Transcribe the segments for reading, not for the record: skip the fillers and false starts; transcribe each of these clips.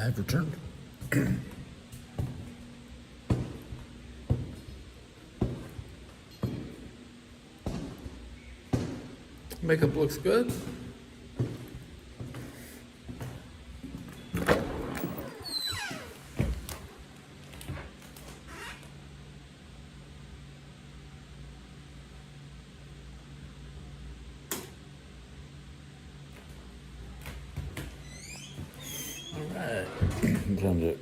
have returned. Makeup looks good. All right. Time's it.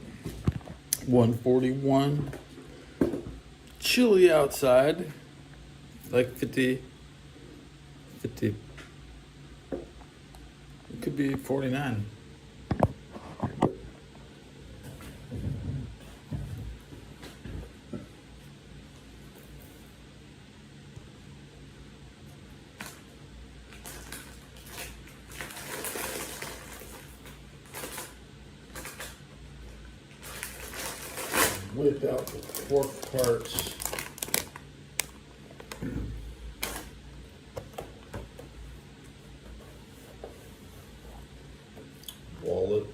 1:41. Chilly outside. Like 50. It could be 49. Whip out the pork parts. Wallet.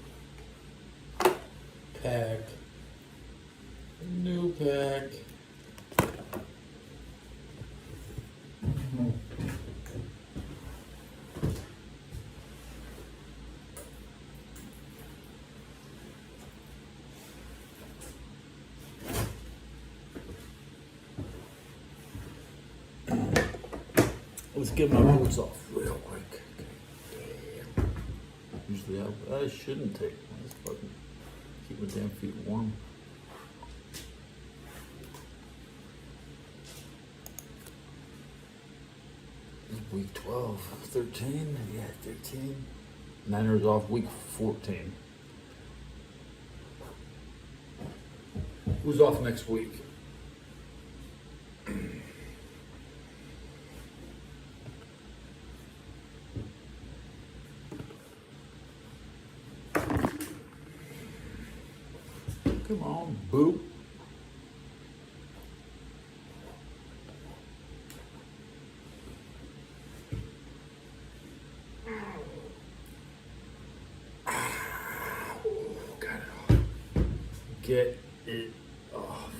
Pack. New pack. Let's get my boots off real quick. Damn. Usually I shouldn't take them. Just fucking keep my damn feet warm. This is week 12, 13, yeah, 13. Niners off week 14. Who's off next week? Come on, boop. Got it off. Get it off.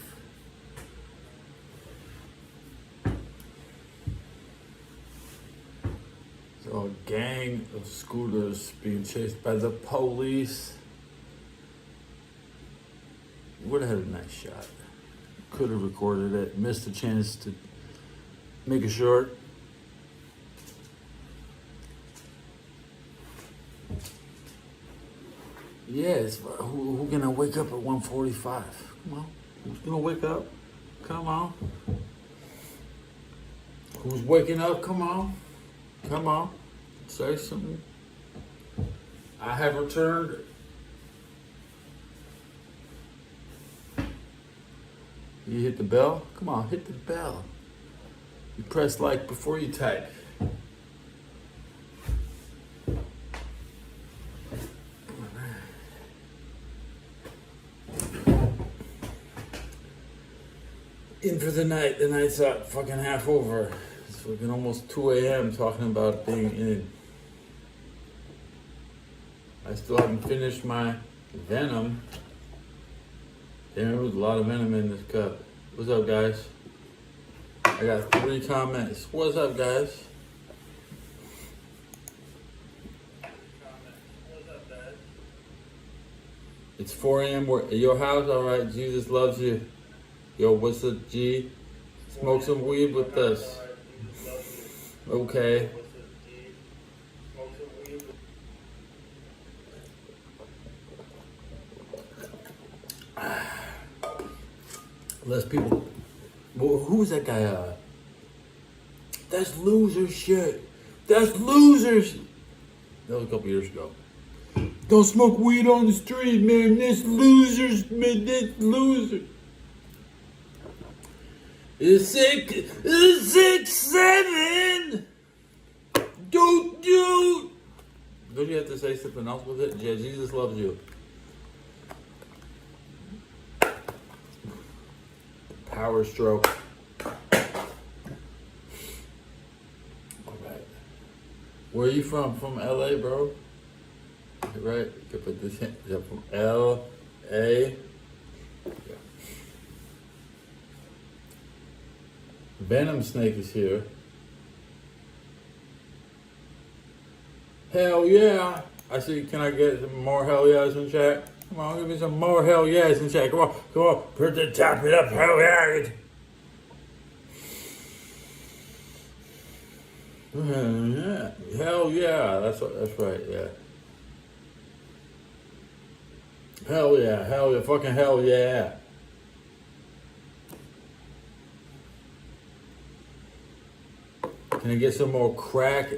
So a gang of scooters being chased by the police. Would have had a nice shot. Could have recorded it. Missed a chance to make it short. Yes, who gonna wake up at 1:45? Come on. Who's gonna wake up? Come on. Who's waking up? Come on. Come on. Say something. I have returned. You hit the bell? Come on, hit the bell. You press like before you type. In for the night. The night's up, fucking half over. It's fucking almost 2 a.m. talking about being in. I still haven't finished my Venom. There was a lot of venom in this cup. What's up, guys? I got 3 comments. What's up, guys? It's 4 a.m. We're at your house? All right, Jesus loves you. Yo, what's up, G? Smoke some weed with us. Okay. Less people. Well, who was that guy? That's loser shit. That's losers. That was a couple years ago. Don't smoke weed on the street, man. That's losers, man. That's losers. It's 6-7. Don't you have to say something else with it? Yeah, Jesus loves you. Power stroke. All right. Where are you from? From LA, bro? Right? You can put this in. From L A. Yeah. Venom Snake is here. Hell yeah! I see. Can I get some more hell yeahs in chat? Come on, give me some more hell yeahs in chat. Come on, come on. Put the top it up, hell yeah! Yeah. Hell yeah! That's right. Yeah. Hell yeah! Fucking hell yeah! Can I get some more crack?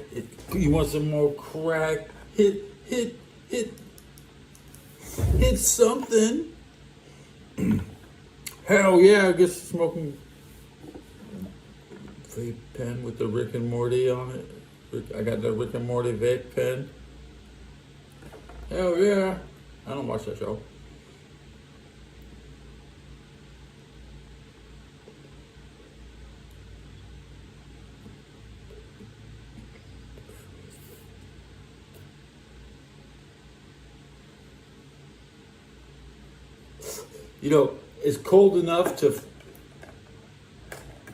You want some more crack? Hit something. Hell yeah, get smoking vape pen with the Rick and Morty on it. I got the Rick and Morty vape pen. Hell yeah. I don't watch that show. You know, it's cold enough to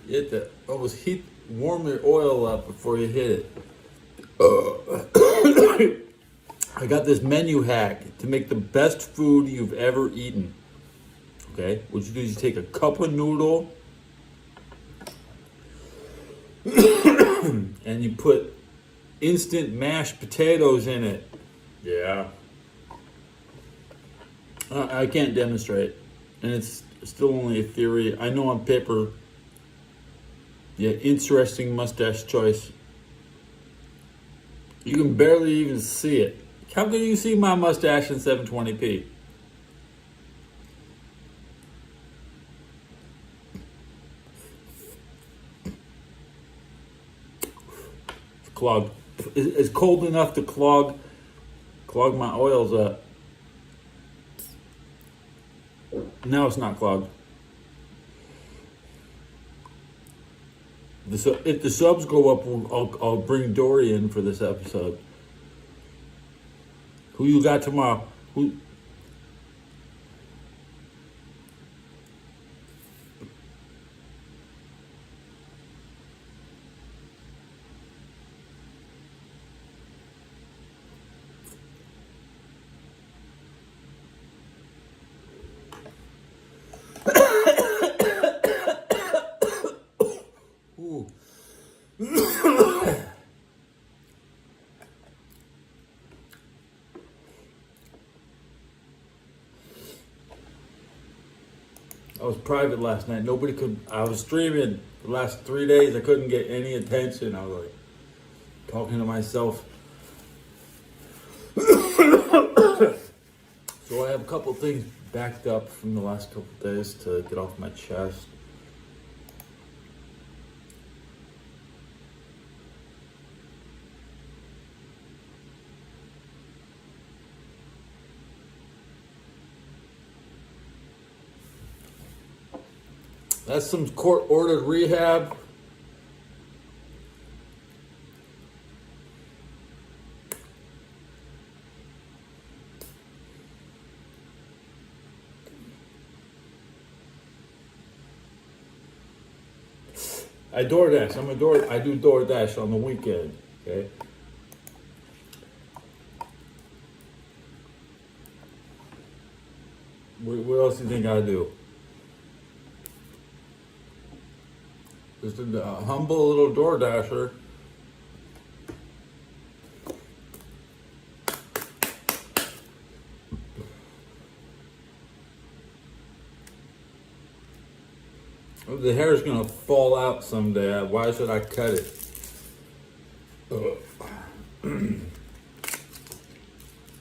you have to almost warm your oil up before you hit it. I got this menu hack to make the best food you've ever eaten. Okay, what you do is you take a cup of noodle and you put instant mashed potatoes in it. Yeah. I can't demonstrate. And it's still only a theory. I know on paper, yeah, interesting mustache choice. You can barely even see it. How can you see my mustache in 720p? It's clogged. It's cold enough to clog my oils up. Now it's not clogged. If the subs go up, I'll bring Dory in for this episode. Who you got tomorrow? Who? I was private last night. Nobody could. I was streaming the last 3 days. I couldn't get any attention. I was like talking to myself. So I have a couple things backed up from the last couple days to get off my chest. That's some court-ordered rehab. I DoorDash. I do DoorDash on the weekend. Okay. What else do you think I do? Just a humble little DoorDasher. The hair's gonna fall out someday. Why should I cut it?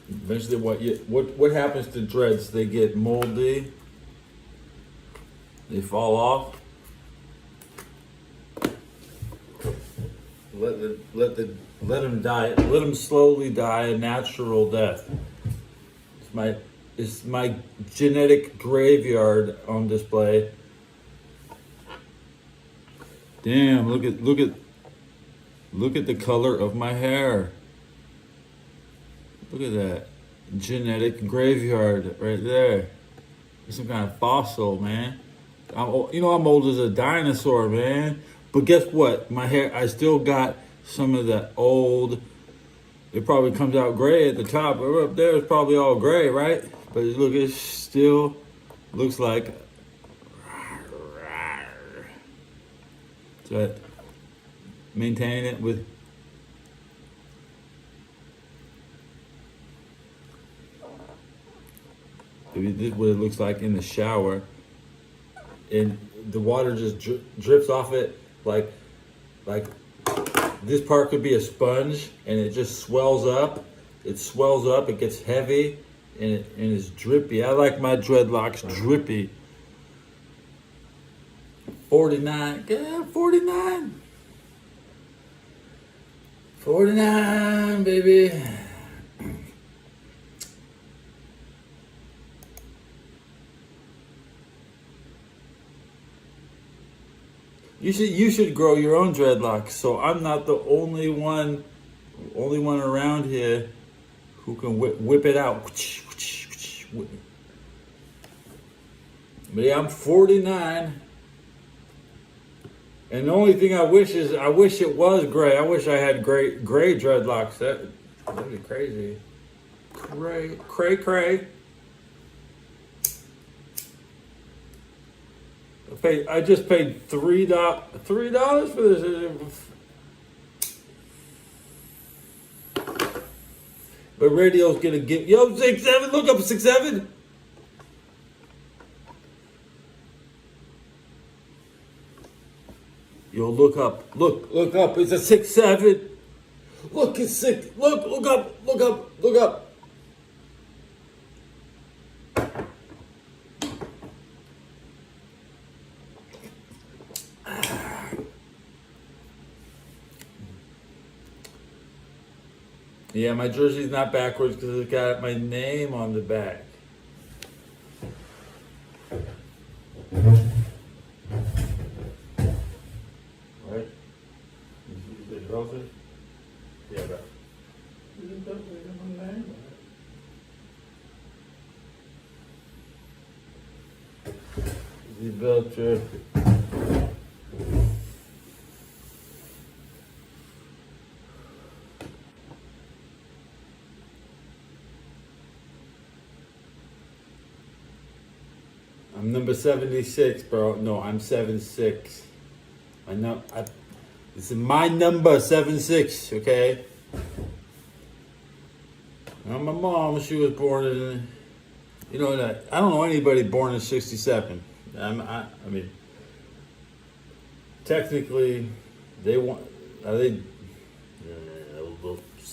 Eventually, what happens to dreads? They get moldy. They fall off. Let them die. Let them slowly die a natural death. It's my genetic graveyard on display. Damn! Look at the color of my hair. Look at that. genetic graveyard right there. It's some kind of fossil, man. I'm old as a dinosaur, man. But guess what? My hair, I still got some of the old. It probably comes out gray at the top. Up there is probably all gray, right? But look, it still looks like. So maintaining it with. Maybe this is what it looks like in the shower, and the water just drips off it like this part could be a sponge, and it just swells up. It swells up. It gets heavy, and it's drippy. I like my dreadlocks drippy. 49, yeah, 49, 49, baby. You should grow your own dreadlocks. So I'm not the only one around here who can whip it out. But yeah, I'm 49. And the only thing I wish it was gray. I wish I had gray dreadlocks. That'd be crazy. Cray. I just paid $3 for this. But radio's gonna give 6'7". Look up 6'7". Yo, look up. Look up. It's a 6'7". Look, it's 6. Look up. Yeah, my jersey's not backwards because it's got my name on the back. Right? Is it roses? Yeah, that. It does have my name on it. The Belcher. I'm number 76, bro. No, I'm 7'6". This is my number, 7'6", okay? Now, my mom, she was born in, I don't know anybody born in 67. I mean, technically, are they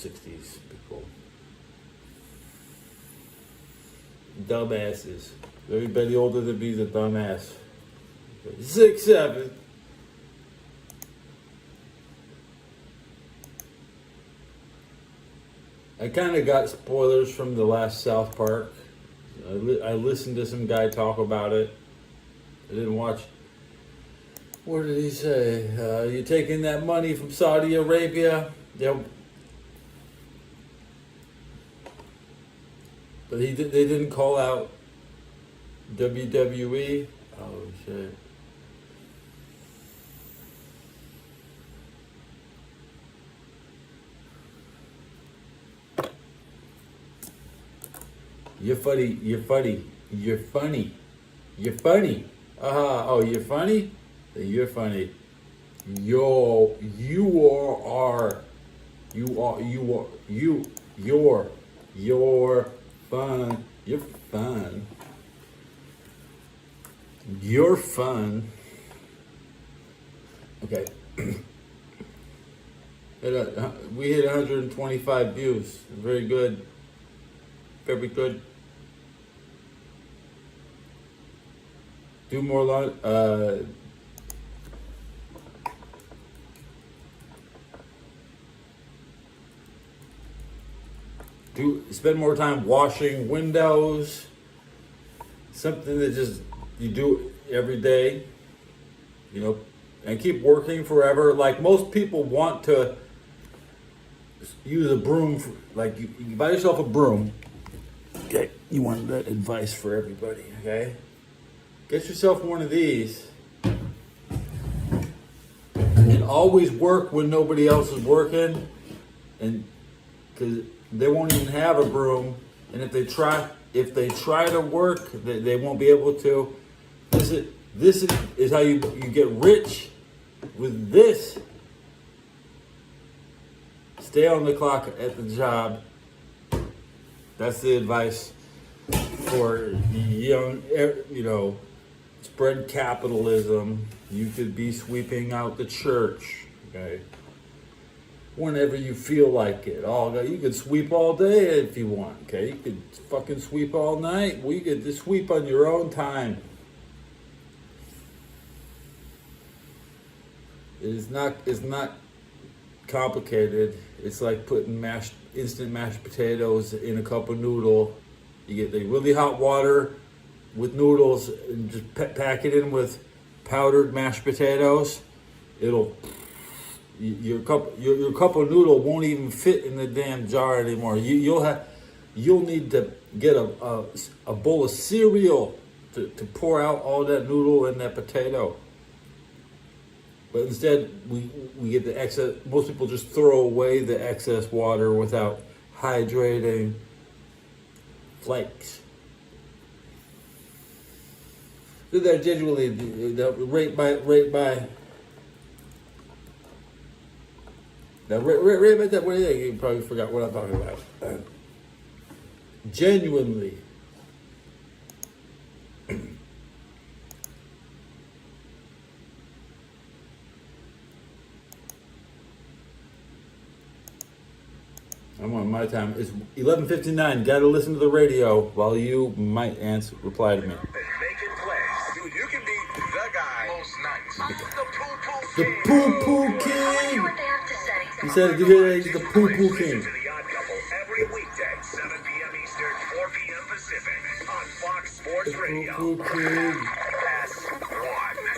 60s people. Dumbasses. Everybody older than me is a dumbass. 6'7". I kind of got spoilers from the last South Park. I listened to some guy talk about it. I didn't watch. What did he say? You're taking that money from Saudi Arabia? Yep. But they didn't call out WWE. Oh shit. You're funny. Oh, you're funny? You're funny. You're fun. You're fun. You're fun. Okay. We hit 125 views. Very good. Very good. Do more spend more time washing windows. Something that just you do every day, and keep working forever. Like most people want to use a broom, like you buy yourself a broom Okay, you want that advice for everybody, okay? Get yourself one of these and always work when nobody else is working, and because they won't even have a broom, and if they try to work, they won't be able to. This is how you get rich with this. Stay on the clock at the job. That's the advice for young, spread capitalism. You could be sweeping out the church, okay? Whenever you feel like it. You could sweep all day if you want, okay? You could fucking sweep all night. Well, you could just sweep on your own time. It's not complicated. It's like putting instant mashed potatoes in a cup of noodle. You get the really hot water with noodles and just pack it in with powdered mashed potatoes. Your cup of noodle won't even fit in the damn jar anymore. You'll need to get a bowl of cereal to pour out all that noodle and that potato. But instead, we get the excess. Most people just throw away the excess water without hydrating flakes. So they're genuinely rate by. Now, rate by that. What do you think? You probably forgot what I'm talking about. Genuinely. I'm on my time. It's 11:59. Got to listen to the radio while you might reply to me. Making plays. Dude, you can be the guy most nights. The Poo-Poo King. He said, "Did you hear that? He's the Poo-Poo King." To the Odd Couple every weekday, 7 p.m. Eastern, 4 p.m. Pacific, on Fox Sports The Radio. Poo-Poo King. Pass 1.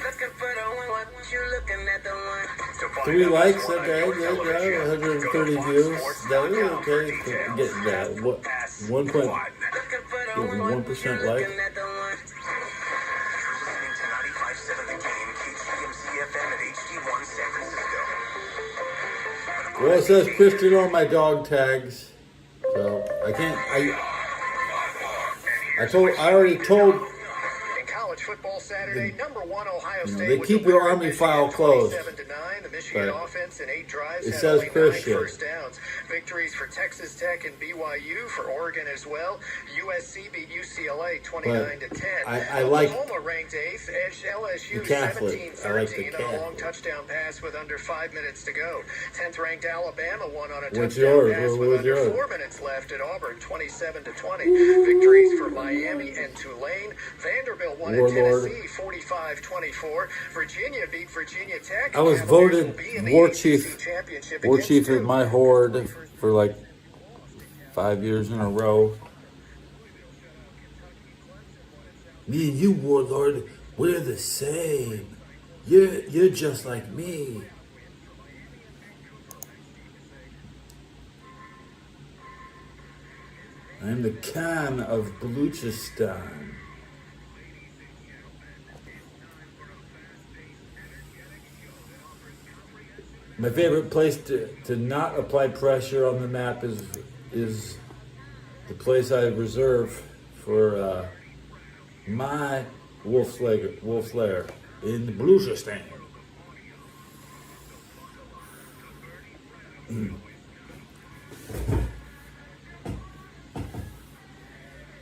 Looking for the one, what you looking at the one? 3 likes, okay, good, 130 views. That is okay. Get that. 1% Looking for the one, what you 1% like. looking at the one? You're listening to 95.7 The Game, KCMC FM at HD1 San Francisco. Well, it says Christian on my dog tags, so I can't. I already told. In college football Saturday, number 1 Ohio State. They keep your Army file closed. 27-9. The Michigan But offense in 8 drives it had says only 9 Christian. first downs. Victories for Texas Tech and BYU, for Oregon as well. USC beat UCLA 29-10. I like Oklahoma ranked 8th, edged LSU the Catholic. I like the 17-13 on a long Catholic. touchdown pass with under 5 minutes to go. 10th ranked Alabama won on a What's touchdown yours? pass What with was under yours? 4 minutes left at Auburn, 27-20. Victories for Miami and Tulane. Vanderbilt won at Warlord. Tennessee, 45-24. Virginia beat Virginia Tech. I was Cavaliers voted will be in the war ACC chief championship War against chief at Duke. my horde for like 5 years in a row. Me and you, Warlord, we're the same. You're just like me. I'm the Khan of Baluchistan. My favorite place to not apply pressure on the map is the place I reserve for my wolf's lair in Baluchistan.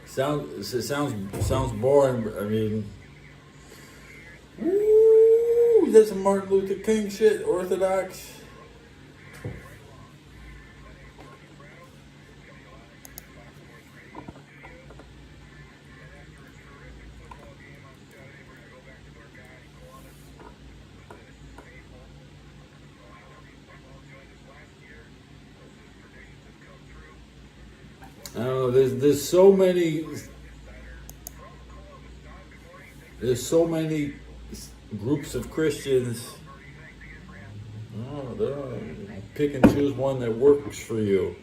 Sounds boring. I mean, woo, that's some Martin Luther King shit. Orthodox. I don't know. There's so many groups of Christians. Oh, pick and choose one that works for you.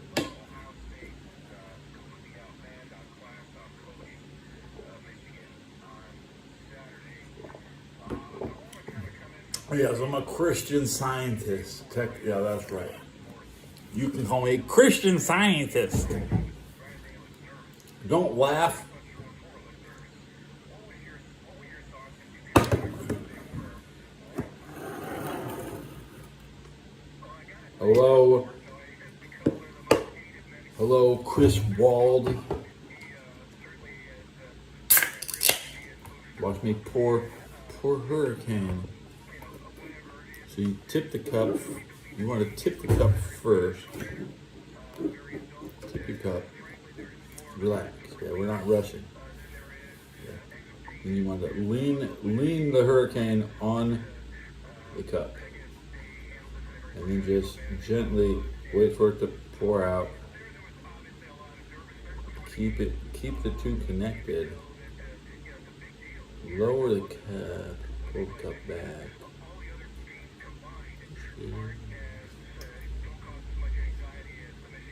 Yes, I'm a Christian Scientist. Yeah, that's right. You can call me a Christian Scientist. Don't laugh. Hello. Hello, Chris Wald. Watch me pour hurricane. So you tip the cup. You want to tip the cup first. Tip your cup. Relax. Yeah, we're not rushing. Yeah. Then you want to lean the hurricane on the cup. And then just gently wait for it to pour out. Keep the two connected. Lower the cup, pull the cup back.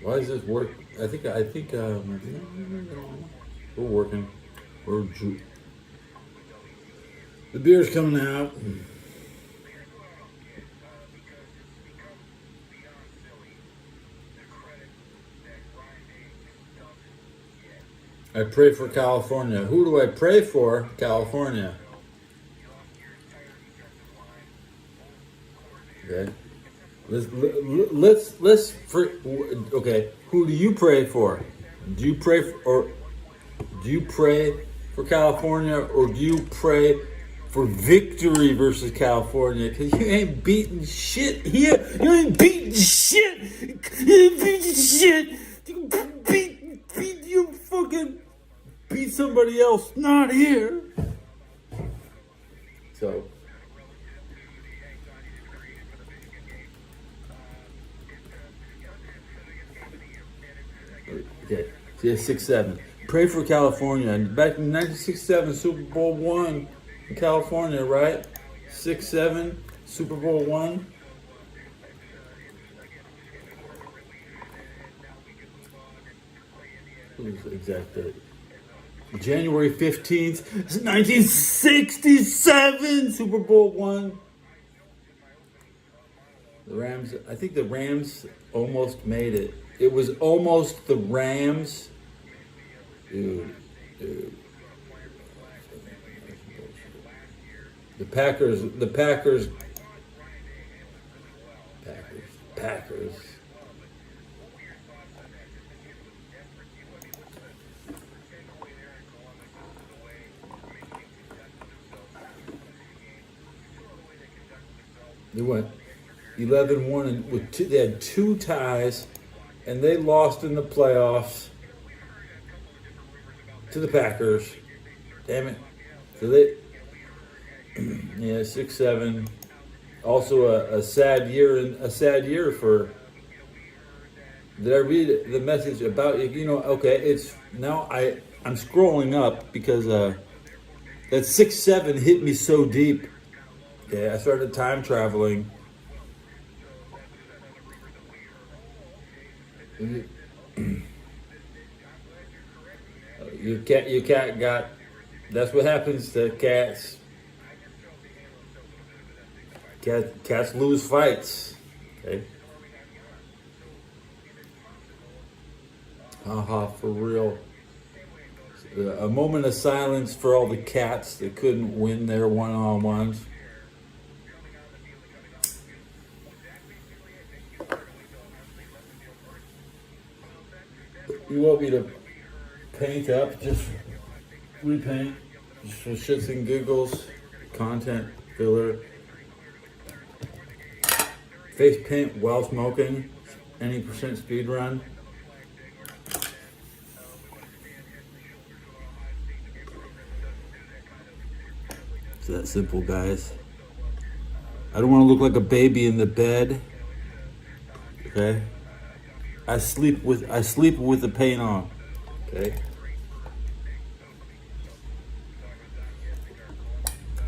Why does this work? I think we're working. The beer's coming out. I pray for California. Who do I pray for? California. Okay. Okay. Who do you pray for? Do you pray for California, or do you pray for victory versus California? Because you ain't beating shit here. You ain't beating shit. You ain't beating shit. You fucking beat somebody else, not here. So. Okay, so 6-7. Pray for California. Back in 1967, Super Bowl won in California, right? 6-7, Super Bowl won. Who's the exact date? January 15th, 1967, Super Bowl won. The Rams, I think the Rams almost made it. It was almost the Rams. Dude. The Packers. They went 11-1 and they had 2 ties, and they lost in the playoffs to the Packers. Damn it! So they, 6-7. Also a sad year for. Did I read the message about you? Okay, it's now I'm scrolling up because that 6-7 hit me so deep. Yeah, I started time traveling. Your cat got. That's what happens to cats. Cats lose fights. Okay. Haha, for real. A moment of silence for all the cats that couldn't win their one-on-ones. You want me to paint up? Just repaint. Just for shits and giggles. Content filler. Face paint while smoking. Any percent speed run. It's that simple, guys. I don't want to look like a baby in the bed. Okay? I sleep with the paint on. Okay?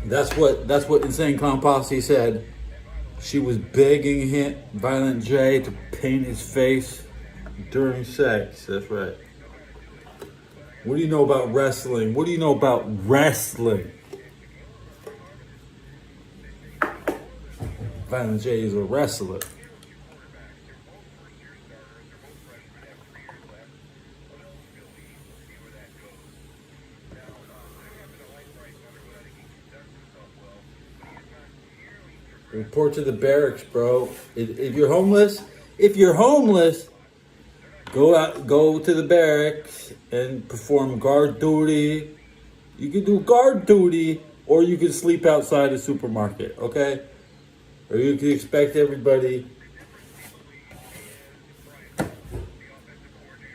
That's what Insane Clown Posse said. She was begging him, Violent J, to paint his face during sex. That's right. What do you know about wrestling? Violent J is a wrestler. Report to the barracks, bro. If you're homeless, go to the barracks and perform guard duty. You can do guard duty, or you can sleep outside the supermarket, okay? Or you can expect everybody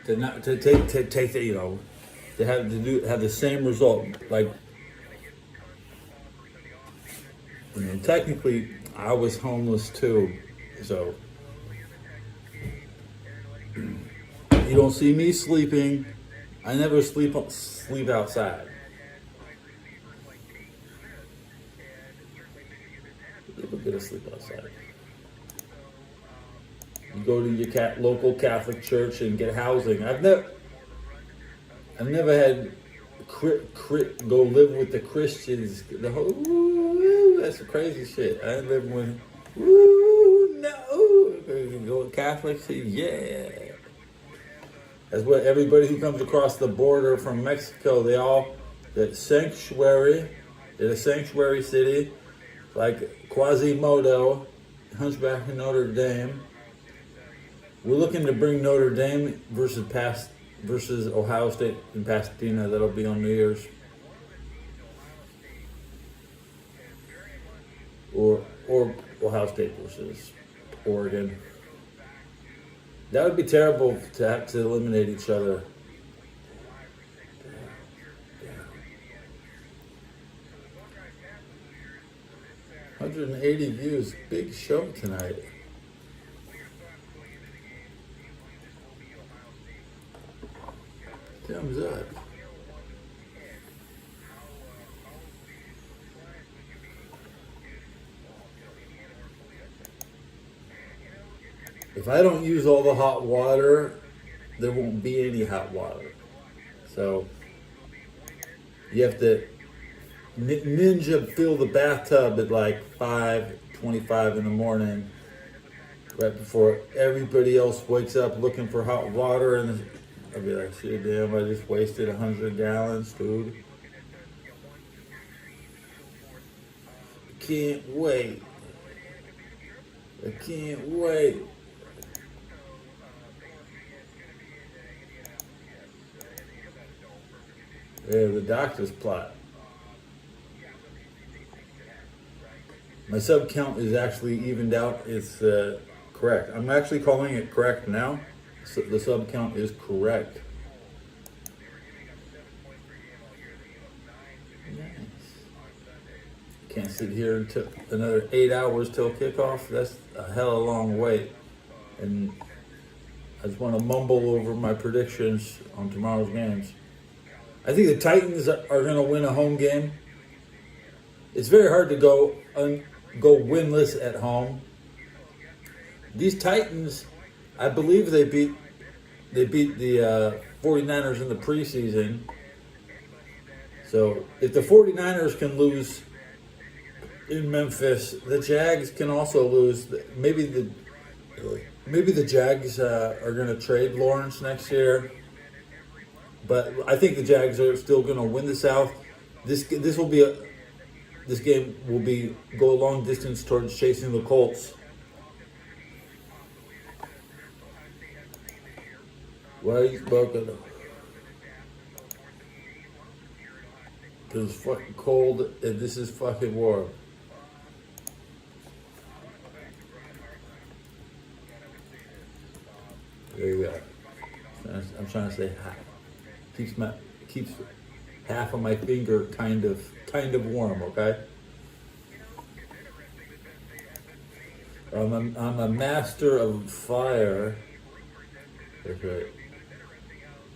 to take the, to have the same result. Like, technically, I was homeless too, so you don't see me sleeping. I never sleep outside. Never get to sleep outside. You go to your local Catholic church and get housing. I've never had go live with the Christians. The whole that's crazy shit. I ain't living with no. Go with Catholics, yeah. That's what everybody who comes across the border from Mexico, that sanctuary, in a sanctuary city, like Quasimodo, Hunchback of Notre Dame. We're looking to bring Notre Dame versus Ohio State in Pasadena. That'll be on New Year's. Or Ohio State versus Oregon. That would be terrible to have to eliminate each other. 180 views, big show tonight. Thumbs up. If I don't use all the hot water, there won't be any hot water. So you have to ninja fill the bathtub at like 5:25 in the morning, right before everybody else wakes up looking for hot water, and I'll be like, shit, damn, I just wasted 100 gallons, dude. Can't wait. I can't wait. Yeah, the doctor's plot. My sub count is actually evened out. It's correct. I'm actually calling it correct now. So the sub count is correct. Nice. Can't sit here until another 8 hours till kickoff. That's a hell of a long wait. And I just want to mumble over my predictions on tomorrow's games. I think the Titans are going to win a home game. It's very hard to go winless at home. These Titans, I believe they beat the 49ers in the preseason. So if the 49ers can lose in Memphis, the Jags can also lose. Maybe the Jags are going to trade Lawrence next year. But I think the Jags are still going to win the South. This game will go a long distance towards chasing the Colts. Why are you smoking? Because it's fucking cold and this is fucking warm. There you go. I'm trying to say hi. Keeps half of my finger kind of warm, okay? I'm a master of fire. Okay.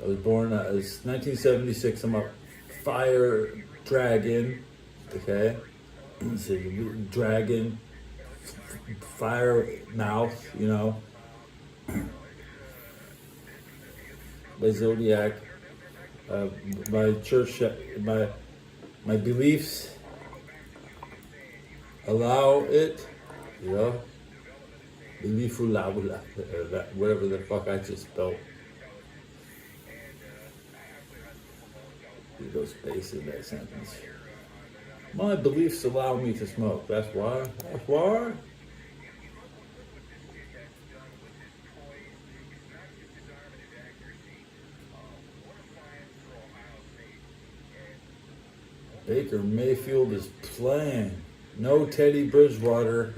I was born as 1976. I'm a fire dragon. Okay. So dragon, fire mouth. My zodiac. My church, my beliefs allow it. You know? Bibi Fulawula, whatever the fuck I just spelled. There's no space in that sentence. My beliefs allow me to smoke. That's why. That's why. Baker Mayfield is playing. No Teddy Bridgewater.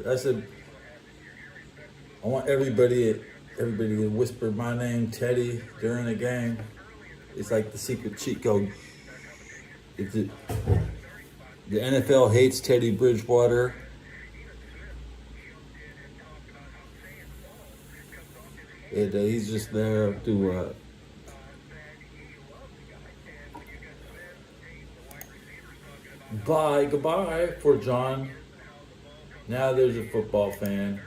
I want everybody to whisper my name, Teddy, during the game. It's like the secret cheat code. The NFL hates Teddy Bridgewater. And he's just there to goodbye for John. Now there's a football fan.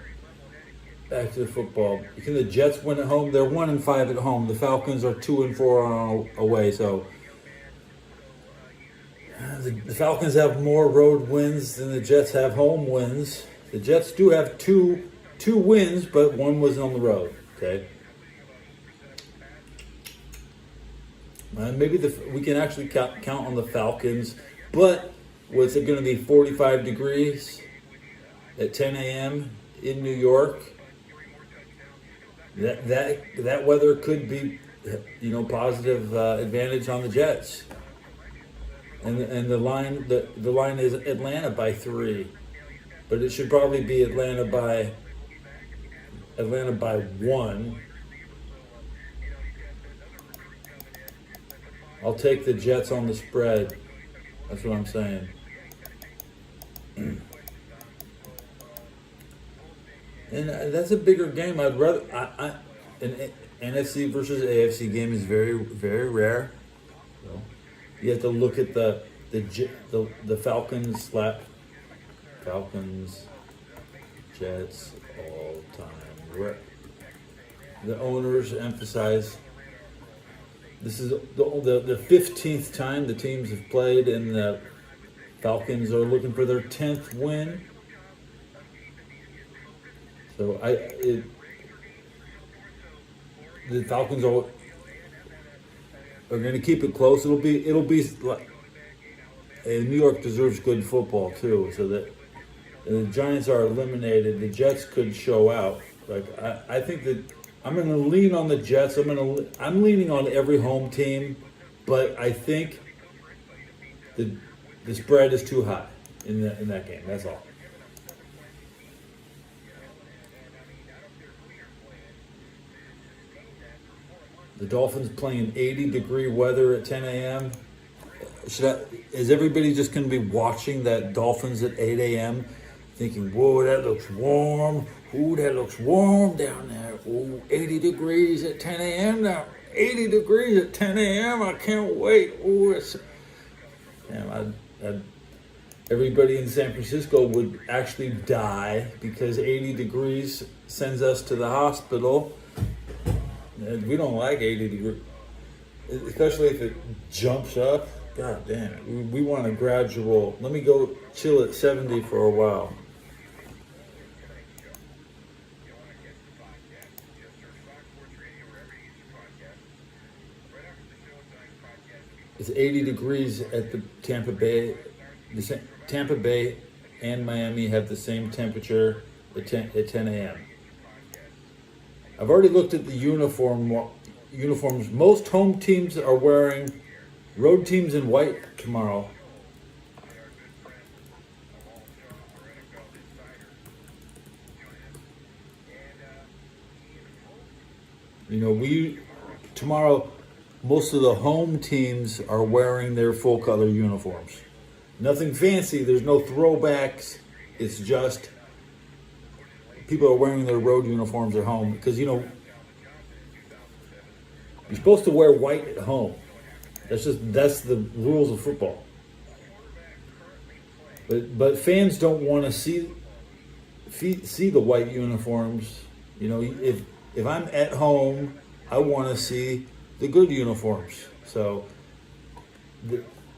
Back to the football. Can the Jets win at home? They're 1-5 at home. The Falcons are 2-4 away. So the Falcons have more road wins than the Jets have home wins. The Jets do have two wins, but one was on the road. Okay. Maybe we can actually count on the Falcons, but what's it going to be? 45 degrees at 10 a.m. in New York. That weather could be, positive advantage on the Jets. And the line is Atlanta by 3, but it should probably be Atlanta by 1. I'll take the Jets on the spread. That's what I'm saying. And that's a bigger game. I'd rather an NFC versus AFC game is very, very rare. So you have to look at the Falcons Jets all time. The owners emphasize this is the 15th time the teams have played, and the Falcons are looking for their 10th win. So the Falcons are going to keep it close. It'll be like, and New York deserves good football too. So that the Giants are eliminated, the Jets could show out. Like I think that I'm going to lean on the Jets. I'm leaning on every home team, but I think the spread is too high in that game. That's all. The Dolphins playing in 80-degree weather at 10 a.m. Is everybody just going to be watching that Dolphins at 8 a.m. thinking, whoa, that looks warm. Ooh, that looks warm down there. Ooh, 80 degrees at 10 a.m. now. 80 degrees at 10 a.m. I can't wait. Ooh, everybody in San Francisco would actually die because 80 degrees sends us to the hospital. We don't like 80 degrees, especially if it jumps up. God damn, we want a gradual. Let me go chill at 70 for a while. It's 80 degrees at the Tampa Bay. Tampa Bay and Miami have the same temperature at 10 a.m. I've already looked at the uniforms. Most home teams are wearing road teams in white tomorrow. Tomorrow, most of the home teams are wearing their full color uniforms. Nothing fancy. There's no throwbacks. It's just people are wearing their road uniforms at home because, you're supposed to wear white at home. That's the rules of football. But fans don't want to see the white uniforms. If I'm at home, I want to see the good uniforms. So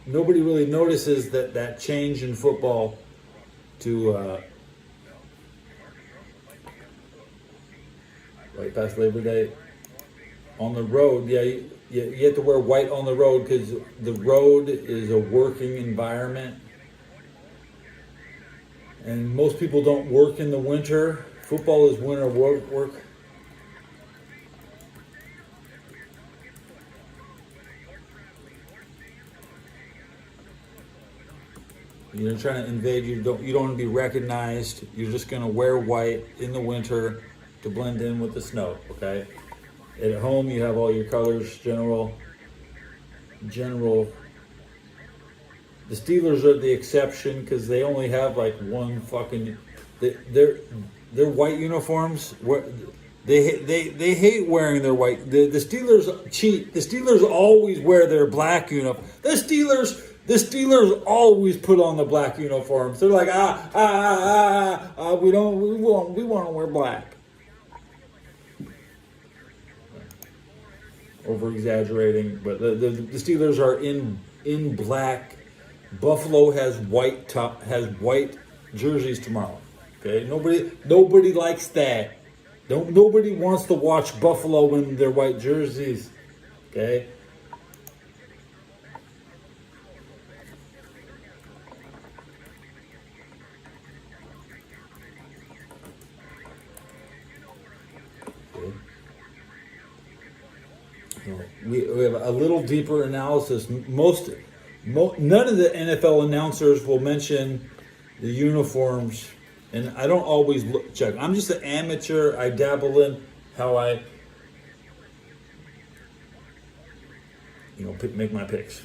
nobody really notices that change in football to right past Labor Day. On the road, yeah, you have to wear white on the road because the road is a working environment. And most people don't work in the winter. Football is winter work. You're trying to invade. You don't want to be recognized. You're just going to wear white in the winter to blend in with the snow. Okay. At home, you have all your colors. General. The Steelers are the exception because they only have like one fucking. Their white uniforms. They hate wearing their white. The Steelers cheat. The Steelers always wear their black uniform. The Steelers always put on the black uniforms. They're like we want to wear black. Over exaggerating, but the Steelers are in black. Buffalo has white jerseys tomorrow. Okay, nobody likes that. Nobody wants to watch Buffalo in their white jerseys. Okay. We have a little deeper analysis. None of the NFL announcers will mention the uniforms, and I don't always check. I'm just an amateur. I dabble in how I, make my picks.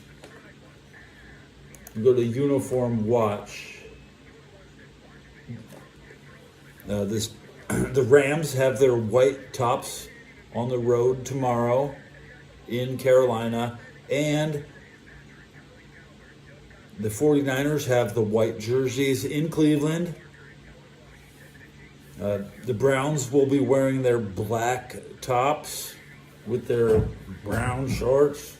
You go to Uniform Watch. The Rams have their white tops on the road tomorrow in Carolina, and the 49ers have the white jerseys in Cleveland. The Browns will be wearing their black tops with their brown shorts.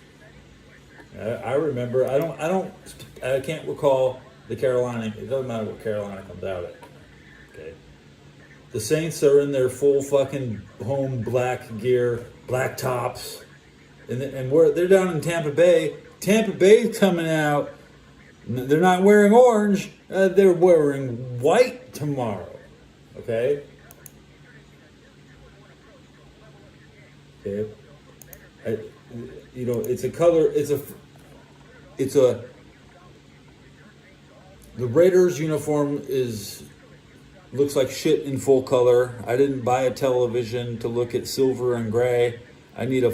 I remember. I can't recall the Carolina. It doesn't matter what Carolina comes out at. Okay. The Saints are in their full fucking home black gear, black tops. And they're down in Tampa Bay. Tampa Bay's coming out. They're not wearing orange. They're wearing white tomorrow. Okay. Okay. It's a color. The Raiders uniform looks like shit in full color. I didn't buy a television to look at silver and gray. I need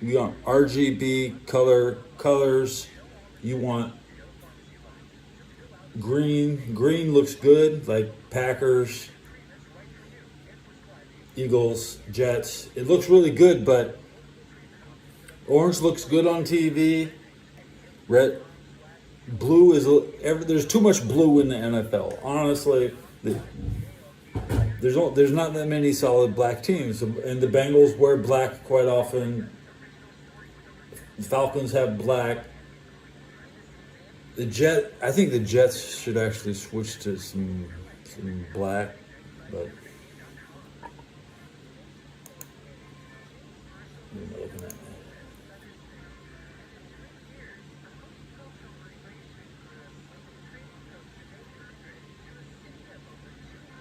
you want RGB colors. You want green. Green looks good, like Packers, Eagles, Jets. It looks really good, but orange looks good on TV. Blue there's too much blue in the NFL. Honestly, there's not that many solid black teams, and the Bengals wear black quite often. The Falcons have black. I think the Jets should actually switch to some black, but what am I looking at?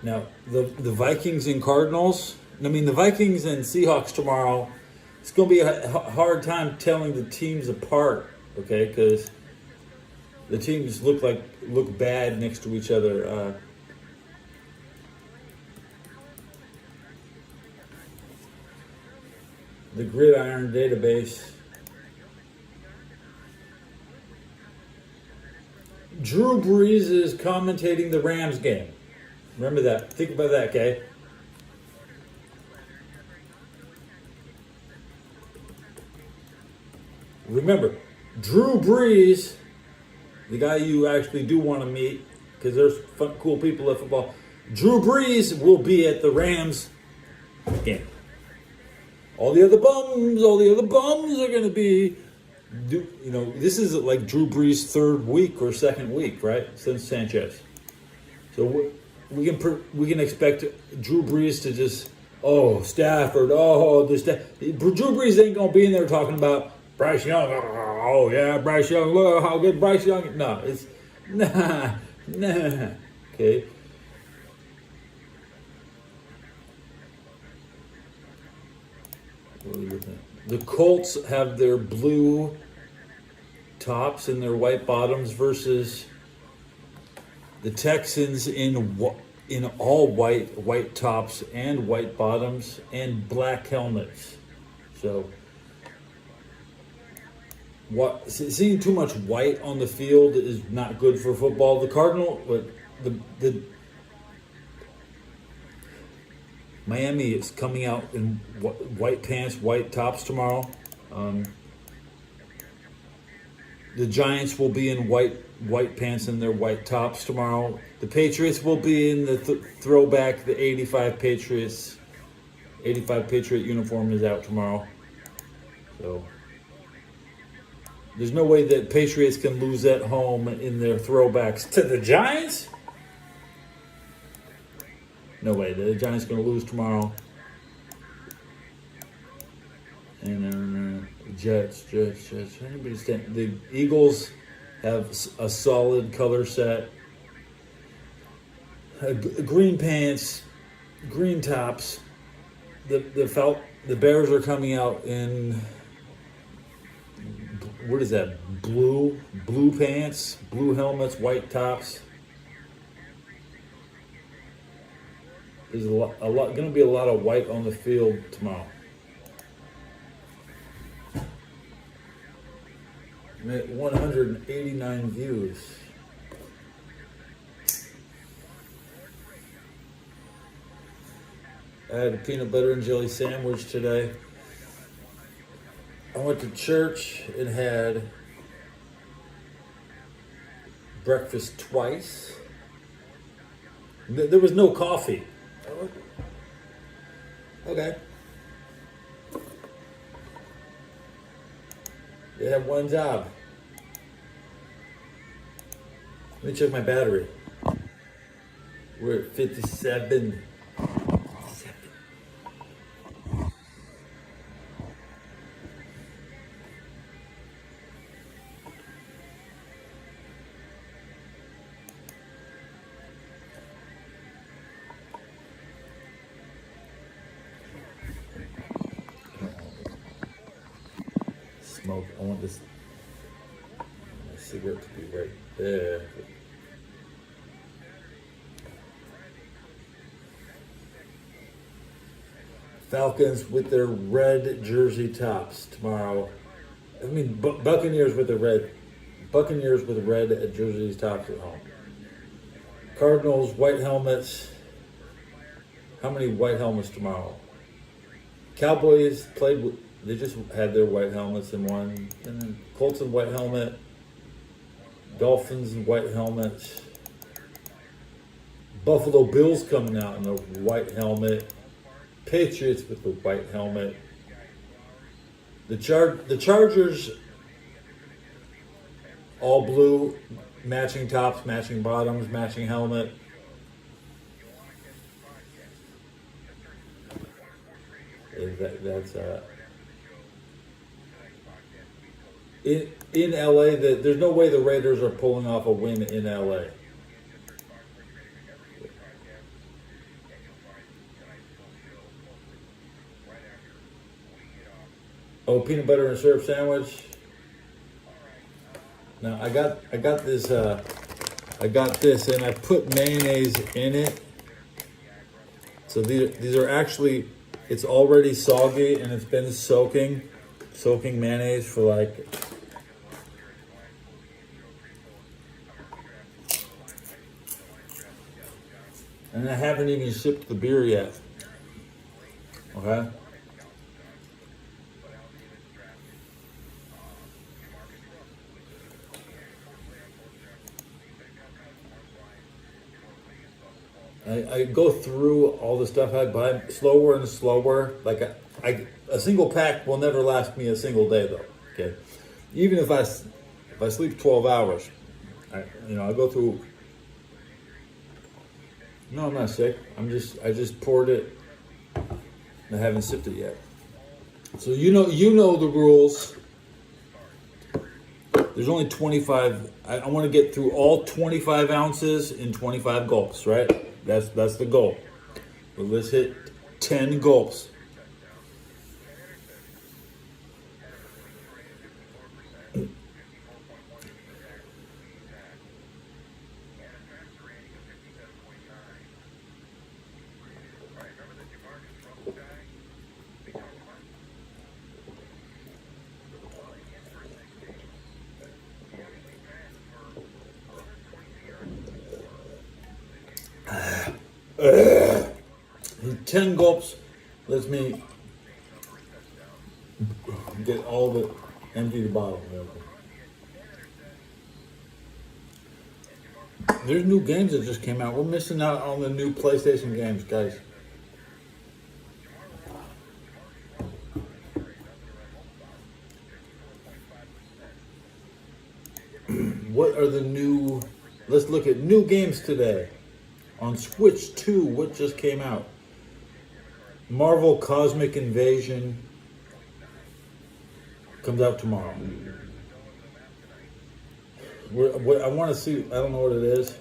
Now, the Vikings and Cardinals, the Vikings and Seahawks tomorrow, it's going to be a hard time telling the teams apart, okay? Because the teams look bad next to each other. The Gridiron database. Drew Brees is commentating the Rams game. Remember that. Think about that, okay? Remember, Drew Brees, the guy you actually do want to meet, because there's cool people at football. Drew Brees will be at the Rams game. All the other bums are going to be, this is like Drew Brees' third week or second week, right? Since Sanchez. So we can expect Drew Brees to just Oh, Stafford. Oh, Drew Brees ain't gonna be in there talking about Bryce Young. Oh yeah, Bryce Young. Look how good Bryce Young. No, it's nah. Okay. What are we looking at? The Colts have their blue tops and their white bottoms versus the Texans in all white tops and white bottoms and black helmets. So seeing too much white on the field is not good for football. The Miami is coming out in white pants, white tops tomorrow. The Giants will be in white pants and their white tops tomorrow. The Patriots will be in the throwback, the 85 Patriots. 85 Patriot uniform is out tomorrow. So there's no way that Patriots can lose at home in their throwbacks to the Giants. No way. The Giants going to lose tomorrow. And Jets. Anybody stand? The Eagles have a solid color set. Green pants, green tops. The Bears are coming out in, what is that? Blue pants, blue helmets, white tops. There's going to be a lot of white on the field tomorrow. 189 views. I had a peanut butter and jelly sandwich today. I went to church and had breakfast twice. There was no coffee. Okay. They have one job. Let me check my battery. We're at 57. Smoke. I want this my cigarette to be right there. Falcons with their red jersey tops tomorrow. I mean, Buccaneers with the red jerseys tops at home. Cardinals white helmets. How many white helmets tomorrow? Cowboys played with. They just had their white helmets and won. And then Colts in white helmet. Dolphins in white helmets. Buffalo Bills coming out in a white helmet. Patriots with the white helmet. The Chargers all blue, matching tops, matching bottoms, matching helmet. That's in LA. There's no way the Raiders are pulling off a win in LA. Oh, peanut butter and syrup sandwich. Now I got this. I got this, and I put mayonnaise in it. So these are actually. It's already soggy, and it's been soaking mayonnaise for like. And I haven't even sipped the beer yet. Okay. I go through all the stuff I buy slower and slower. Like a single pack will never last me a single day though. Okay, even if I sleep 12 hours, I go through. No, I'm not sick. I just poured it I haven't sipped it yet. So you know the rules. There's only 25. I want to get through all 25 ounces in 25 gulps, right? That's the goal. But let's hit 10 gulps. In 10 gulps lets me get all the empty the bottle. There's new games that just came out. We're missing out on the new PlayStation games, guys. What are the new... Let's look at new games today. On Switch 2, what just came out? Marvel Cosmic Invasion comes out tomorrow. What I want to see, I don't know what it is.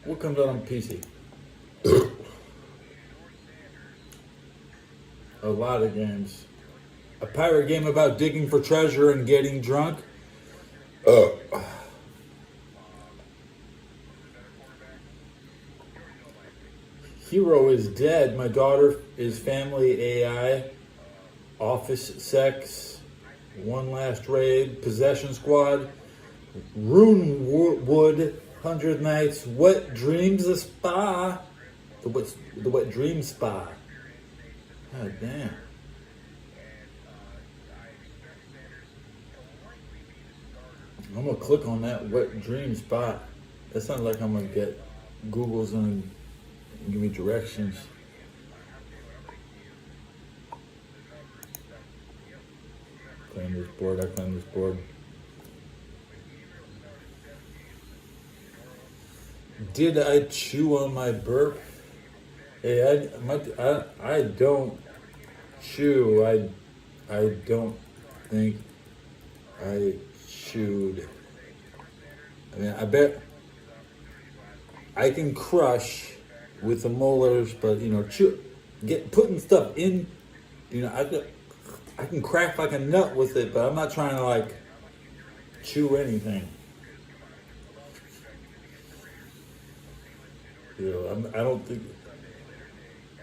What comes out on PC? A lot of games. A pirate game about digging for treasure and getting drunk. Hero is dead. My daughter is family AI. Office sex. One last raid. Possession squad. Runewood. 100 nights. Wet dreams a spa. The wet dream spa. God damn. I'm gonna click on that wet dream spot. That sounds like I'm gonna get Google's gonna give me directions. Claim this board. I claim this board. Did I chew on my burp? Hey, I don't chew. I don't think I chewed. I mean, I bet I can crush with the molars, but putting stuff in, I can crack like a nut with it, but I'm not trying to like chew anything. I don't think.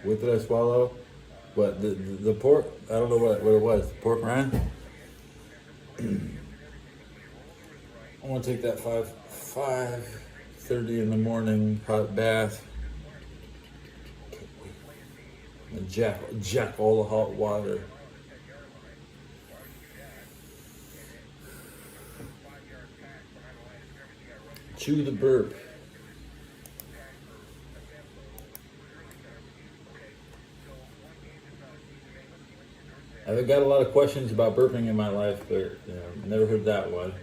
What did I swallow? What the pork? I don't know what it was. The pork rind. I want to take that 5:30 in the morning hot bath. And jack all the hot water. Chew the burp. I've got a lot of questions about burping in my life, but never heard that one.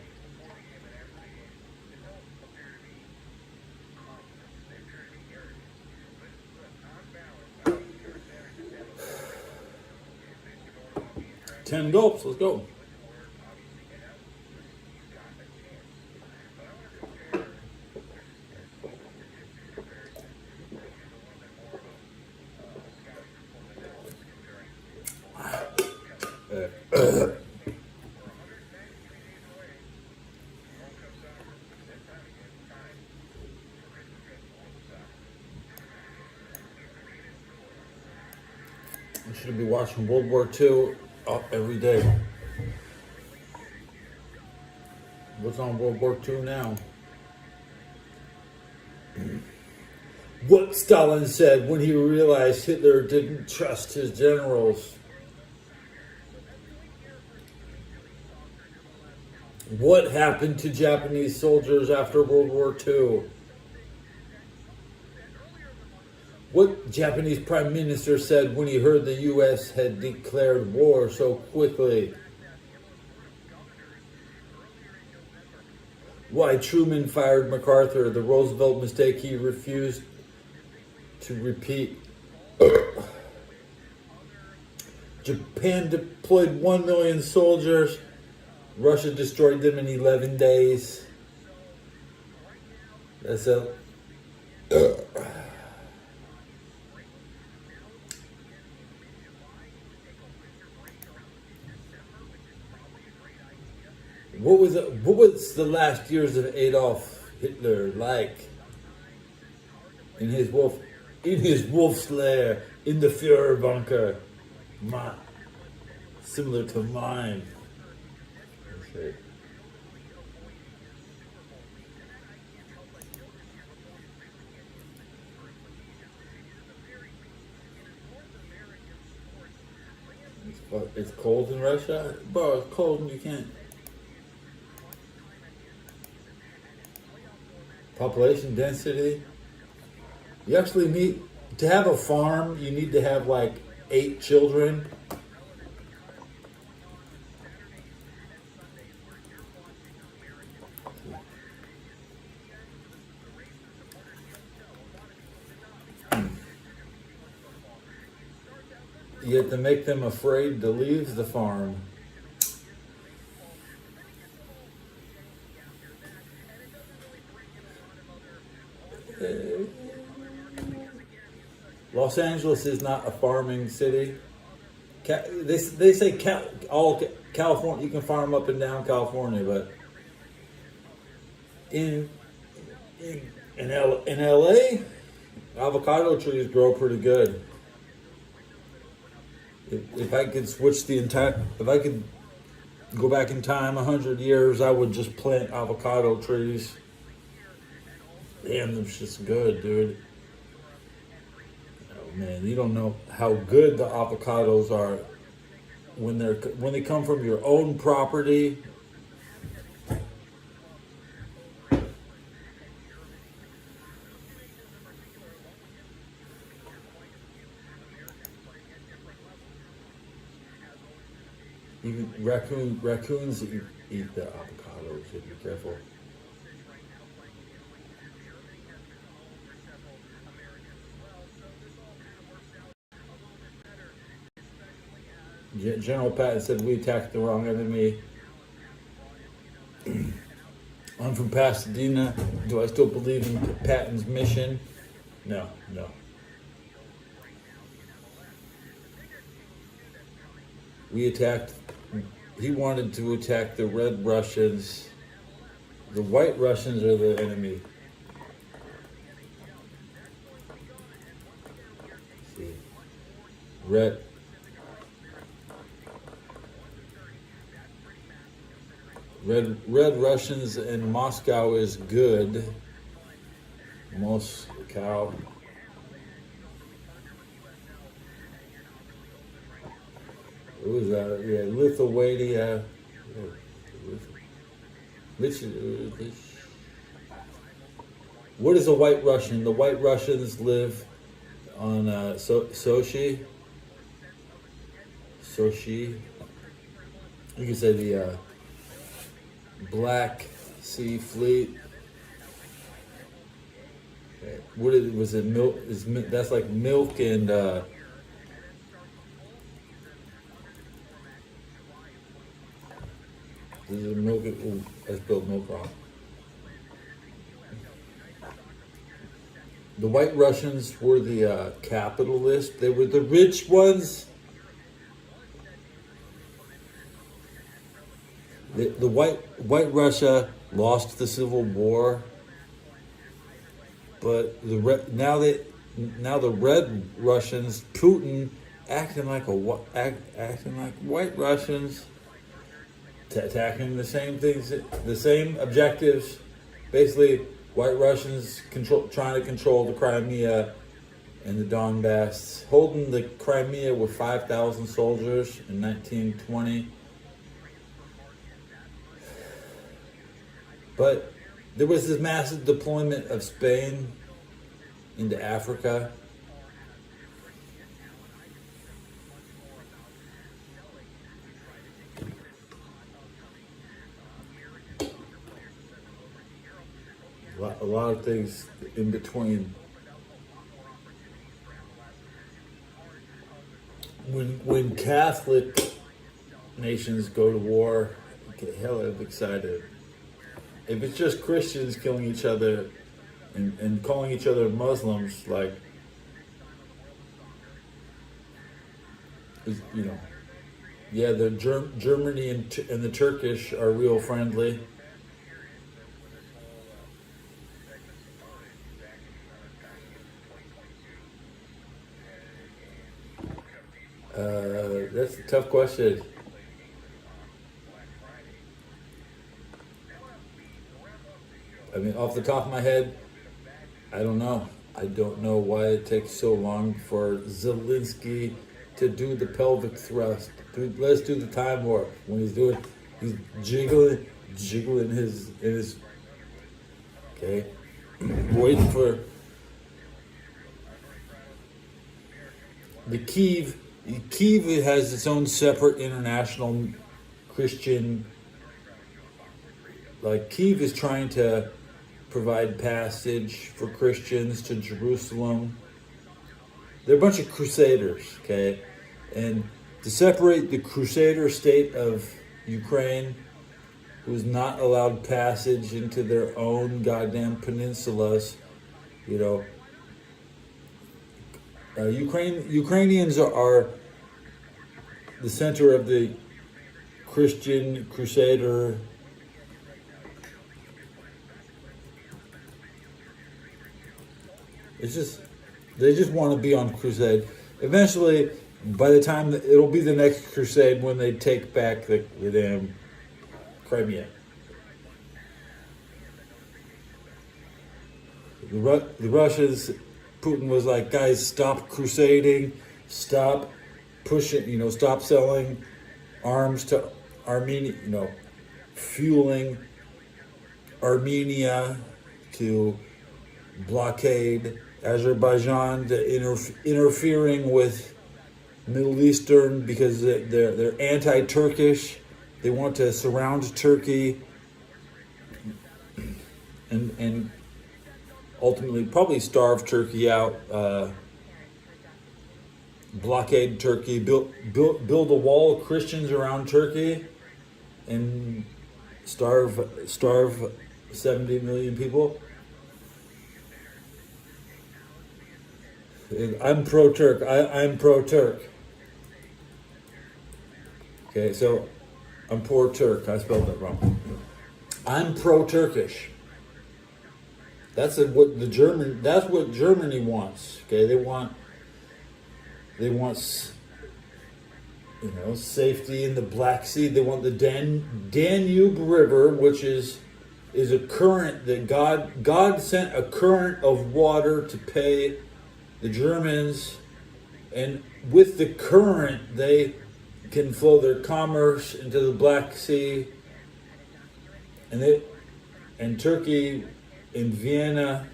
Ten gulps, let's go. I should be watching World War II every day. What's on World War II now? What Stalin said when he realized Hitler didn't trust his generals. What happened to Japanese soldiers after World War II? What Japanese Prime Minister said when he heard the U.S. had declared war so quickly? Why Truman fired MacArthur, the Roosevelt mistake he refused to repeat. Japan deployed 1 million soldiers. Russia destroyed them in 11 days. That's a. What was the last years of Adolf Hitler like? In his wolf's lair, in the Führer bunker. Similar to mine. Okay. It's cold in Russia? Bro, it's cold and you can't. Population density. You actually need to have a farm. You need to have like 8 children. You have to make them afraid to leave the farm. Los Angeles is not a farming city. They say all California, you can farm up and down California, but in LA, avocado trees grow pretty good. If I could if I could go back in time 100 years, I would just plant avocado trees. Damn, they're just good, dude. Oh man, you don't know how good the avocados are when they come from your own property. Even raccoons eat the avocados, so be careful. General Patton said we attacked the wrong enemy. I'm from Pasadena. Do I still believe in Patton's mission? No. He wanted to attack the Red Russians. The White Russians are the enemy. Let's see. Red Russians and Moscow is good. Moscow. What was that? Yeah, Lithuania. What is a White Russian? The White Russians live on Sochi. Sochi. You can say the Black Sea Fleet. Was it milk? That's like milk and this is milk. I spilled milk wrong. The White Russians were the capitalists. They were the rich ones. The White Russia lost the Civil War, but now the Red Russians, Putin, acting like White Russians, attacking the same things, the same objectives. Basically, White Russians trying to control the Crimea and the Donbass, holding the Crimea with 5,000 soldiers in 1920. But there was this massive deployment of Spain into Africa. A lot of things in between. when Catholic nations go to war, I get hella excited. If it's just Christians killing each other and calling each other Muslims, like, you know, yeah, the Germany and the Turkish are real friendly. That's a tough question. I mean, off the top of my head, I don't know. I don't know why it takes so long for Zelensky to do the pelvic thrust. Let's do the time warp. When he's jiggling his. Okay, waiting for the Kyiv. Kyiv has its own separate international Christian. Like, Kyiv is trying to provide passage for Christians to Jerusalem. They're a bunch of crusaders, okay? And to separate the crusader state of Ukraine, who's not allowed passage into their own goddamn peninsulas, you know, Ukrainians are the center of the Christian crusader. It's just, they just want to be on crusade. Eventually, by the time it'll be the next crusade when they take back the damn Crimea. The Russians, Putin was like, guys, stop crusading, stop pushing, you know, stop selling arms to Armenia, you know, fueling Armenia to blockade Azerbaijan, to interfering with Middle Eastern because they're anti-Turkish. They want to surround Turkey and ultimately probably starve Turkey out, blockade Turkey, build a wall of Christians around Turkey, and starve 70 million people. I'm pro-Turk. I'm pro-Turk. Okay, so I'm poor Turk. I spelled that wrong. I'm pro-Turkish. That's what Germany wants. Okay, they want you know, safety in the Black Sea. They want the Danube River, which is a current that God sent a current of water to pay the Germans, and with the current they can flow their commerce into the Black Sea, and Turkey in Vienna,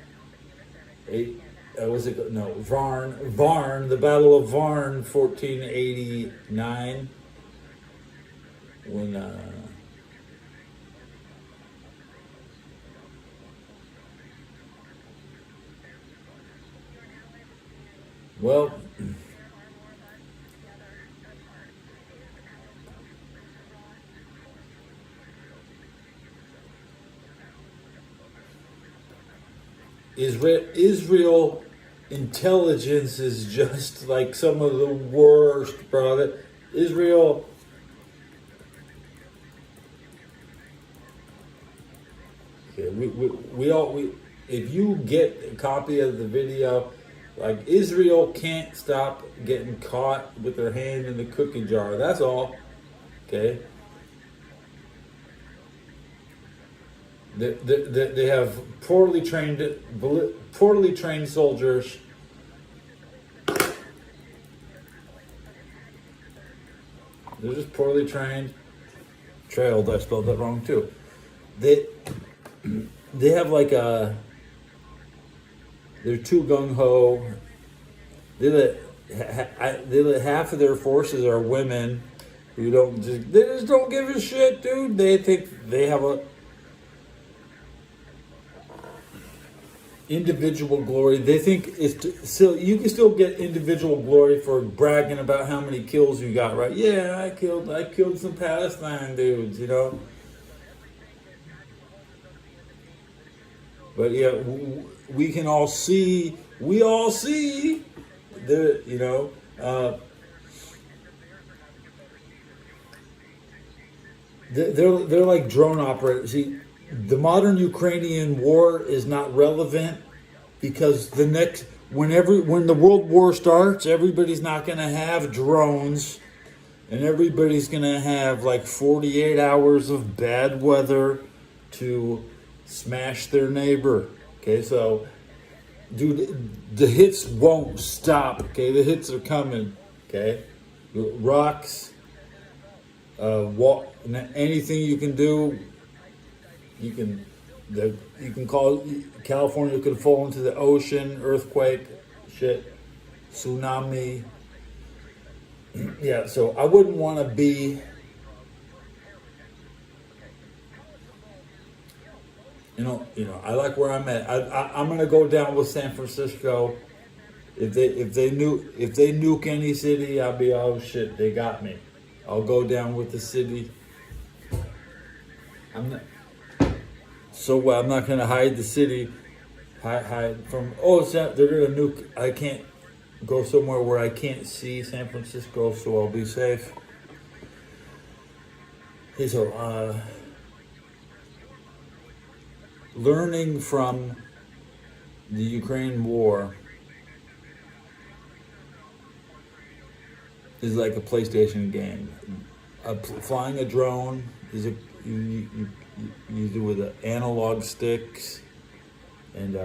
Varn, the Battle of Varn, 1489, when well, Israel intelligence is just like some of the worst, brother. Israel. Okay, we if you get a copy of the video, like, Israel can't stop getting caught with their hand in the cookie jar. That's all. Okay. They have poorly trained soldiers. They're just poorly trained. Trailed. I spelled that wrong too. They have like they're too gung ho. They let half of their forces are women who they just don't give a shit, dude. They think they have individual glory. They think still you can still get individual glory for bragging about how many kills you got, right? Yeah, I killed some Palestine dudes, you know. But yeah, we can all see. We all see the, you know. They're like drone operators. See, the modern Ukrainian war is not relevant because when the world war starts, everybody's not going to have drones, and everybody's going to have like 48 hours of bad weather to smash their neighbor. Okay, so dude, the hits won't stop. Okay, the hits are coming. Okay, rocks. Anything you can do, you can call California could fall into the ocean, earthquake, shit, tsunami. Yeah, so I wouldn't want to be, you know, I like where I'm at. I'm gonna go down with San Francisco. If they nuke any city, I'll be, oh shit, they got me. I'll go down with the city. I'm not gonna hide the city. Hide from. Oh, they're gonna nuke. I can't go somewhere where I can't see San Francisco, so I'll be safe. Okay, so learning from the Ukraine war is like a PlayStation game. Flying a drone is you do with analog sticks, and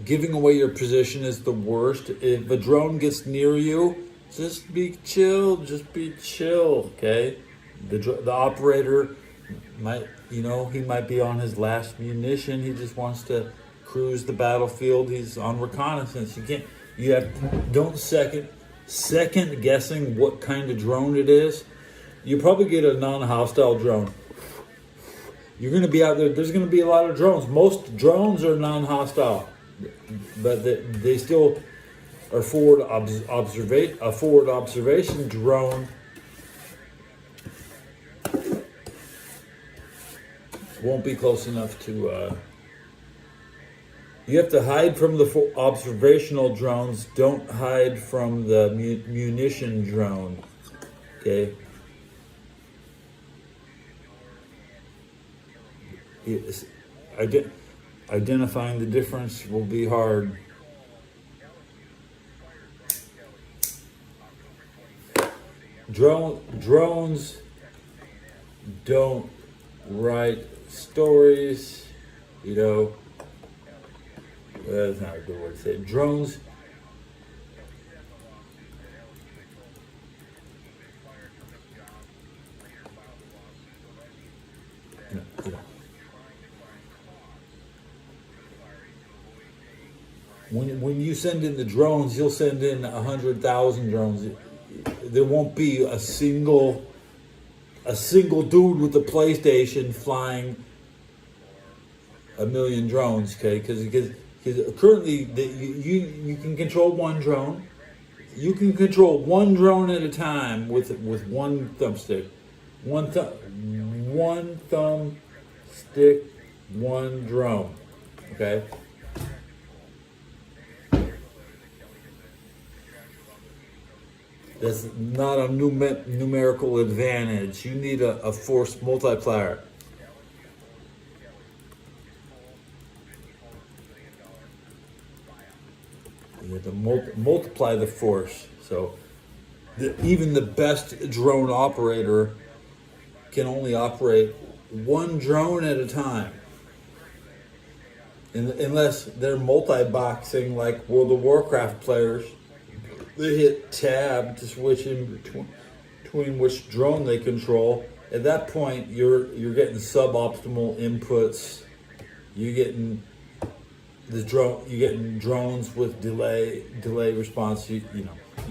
giving away your position is the worst. If a drone gets near you, just be chill. Just be chill. Okay, the operator might, he might be on his last munition. He just wants to cruise the battlefield. He's on reconnaissance. Don't second guessing what kind of drone it is. You probably get a non-hostile drone. You're going to be out there. There's going to be a lot of drones. Most drones are non-hostile, but they still are a forward observation drone. Won't be close enough to. You have to hide from the observational drones. Don't hide from the munition drone. Okay. Identifying the difference will be hard. Drones don't write stories, that's not a good word to say. Drones when you send in the drones, you'll send in 100,000 drones. There won't be a single dude with a PlayStation flying 1 million drones. Okay, because currently you can control one drone. You can control one drone at a time with one thumbstick. One thumbstick, one drone. Okay. That's not a numerical advantage. You need a force multiplier. You have to multiply the force. So even the best drone operator can only operate one drone at a time. Unless they're multi-boxing like World of Warcraft players. They hit tab to switch in between which drone they control. At that point, you're getting suboptimal inputs. You're getting drones with delay response. You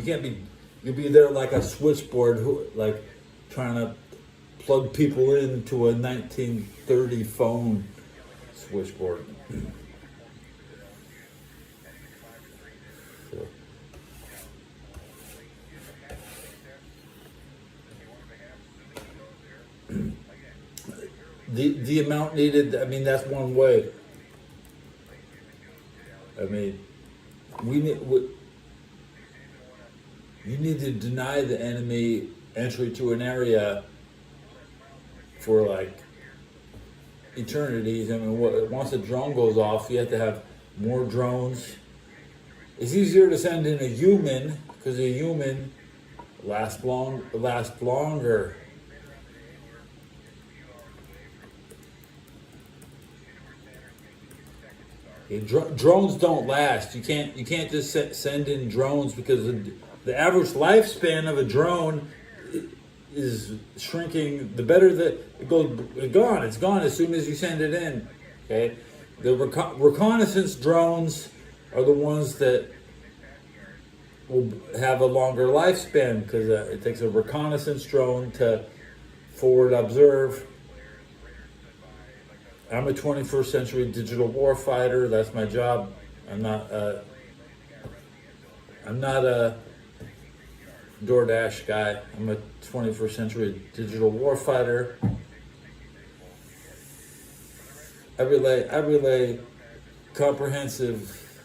can't be. You'll be there like a switchboard, like trying to plug people into a 1930 phone switchboard. So. The amount needed, I mean, that's one way. I mean, you need to deny the enemy entry to an area for like eternities. I mean, once a drone goes off, you have to have more drones. It's easier to send in a human because a human lasts longer. Okay, drones don't last. You can't just send in drones because the average lifespan of a drone is shrinking. The better that it goes, it's gone as soon as you send it in. Okay, the reconnaissance drones are the ones that will have a longer lifespan because it takes a reconnaissance drone to forward observe. I'm a 21st century digital warfighter. That's my job. I'm not a DoorDash guy. I'm a 21st century digital warfighter. I relay comprehensive,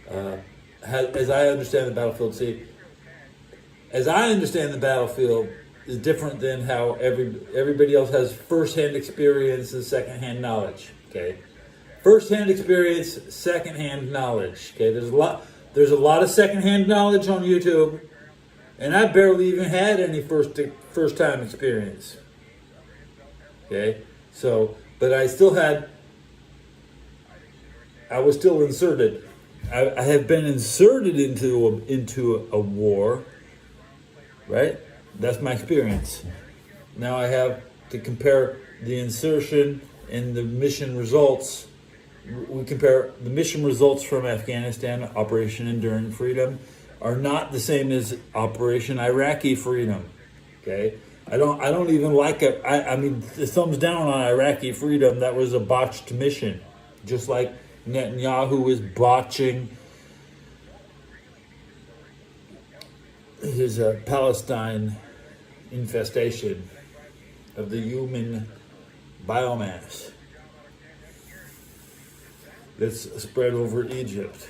as I understand the battlefield. See, as I understand the battlefield is different than how everybody else has first-hand experience and second-hand knowledge. Okay, first-hand experience, second-hand knowledge. Okay, there's a lot of second-hand knowledge on YouTube, and I barely even had any first-time experience. Okay, so but I was still inserted. I have been inserted into a war, right? That's my experience. Now I have to compare the insertion and the mission results. We compare the mission results from Afghanistan, Operation Enduring Freedom, are not the same as Operation Iraqi Freedom. Okay, I don't even like it. I mean, the thumbs down on Iraqi Freedom. That was a botched mission, just like Netanyahu is botching his Palestine infestation of the human biomass that's spread over Egypt.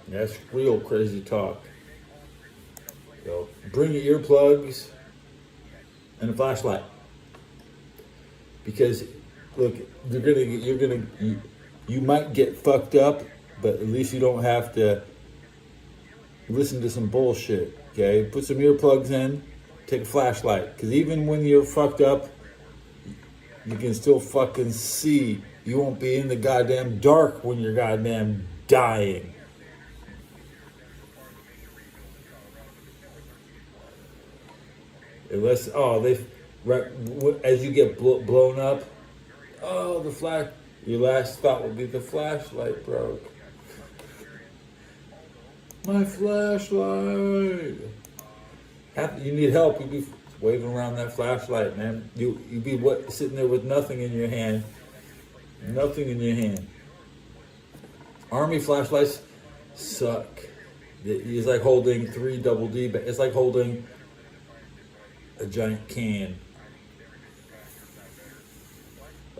That's real crazy talk. So bring your earplugs and a flashlight, because look, you might get fucked up, but at least you don't have to listen to some bullshit. Okay, put some earplugs in, take a flashlight, because even when you're fucked up, you can still fucking see. You won't be in the goddamn dark when you're goddamn dying. Unless, as you get blown up, your last thought will be the flashlight broke. My flashlight. You need help. You'd be waving around that flashlight, man. You'd be sitting there with nothing in your hand. Nothing in your hand. Army flashlights suck. It's like holding 3 double D. It's like holding a giant can.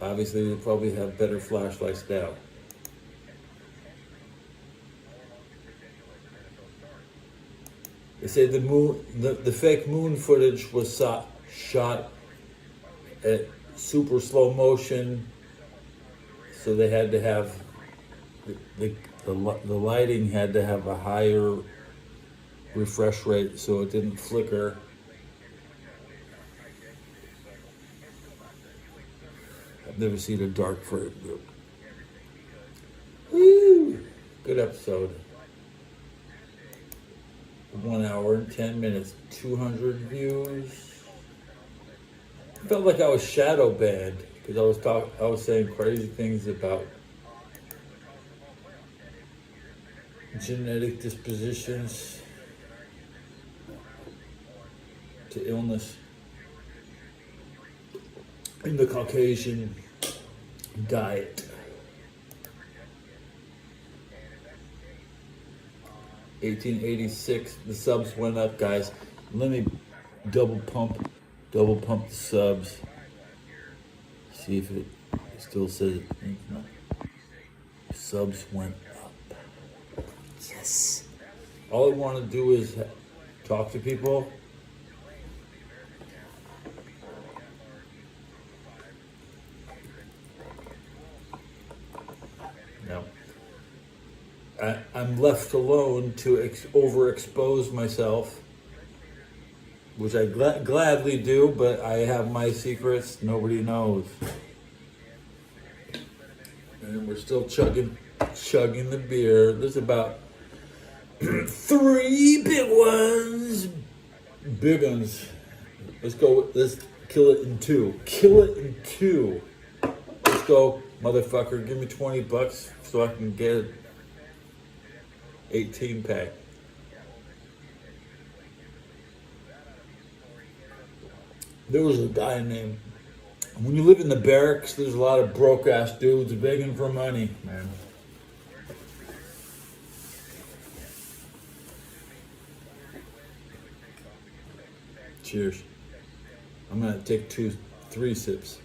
Obviously, they probably have better flashlights now. They say the fake moon footage was shot at super slow motion, so they had to have the lighting had to have a higher refresh rate so it didn't flicker. I've never seen a dark frame. Woo! Good episode. 1 hour and 10 minutes, 200 views. I felt like I was shadow banned because I was saying crazy things about genetic dispositions to illness in the Caucasian diet. 1886, the subs went up, guys. Let me double pump the subs. See if it still says it. No. Subs went up. Yes. All I want to do is talk to people. No. I'm left alone to overexpose myself, which I gladly do, but I have my secrets nobody knows. And we're still chugging the beer. There's about 3 big ones. Big ones. Let's kill it in 2. Kill it in 2. Let's go, motherfucker. Give me $20 so I can get 18 pack. There was a guy named, when you live in the barracks, there's a lot of broke ass dudes begging for money, man. Cheers. I'm gonna take 3 sips.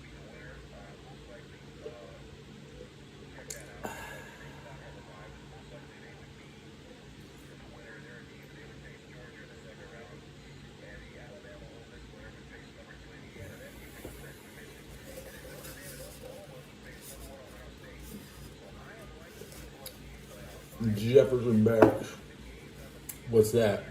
Jefferson Barracks. What's that?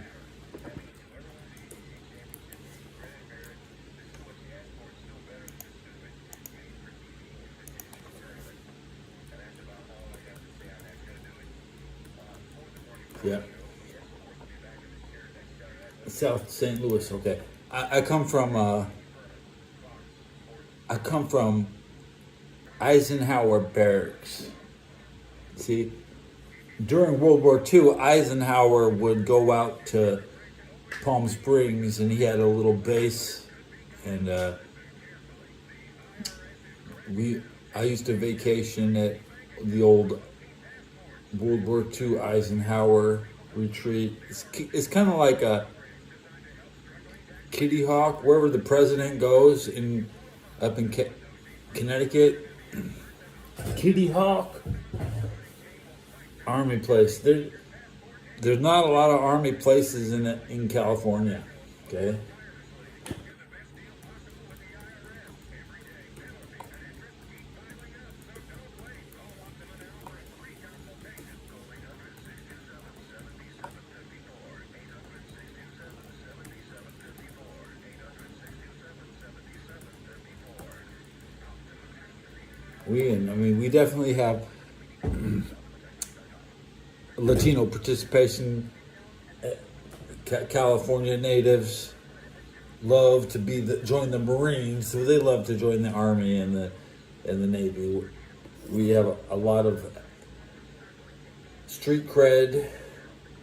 Yeah. South St. Louis. Okay. I come from Eisenhower Barracks. See, during World War II, Eisenhower would go out to Palm Springs, and he had a little base, and I used to vacation at the old World War II Eisenhower retreat. It's kind of like a Kitty Hawk, wherever the president goes up in Connecticut. Kitty Hawk Army place. There's not a lot of army places in California. Okay. We definitely have Latino participation. California natives love to join the Marines, so they love to join the Army and the Navy. We have a lot of street cred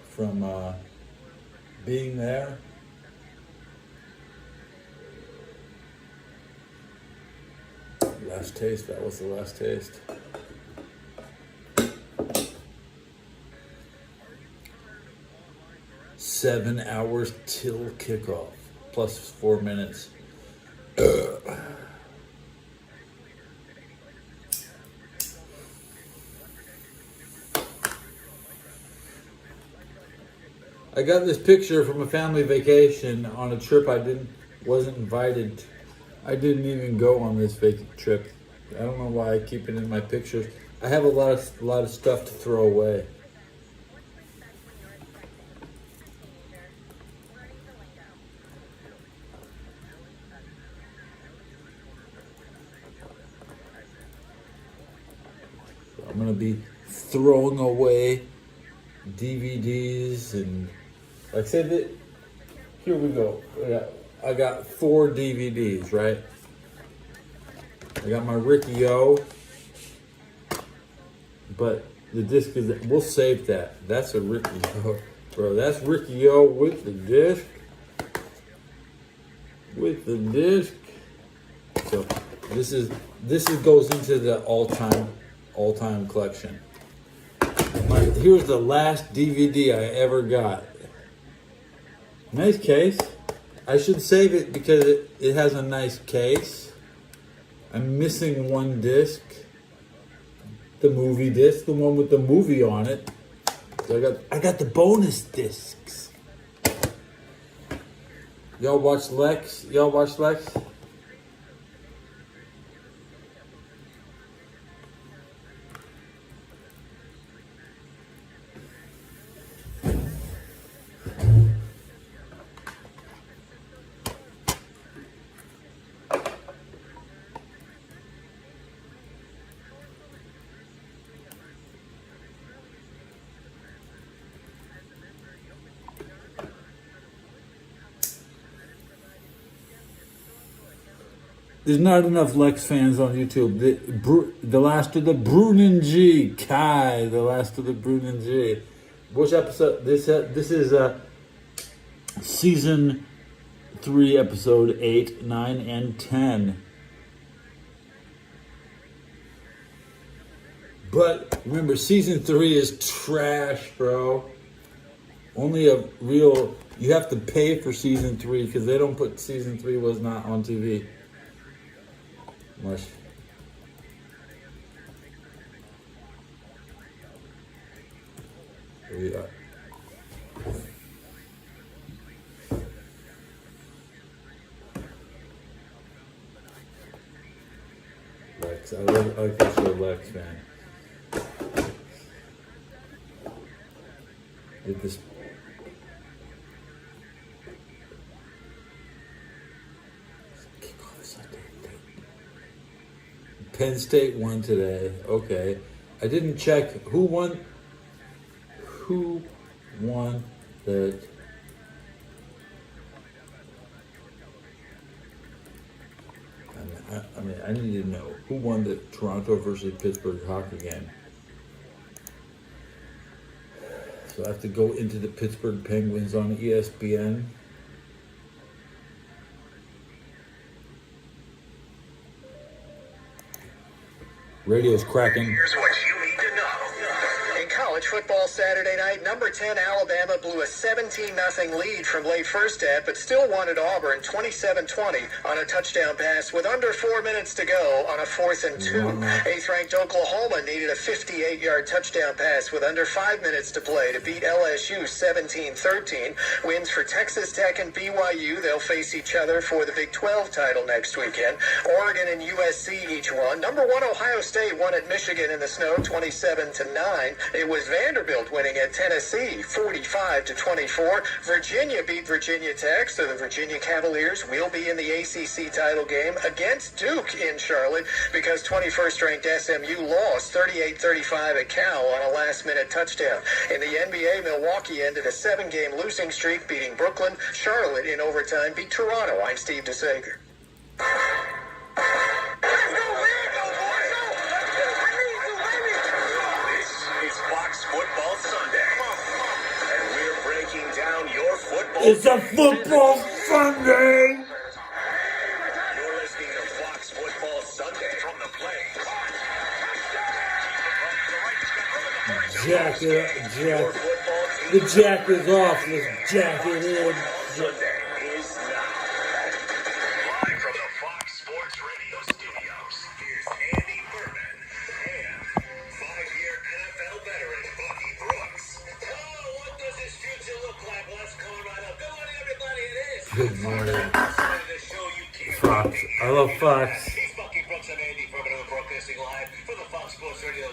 from being there. Last taste. That was the last taste. Seven hours till kickoff, plus 4 minutes. I got this picture from a family vacation on a trip wasn't invited. I didn't even go on this trip. I don't know why I keep it in my pictures. I have a lot of stuff to throw away. I'm gonna be throwing away DVDs and like I said, here we go. I got 4 DVDs, right? I got my Ricky O, but The disc is. We'll save that. That's a Ricky O, bro. That's Ricky O with the disc. With the disc. So this goes into the all-time collection. Here's the last DVD I ever got. Nice case. I should save it because it has a nice case. I'm missing one disc. The movie disc, the one with the movie on it. So I got the bonus discs. Y'all watch Lex? Y'all watch Lex? There's not enough Lex fans on YouTube. The last of the Brunin G. Kai, the last of the Brunin G. Which episode? This is season 3, episode 8, 9, and 10. But remember, season 3 is trash, bro. Only a real. You have to pay for season 3 because they don't put season 3 was not on TV. Much. We are. Lex, I like that show, Lex, man. Did this. Penn State won today. Okay. I didn't check who won. Who won the. I need to know who won the Toronto versus Pittsburgh hockey game. So I have to go into the Pittsburgh Penguins on ESPN. Radio's cracking. Here's what you need to know. In college football Saturday night, number 10 Alabama blew a 17-0 lead from late first half, but still won at Auburn 27-20 on a touchdown pass with under 4 minutes to go on a 4th and 2. 8th-ranked Oklahoma needed a 58-yard touchdown pass with under 5 minutes to play to beat LSU 17-13. Wins for Texas Tech and BYU. They'll face each other for the Big 12 title next weekend. Oregon and USC each won. Number 1 Ohio State won at Michigan in the snow 27-9. It was Vanderbilt winning at Tennessee 45-24. Virginia beat Virginia Tech, so the Virginia Cavaliers will be in the ACC title game against Duke in Charlotte because 21st ranked SMU lost 38-35 at Cal on a last-minute touchdown. In the NBA, Milwaukee ended a 7-game losing streak, beating Brooklyn. Charlotte in overtime beat Toronto. I'm Steve DeSager. Football Sunday, and we're breaking down your football. It's a football Sunday. You're listening to Fox Football Sunday from the plane. Jack it, the jack is off. Let's jack it in. Sunday is now. Live from the Fox Sports Radio studios, here's Andy Furman and 5-year NFL veteran Bucky Brooks. Oh, what does this future look like? Let's come right up. Good morning, everybody. It is. Good morning. The show you keep Fox. I love Fox. He's Bucky Brooks and Andy Furman broadcasting live from the Fox Sports Radio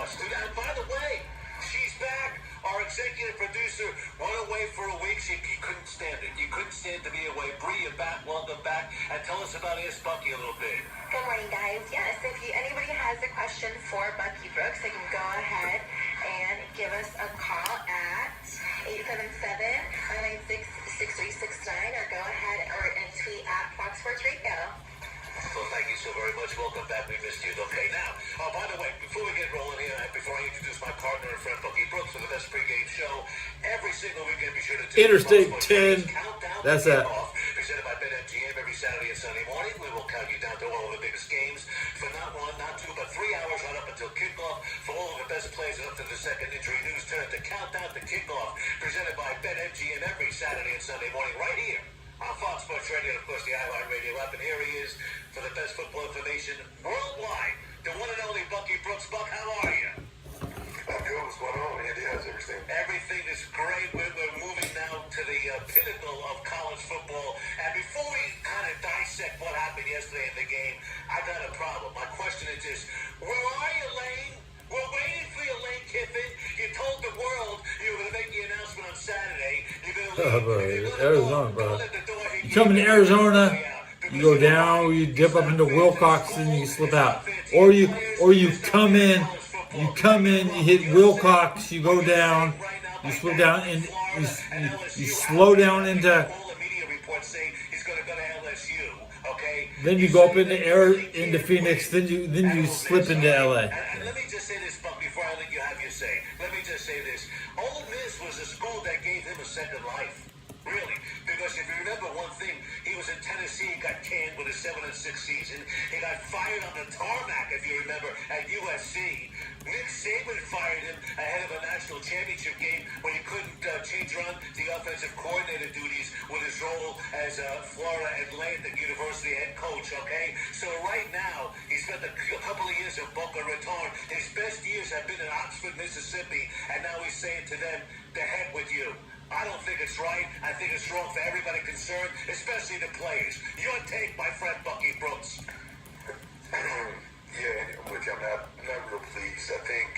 studio. And by the way, she's back. Our executive producer went away for a week. She couldn't stand it. You couldn't stand to be away. Bree, you're back. Welcome back. And tell us about Ask Bucky a little bit. Good morning, guys. Yes, if anybody has a question for Bucky Brooks, they can go ahead and give us a call at 877-996-6369 or go ahead and tweet at Fox Sports Radio. Well, thank you so very much. Welcome back. We missed you. Okay, now, by the way, before we get rolling here, before I introduce my partner and friend Bucky Brooks for the best pregame show, every single weekend, be sure to tune Interstate in. 10. That's that. Presented by BetMGM every Saturday and Sunday morning. We will count you down to all of the biggest games for not 1, not 2, but 3 hours right up until kickoff. For all of the best plays up to the second injury news turn to Countdown to Kickoff. Presented by BetMGM every Saturday and Sunday morning right here on Fox Sports Radio and, of course, the iHeartRadio app. And here he is for the best football information worldwide. The one and only Bucky Brooks. Buck, how are you? I'm good. What's going on? Andy, how's everything? Everything is great. We're moving now to the pinnacle of college football. And before we kind of dissect what happened yesterday in the game, I got a problem. My question is this. Where are you, Lane? We're waiting for you, Lane Kiffin. You told the world you were going to make the announcement on Saturday. You're going to leave. Bro, If you're gonna Arizona, go, bro. don't let the door hit You come into Arizona, you go Because down, you dip up into Wilcox, and you slip out. Or you come in, you hit Wilcox, you go down, you slip down, and you slow down into. all the media reports say he's going to go to LSU. Okay. Then you go up into Phoenix, then you slip into LA. And let me just say this, Buck, before I let you have your say. Let me just say this. Ole Miss was a school that gave him a second life. Really. Because if you remember one thing, he was in Tennessee, he got canned with a 7-6 season. He got fired on the tarmac, if you remember, at USC. Nick Saban fired him ahead of a national championship game when he couldn't change around the offensive coordinator duties with his role as Florida Atlantic University head coach, okay? So right now, he spent a couple of years at Boca Raton. His best years have been in Oxford, Mississippi, and now he's saying to them, the heck with you. I don't think it's right. I think it's wrong for everybody concerned, especially the players. Your take, my friend Bucky Brooks. Yeah, I'm with you. I'm not real pleased. I think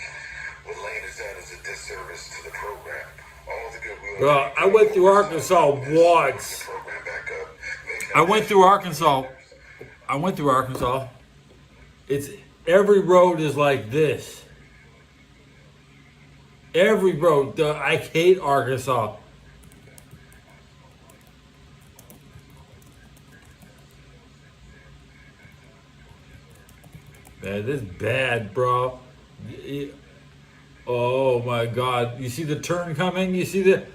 what Lane has done is a disservice to the program. All the goodwill. Bro, I went through Arkansas once. The program back up. I went through Arkansas. It's every road is like this. Every road. I hate Arkansas. That is bad, bro. Oh my God! You see the turn coming? You see the?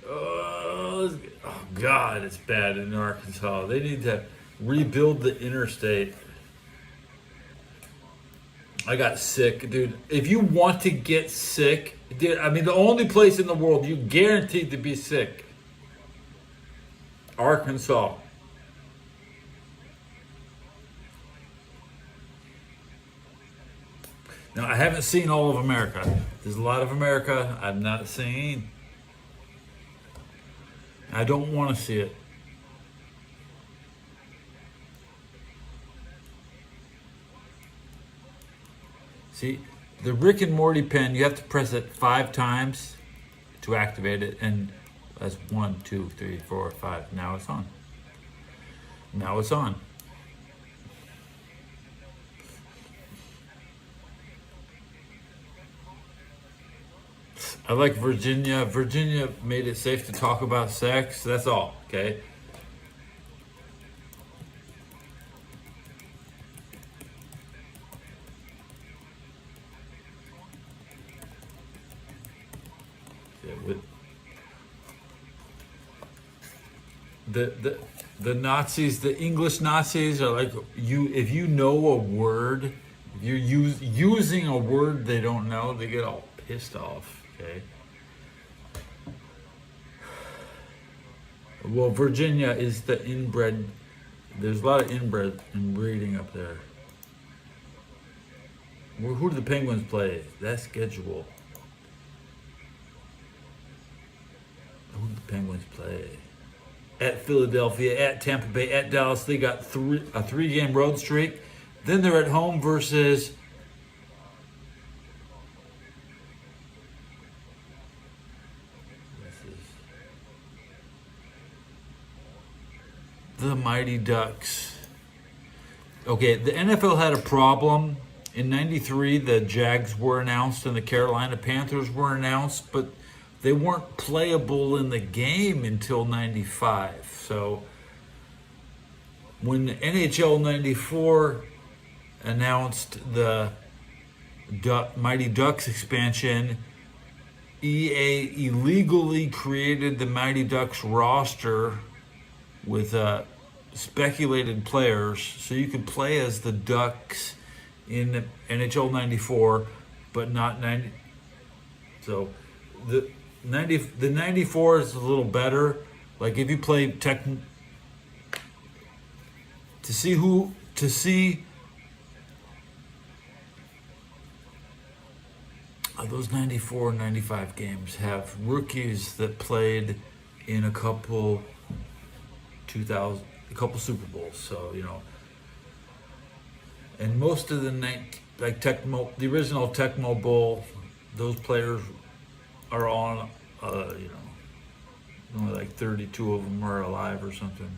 Oh God! It's bad in Arkansas. They need to rebuild the interstate. I got sick, dude. If you want to get sick, dude, I mean, the only place in the world you guaranteed to be sick, Arkansas. Now, I haven't seen all of America. There's a lot of America I've not seen. I don't want to see it. See, the Rick and Morty pen, you have to press it 5 times to activate it, and that's 1, 2, 3, 4, 5. Now it's on. Now it's on. I like Virginia. Virginia made it safe to talk about sex. That's all, okay? The Nazis, the English Nazis are like, if you know a word, if you're using a word they don't know, they get all pissed off, okay? Well, Virginia is the inbred, there's a lot of inbreeding up there. Who do the Penguins play? That schedule. Who do the Penguins play? At Philadelphia, at Tampa Bay, at Dallas. They got a 3-game road streak. Then they're at home versus the Mighty Ducks. Okay, the NFL had a problem. In '93, the Jags were announced and the Carolina Panthers were announced, but they weren't playable in the game until '95. So when NHL '94 announced the Mighty Ducks expansion. EA illegally created the Mighty Ducks roster with speculated players, so you could play as the Ducks in NHL 94, but not 90. So the 94 is a little better. Like if you play to see those 94 and 95 games have rookies that played in a couple Super Bowls. So, and most of the the original Tecmo Bowl, those players are on, only like 32 of them are alive or something.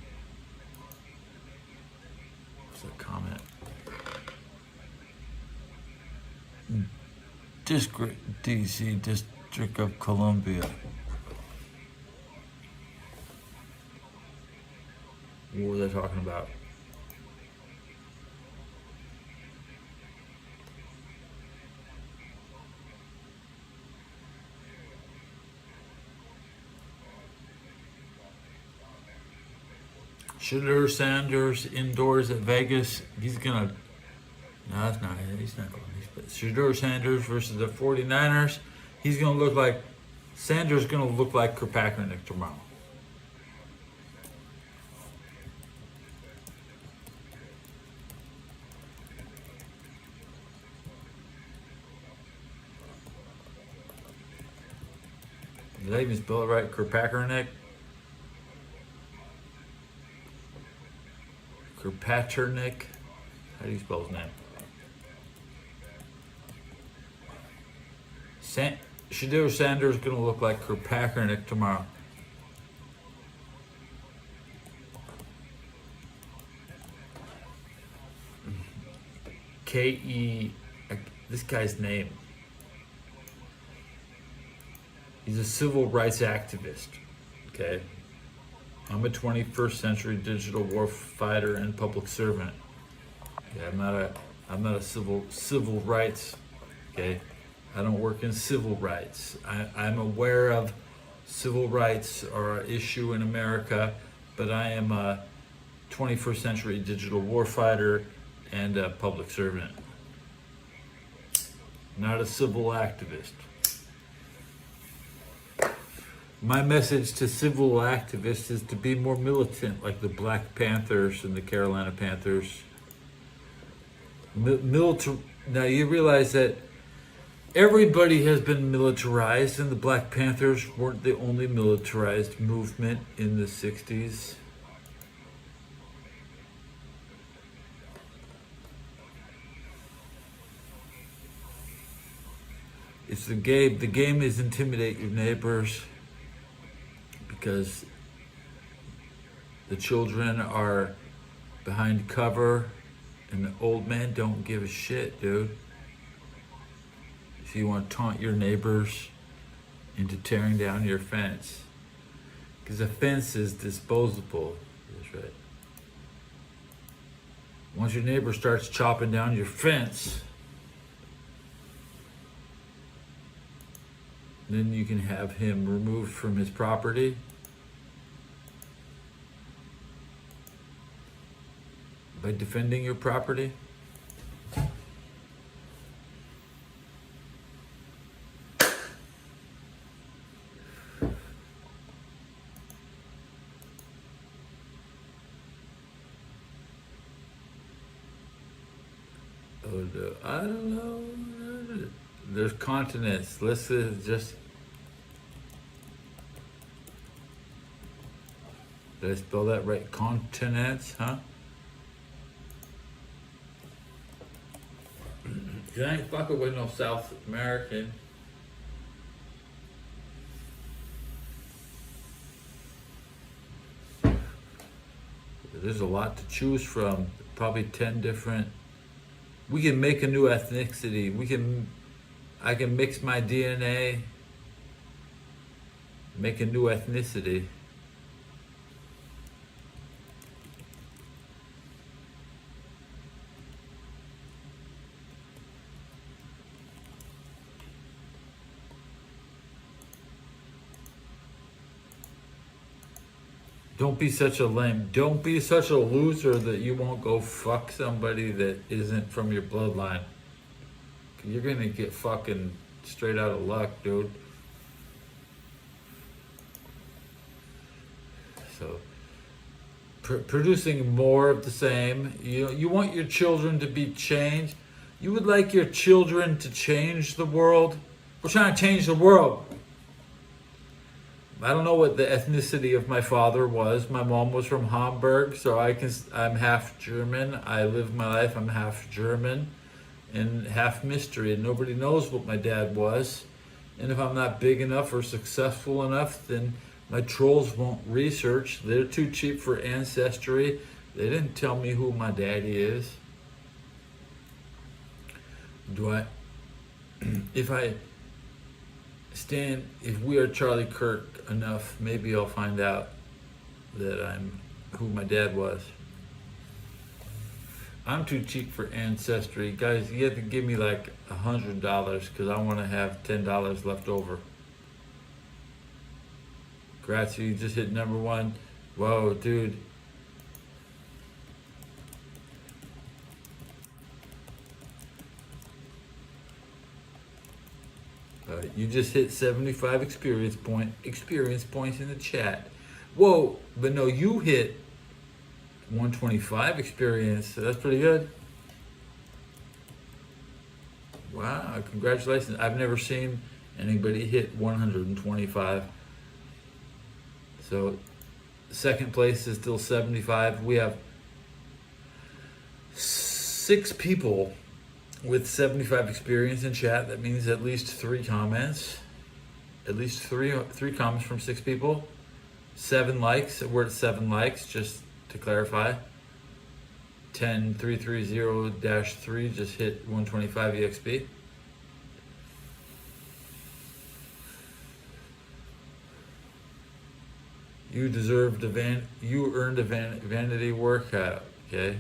What's that comment? DC District of Columbia. What were they talking about? Shedeur Sanders indoors at Vegas. He's not going. Shedeur Sanders versus the 49ers. Sanders going to look like Kirkpatrick tomorrow. Did I even spell it right? Kirkpatrick? Kirkpatrick? How do you spell his name? Shedeur Sanders is going to look like Kirkpatrick tomorrow. This guy's name. He's a civil rights activist. Okay. I'm a 21st century digital war fighter and public servant. Okay, I'm not a civil rights. Okay. I don't work in civil rights. I'm aware of civil rights are an issue in America, but I am a 21st century digital warfighter and a public servant. Not a civil activist. My message to civil activists is to be more militant, like the Black Panthers and the Carolina Panthers. Now you realize that everybody has been militarized, and the Black Panthers weren't the only militarized movement in the 60s. It's the game. The game is intimidate your neighbors because the children are behind cover and the old men don't give a shit, dude. So you want to taunt your neighbors into tearing down your fence. Because a fence is disposable. That's right. Once your neighbor starts chopping down your fence, then you can have him removed from his property. By defending your property. I don't know. There's continents. Let's just. Did I spell that right? Continents, huh? I ain't fucking with no South American. There's a lot to choose from. Probably 10 different. We can make a new ethnicity. I can mix my DNA, make a new ethnicity. Don't be such a lame. Don't be such a loser that you won't go fuck somebody that isn't from your bloodline. You're gonna get fucking straight out of luck, dude. So, producing more of the same. You want your children to be changed. You would like your children to change the world. We're trying to change the world. I don't know what the ethnicity of my father was. My mom was from Hamburg, so I'm half German. I live my life. I'm half German and half mystery, and nobody knows what my dad was. And if I'm not big enough or successful enough, then my trolls won't research. They're too cheap for Ancestry. They didn't tell me who my daddy is. If we are Charlie Kirk enough, maybe I'll find out that I'm who my dad was. I'm too cheap for Ancestry. Guys, you have to give me like $100 because I want to have $10 left over. Grazie, you just hit number 1. Whoa, dude. You just hit 75 experience points in the chat. Whoa, but no, you hit 125 experience. So that's pretty good. Wow, congratulations. I've never seen anybody hit 125. So second place is still 75. We have 6 people with 75 experience in chat. That means at least 3 comments. At least three comments from 6 people. 7 likes. We're at 7 likes, just to clarify. 10330-3 just hit 125 EXP. You deserved you earned a vanity workout, okay?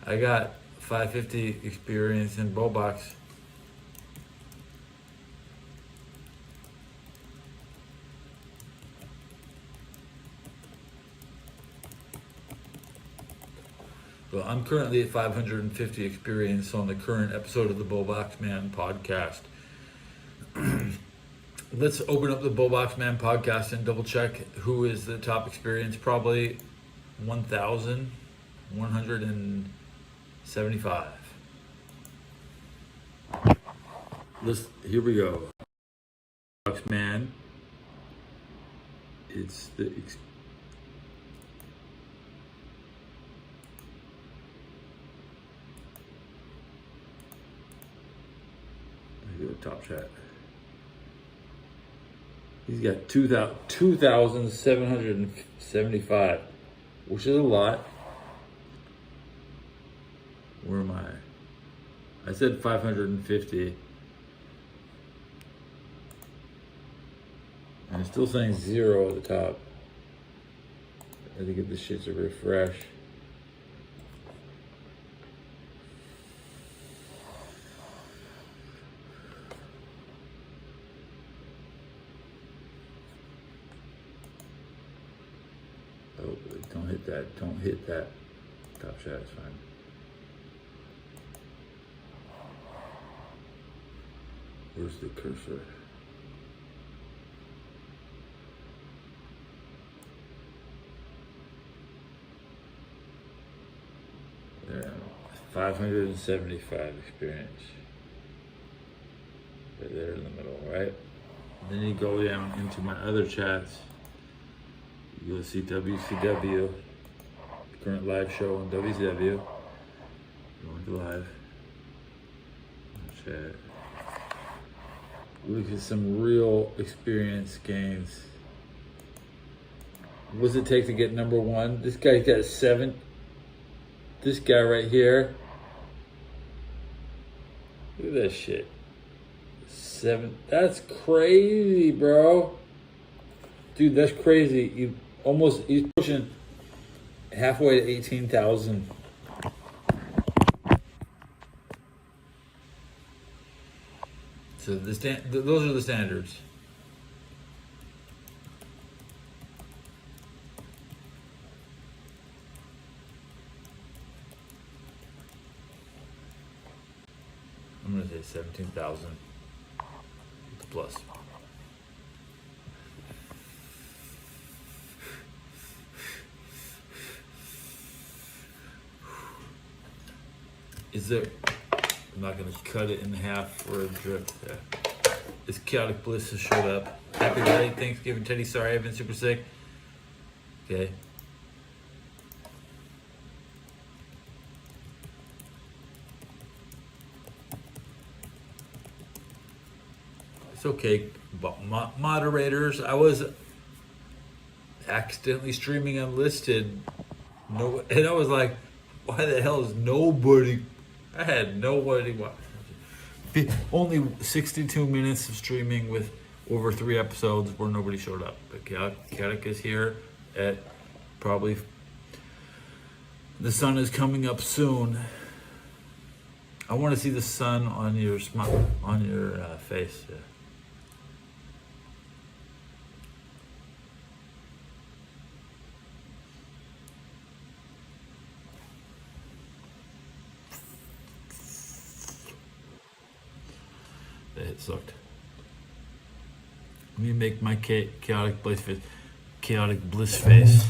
I got 550 experience in Bobox. So I'm currently at 550 experience on the current episode of the Bobox Man podcast. Let's open up the Bobox Man podcast and double check who is the top experience. Probably 1,175. Here we go. Bobox Man. It's the top chat. He's got 2,775, which is a lot. Where am I? I said 550. And it's still saying 0 at the top. I had to get this shit to refresh. Oh, don't hit that. Don't hit that. Top chat is fine. Where's the cursor? There, 575 experience. Right there in the middle, right? And then you go down into my other chats. You'll see WCW, current live show on WCW. Going to live. Chat. Look at some real experience gains. What does it take to get number 1? This guy's got 7. This guy right here. Look at that shit. 7. That's crazy, bro. Dude, that's crazy. He's pushing halfway to 18,000. So those are the standards. I'm gonna say 17,000 plus. Is there? I'm not gonna cut it in half for a drip. Yeah. This Chaotic Bliss has showed up. Happy birthday, Thanksgiving, Teddy. Sorry, I've been super sick. Okay. It's okay, but moderators, I was accidentally streaming unlisted. No, and I was like, why the hell is nobody? I had nobody watching. Only 62 minutes of streaming with over 3 episodes where nobody showed up. But Chaotic is here at probably. The sun is coming up soon. I want to see the sun on your smile, on your face. Yeah. It sucked. Let me make my chaotic bliss face.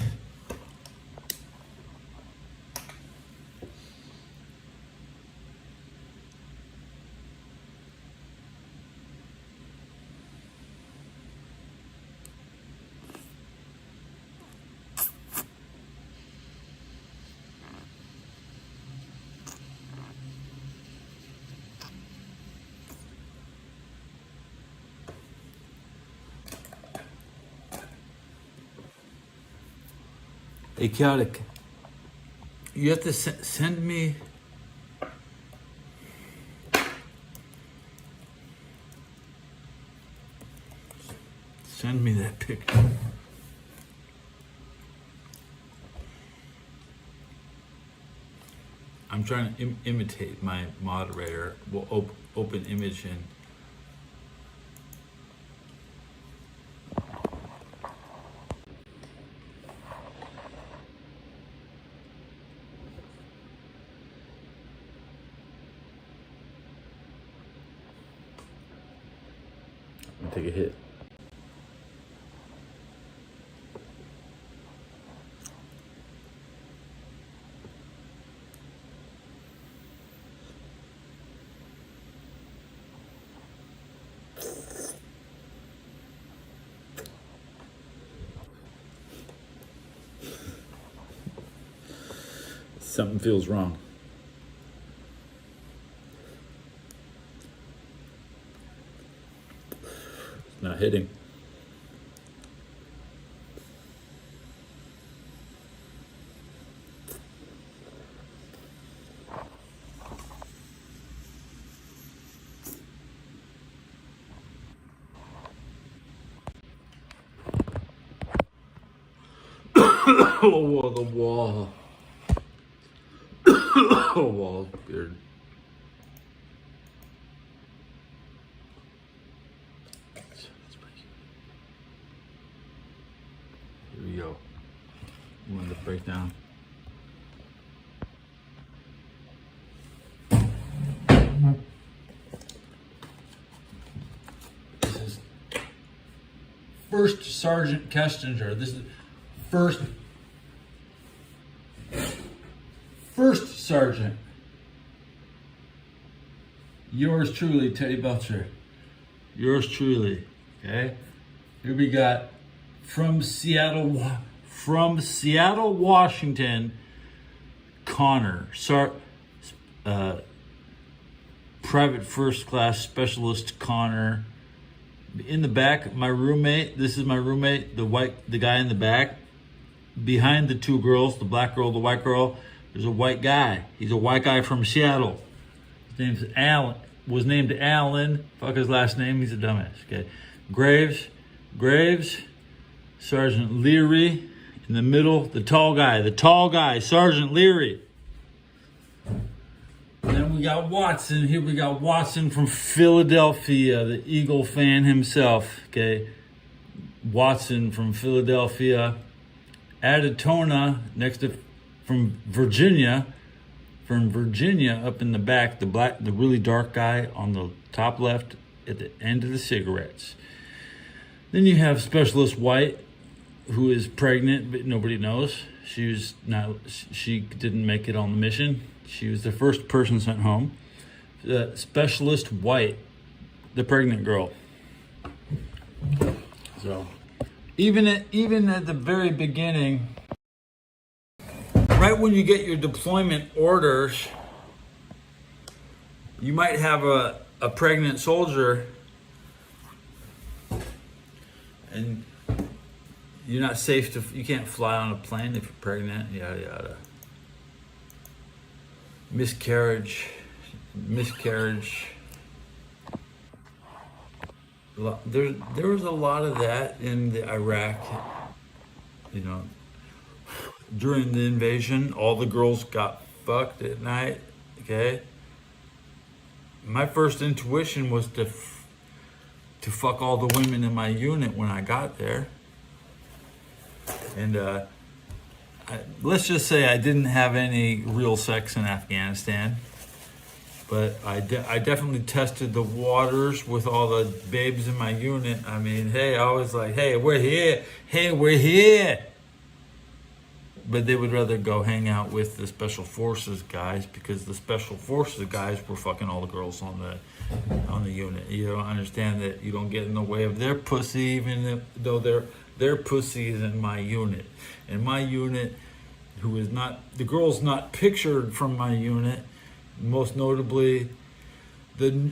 Hey, Chaotic, you have to send me. Send me that picture. I'm trying to imitate my moderator. We'll open image in. Take a hit. Something feels wrong. Not hitting. Oh, the wall. Oh, wall's weird. Here we go. You want the breakdown? This is First Sergeant Kestinger. This is First Sergeant. Yours truly, Teddy Belcher. Yours truly. Okay. Here we got from Seattle, Washington, Connor, Private First Class Specialist Connor. In the back, my roommate. This is my roommate, the guy in the back. Behind the 2 girls, the black girl, the white girl, there's a white guy. He's a white guy from Seattle. His name's Alan. Was named Alan. Fuck his last name. He's a dumbass. Okay. Graves, Sergeant Leary. In the middle, the tall guy, Sergeant Leary. And then we got Watson. Here we got Watson from Philadelphia, the Eagle fan himself. Okay. Watson from Philadelphia. Adatona, next to from Virginia, from Virginia up in the back, the really dark guy on the top left at the end of the cigarettes. Then you have Specialist White, who is pregnant, but nobody knows. She didn't make it on the mission. She was the first person sent home. Specialist White, the pregnant girl. So, even at the very beginning, right when you get your deployment orders, you might have a pregnant soldier, and you're not safe you can't fly on a plane if you're pregnant, yada yada. Miscarriage. There was a lot of that in the Iraq, you know. During the invasion, all the girls got fucked at night, okay? My first intuition was to fuck all the women in my unit when I got there. And let's just say I didn't have any real sex in Afghanistan. But I definitely tested the waters with all the babes in my unit. I mean, hey, I was like, hey, we're here. Hey, we're here. But they would rather go hang out with the Special Forces guys, because the Special Forces guys were fucking all the girls on the unit. You don't understand that you don't get in the way of their pussy, even though their pussy is in my unit. And my unit, the girl's not pictured from my unit. Most notably, the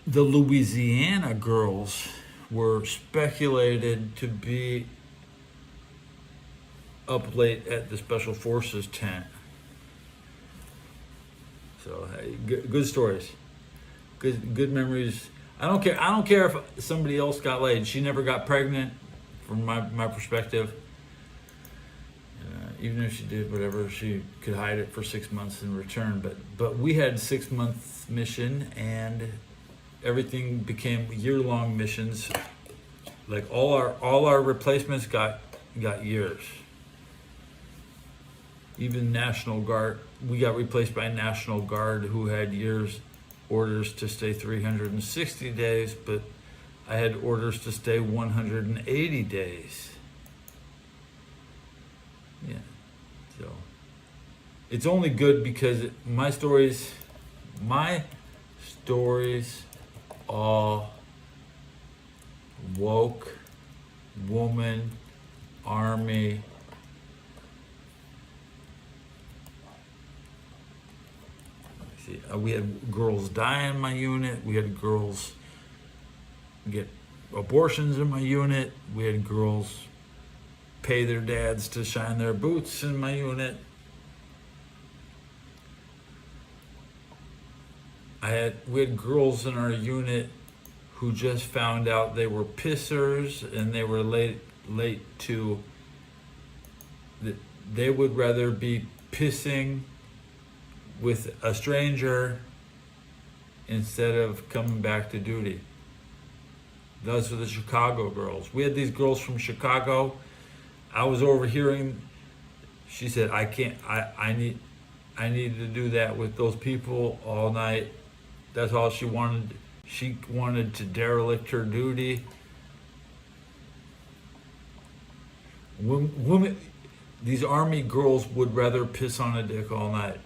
Louisiana girls were speculated to be up late at the Special Forces tent. So hey, good stories, good memories. I don't care if somebody else got laid. She never got pregnant, from my perspective. Even if she did whatever, she could hide it for 6 months and return. But we had 6 month mission, and everything became year-long missions. Like all our replacements got years. Even National Guard, we got replaced by National Guard, who had orders to stay 360 days, but I had orders to stay 180 days. Yeah, so it's only good because my stories all woke, woman, army. See, we had girls die in my unit. We had girls get abortions in my unit. We had girls pay their dads to shine their boots in my unit. We had girls in our unit who just found out they were pissers, and they were late to that they would rather be pissing with a stranger instead of coming back to duty. Those were the Chicago girls. We had these girls from Chicago. I was overhearing, she said, I need to do that with those people all night. That's all she wanted. She wanted to derelict her duty. Women, these army girls would rather piss on a dick all night.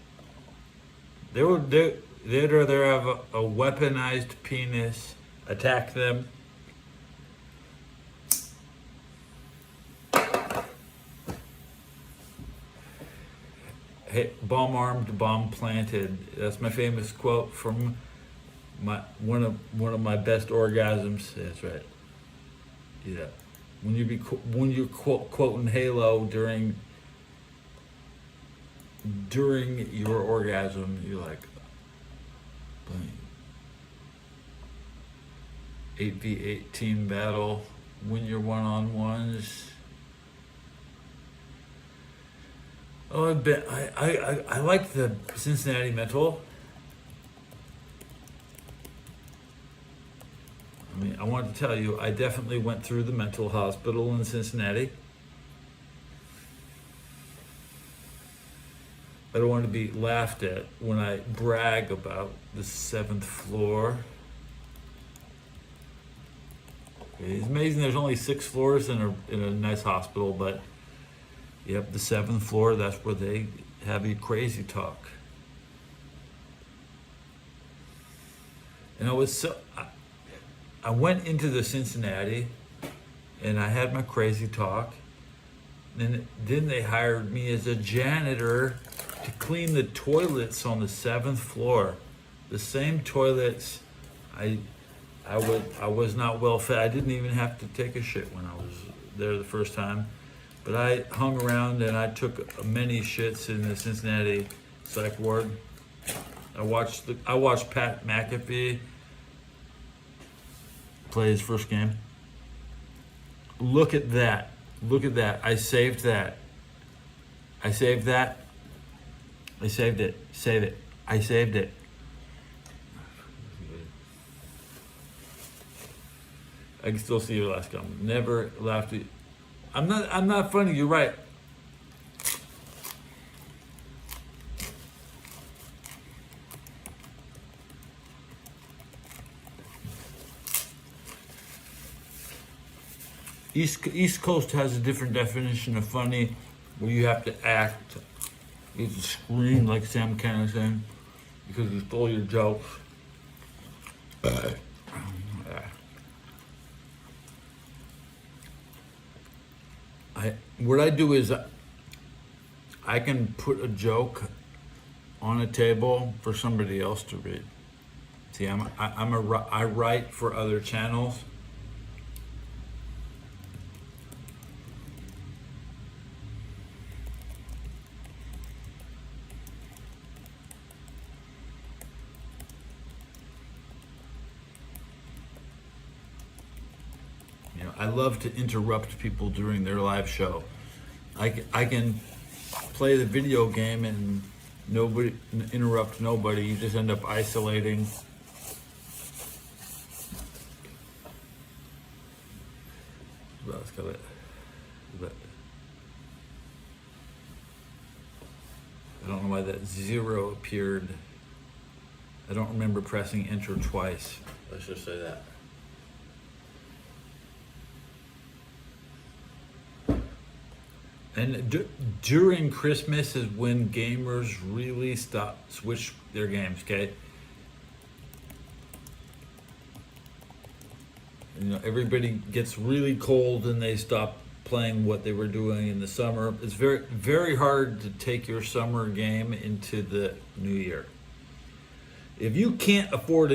They'd rather have a weaponized penis attack them. Hey, bomb armed, bomb planted. That's my famous quote from one of my best orgasms. That's right. Yeah, when you're quoting Halo during your orgasm, you're like, 8v8 team battle. Win your one-on-ones. Oh, I like the Cincinnati Mental. I mean, I wanted to tell you, I definitely went through the mental hospital in Cincinnati. I don't want to be laughed at when I brag about the 7th floor. It's amazing there's only 6 floors in a nice hospital, but yep, the 7th floor, that's where they have your crazy talk. And I went into the Cincinnati and I had my crazy talk. And then they hired me as a janitor to clean the toilets on the 7th floor. The same toilets I was not well fed. I didn't even have to take a shit when I was there the first time. But I hung around and I took many shits in the Cincinnati psych ward. I watched Pat McAfee play his first game. Look at that. Look at that. I saved that. I saved that. I saved it. Save it. I saved it. I can still see your last comment. Never laughed at you. I'm not funny, you're right. East Coast has a different definition of funny, where you have to act, you have to scream like Sam Kinison because he stole your jokes. What I do is I can put a joke on a table for somebody else to read. See, I write for other channels. I love to interrupt people during their live show. I can play the video game and interrupt nobody. You just end up isolating. Well, let's go it. I don't know why that 0 appeared. I don't remember pressing enter twice. Let's just say that. And during Christmas is when gamers really switch their games, okay? Everybody gets really cold and they stop playing what they were doing in the summer. It's very, very hard to take your summer game into the new year. If you can't afford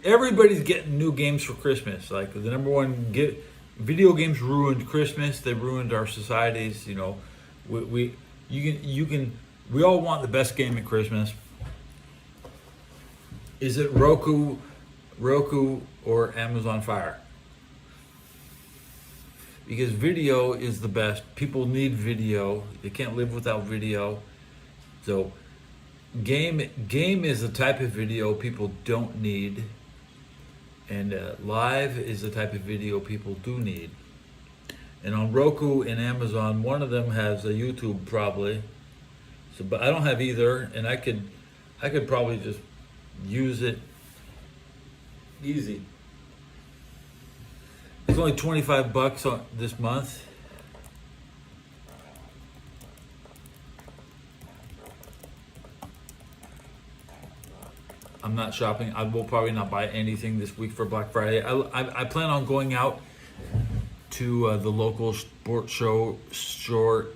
everybody's getting new games for Christmas. Like the number one video games ruined Christmas. They ruined our societies. We all want the best game at Christmas. Is it Roku, or Amazon Fire? Because video is the best. People need video. They can't live without video. So, game is a type of video people don't need. And live is the type of video people do need. And on Roku and Amazon, one of them has a YouTube probably. So, but I don't have either, and I could probably just use it easy. It's only $25 on this month. I'm not shopping. I will probably not buy anything this week for Black Friday. I plan on going out to the local sports store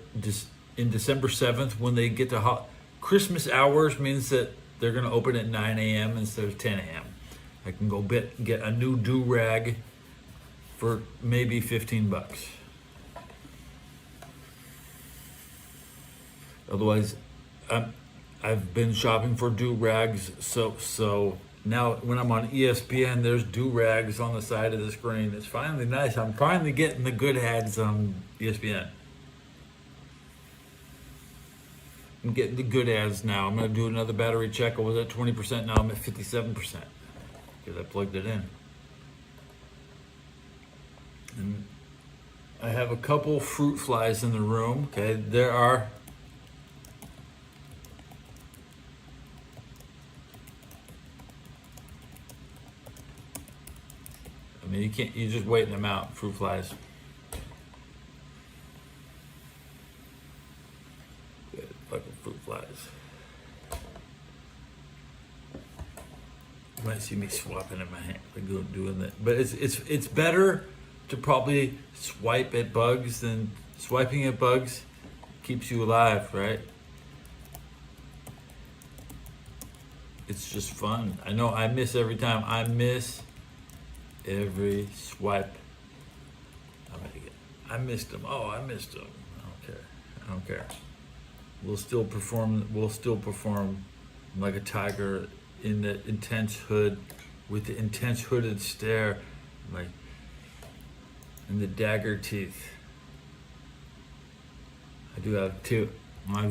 in December 7th when they get to Christmas hours. Means that they're going to open at 9 a.m. instead of 10 a.m. I can go get a new do-rag for maybe $15. Otherwise, I've been shopping for do-rags, so now when I'm on ESPN, there's do-rags on the side of the screen. It's finally nice. I'm finally getting the good ads on ESPN. I'm getting the good ads now. I'm going to do another battery check. I was at 20%, now I'm at 57% because I plugged it in. And I have a couple fruit flies in the room. Okay, there are you can't. You're just waiting them out. Fruit flies. Good fucking fruit flies. You might see me swapping in my hand, doing that. But it's better to probably swipe at bugs than swiping at bugs keeps you alive, right? It's just fun. I know I miss every time. I miss every swipe. I missed them. Oh, I missed them. I don't care. We'll still perform like a tiger in the intense hood, with the intense hooded stare, like, and the dagger teeth. I do have two. I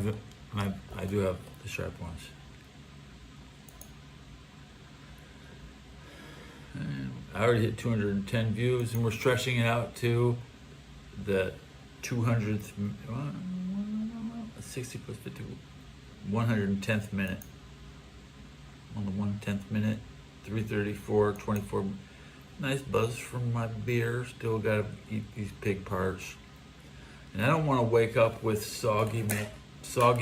do have the sharp ones. And I already hit 210 views, and we're stretching it out to the 200th, 60 plus 50, 110th minute. On the 110th minute, 3:34, 24. Nice buzz from my beer. Still gotta eat these pig parts. And I don't want to wake up with soggy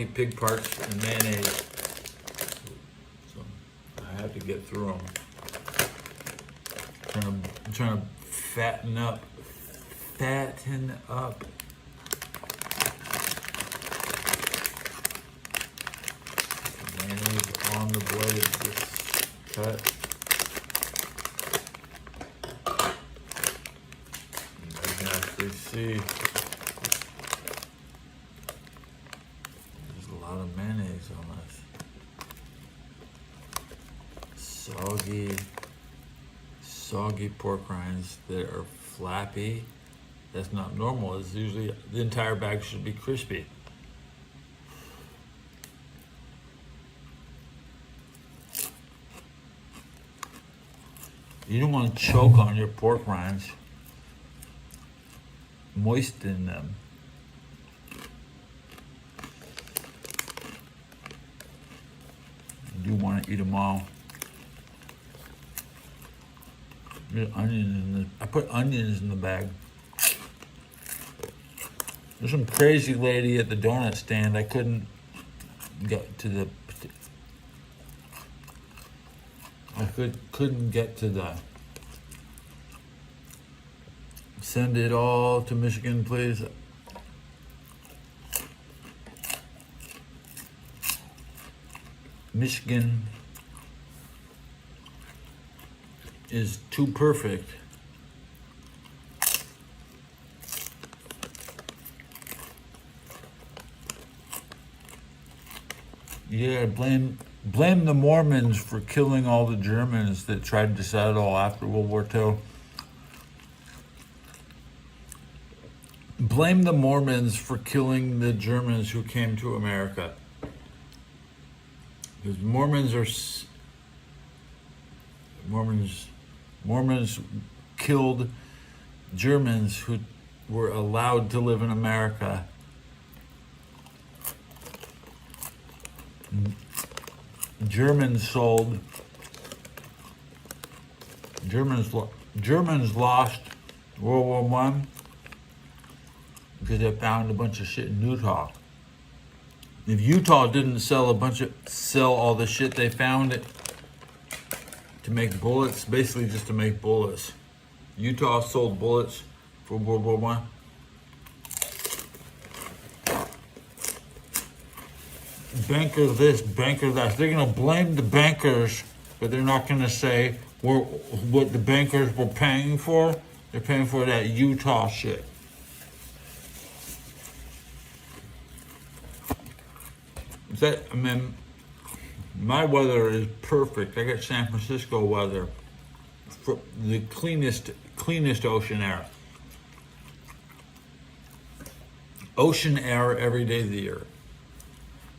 pig parts and mayonnaise. So I have to get through them. I'm trying to fatten up. Mayonnaise on the blade, just cut. You can actually see there's a lot of mayonnaise on this. Soggy pork rinds that are flappy. That's not normal. It's usually the entire bag should be crispy. You don't want to choke on your pork rinds. Moisten them. You do want to eat them all. I put onions in the bag. There's some crazy lady at the donut stand. I couldn't get to the. Couldn't get to the. Send it all to Michigan, please. Michigan is too perfect. Yeah, blame the Mormons for killing all the Germans that tried to settle after World War II. Blame the Mormons for killing the Germans who came to America. Because Mormons killed Germans who were allowed to live in America. Germans lost World War I because they found a bunch of shit in Utah. If Utah didn't sell all the shit they found to make bullets, basically just to make bullets. Utah sold bullets for World War I. Banker this, banker that. They're gonna blame the bankers, but they're not gonna say what the bankers were paying for. They're paying for that Utah shit. My weather is perfect. I got San Francisco weather, for the cleanest ocean air. Ocean air every day of the year.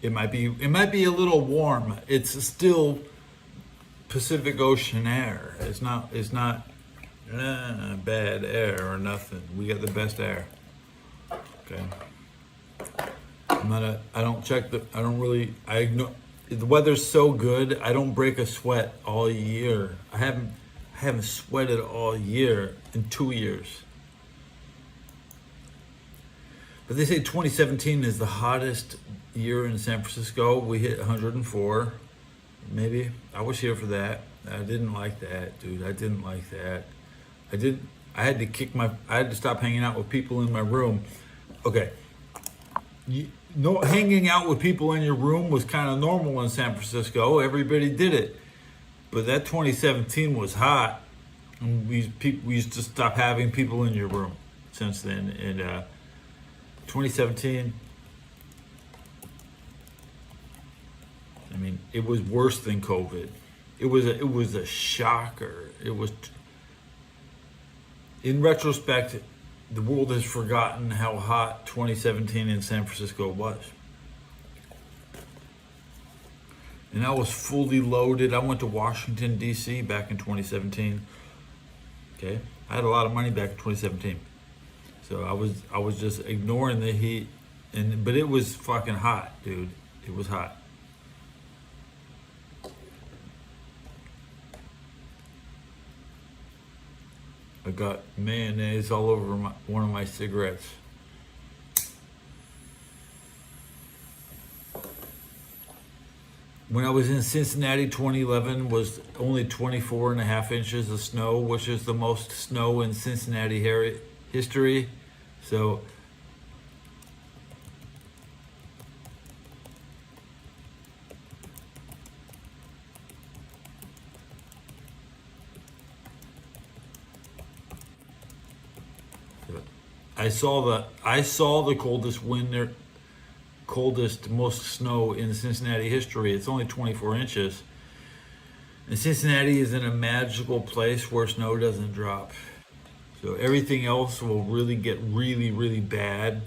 It might be a little warm. It's still Pacific Ocean air. It's not bad air or nothing. We got the best air. Okay. I ignore, the weather's so good, I don't break a sweat all year. I haven't sweated all year in 2 years. But they say 2017 is the hottest year in San Francisco. We hit 104, maybe. I was here for that. I didn't like that, dude. I didn't like that. I had to stop hanging out with people in my room. Okay. Hanging out with people in your room was kind of normal in San Francisco. Everybody did it. But that 2017 was hot. And we used to stop having people in your room since then. And 2017, I mean, it was worse than COVID. It was a shocker. It was, in retrospect, the world has forgotten how hot 2017 in San Francisco was. And I was fully loaded. I went to Washington, D.C. back in 2017. Okay? I had a lot of money back in 2017. So I was just ignoring the heat. But it was fucking hot, dude. It was hot. I got mayonnaise all over one of my cigarettes. When I was in Cincinnati, 2011 was only 24.5 inches of snow, which is the most snow in Cincinnati history. So I saw the coldest winter, most snow in Cincinnati history. It's only 24 inches. And Cincinnati is in a magical place where snow doesn't drop. So everything else will really get really, really bad,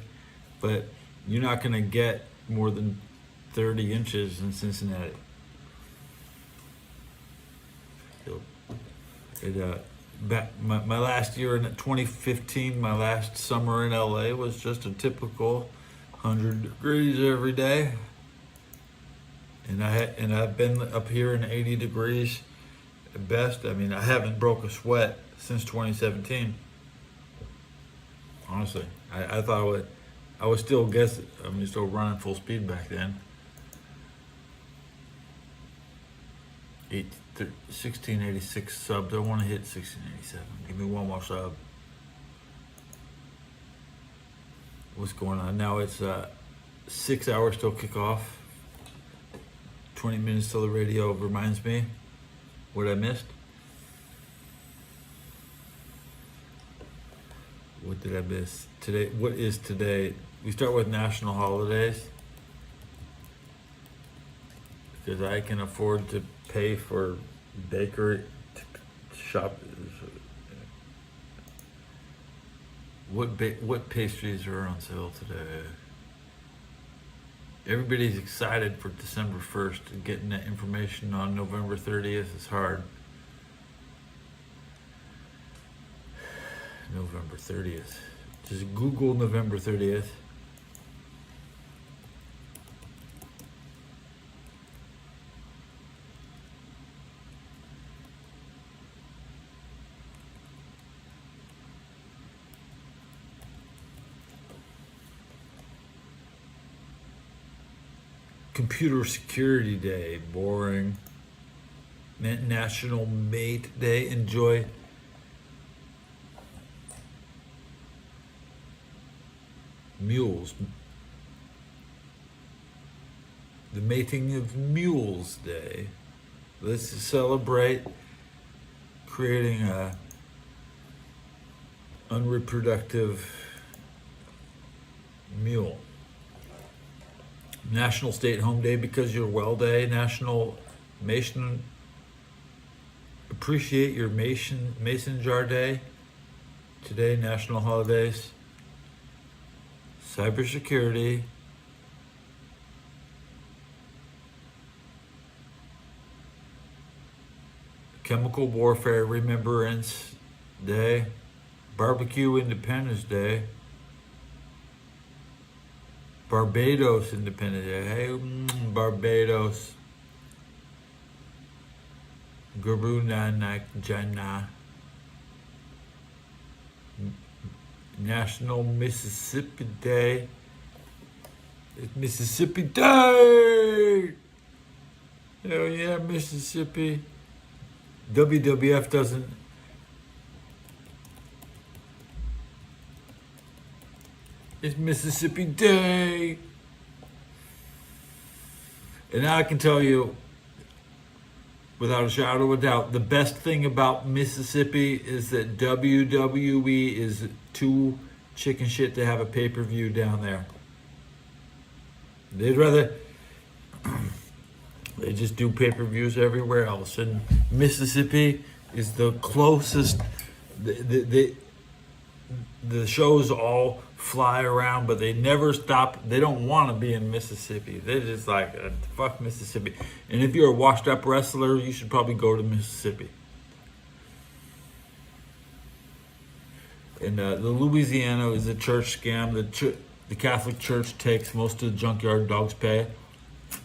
but you're not gonna get more than 30 inches in Cincinnati. So my last year in 2015, my last summer in LA was just a typical 100 degrees every day, and I've been up here in 80 degrees at best. I mean, I haven't broke a sweat since 2017. Honestly, I thought I was still still running full speed back then. 1686 subs. I want to hit 1687. Give me one more sub. What's going on now? It's 6 hours till kickoff. 20 minutes till the radio reminds me what I missed. What did I miss today? What is today? We start with national holidays because I can afford to pay for bakery shop. What pastries are on sale today? Everybody's excited for December 1st. Getting that information on November 30th is hard. November 30th. Just Google November 30th. Computer Security Day, boring. National Mate Day, enjoy. Mules. The Mating of Mules Day. Let's celebrate creating a unreproductive mule. National Stay at Home Day because you're well day. National Mason, appreciate your mason jar day. Today, national holidays. Cybersecurity. Chemical Warfare Remembrance Day. Barbecue Independence Day. Barbados Independence Day. Hey, Barbados. Guru Nanak Jana. National Mississippi Day. It's Mississippi Day! Hell yeah, Mississippi. WWF doesn't. It's Mississippi Day. And I can tell you, without a shadow of a doubt, the best thing about Mississippi is that WWE is too chicken shit to have a pay-per-view down there. They'd rather... They just do pay-per-views everywhere else. And Mississippi is the closest... The shows all fly around, but they never stop. They don't want to be in Mississippi. They're just like, fuck Mississippi. And if you're a washed-up wrestler, you should probably go to Mississippi. And the Louisiana is a church scam. The Catholic Church takes most of the Junkyard Dog's pay.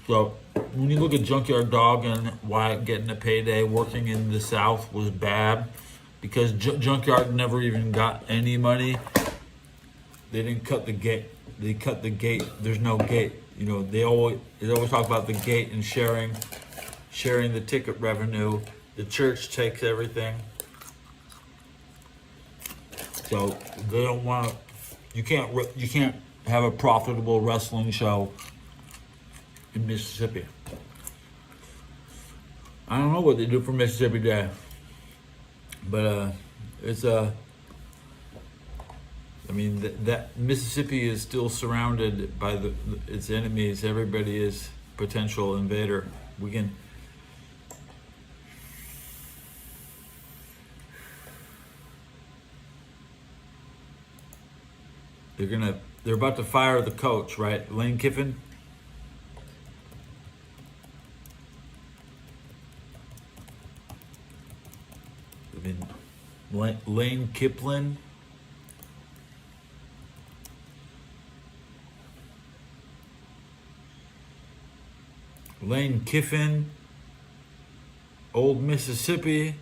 So when you look at Junkyard Dog and why getting a payday working in the South was bad, because Junkyard never even got any money. They didn't cut the gate. They cut the gate. There's no gate. You know, they always talk about the gate and sharing the ticket revenue. The church takes everything. So they don't want to. You can't have a profitable wrestling show in Mississippi. I don't know what they do for Mississippi Day, but it's I mean, that Mississippi is still surrounded by its enemies. Everybody is potential invader. They're about to fire the coach, right? Lane Kiffin. I mean, Lane Kiffin. Lane Kiffin, old Mississippi,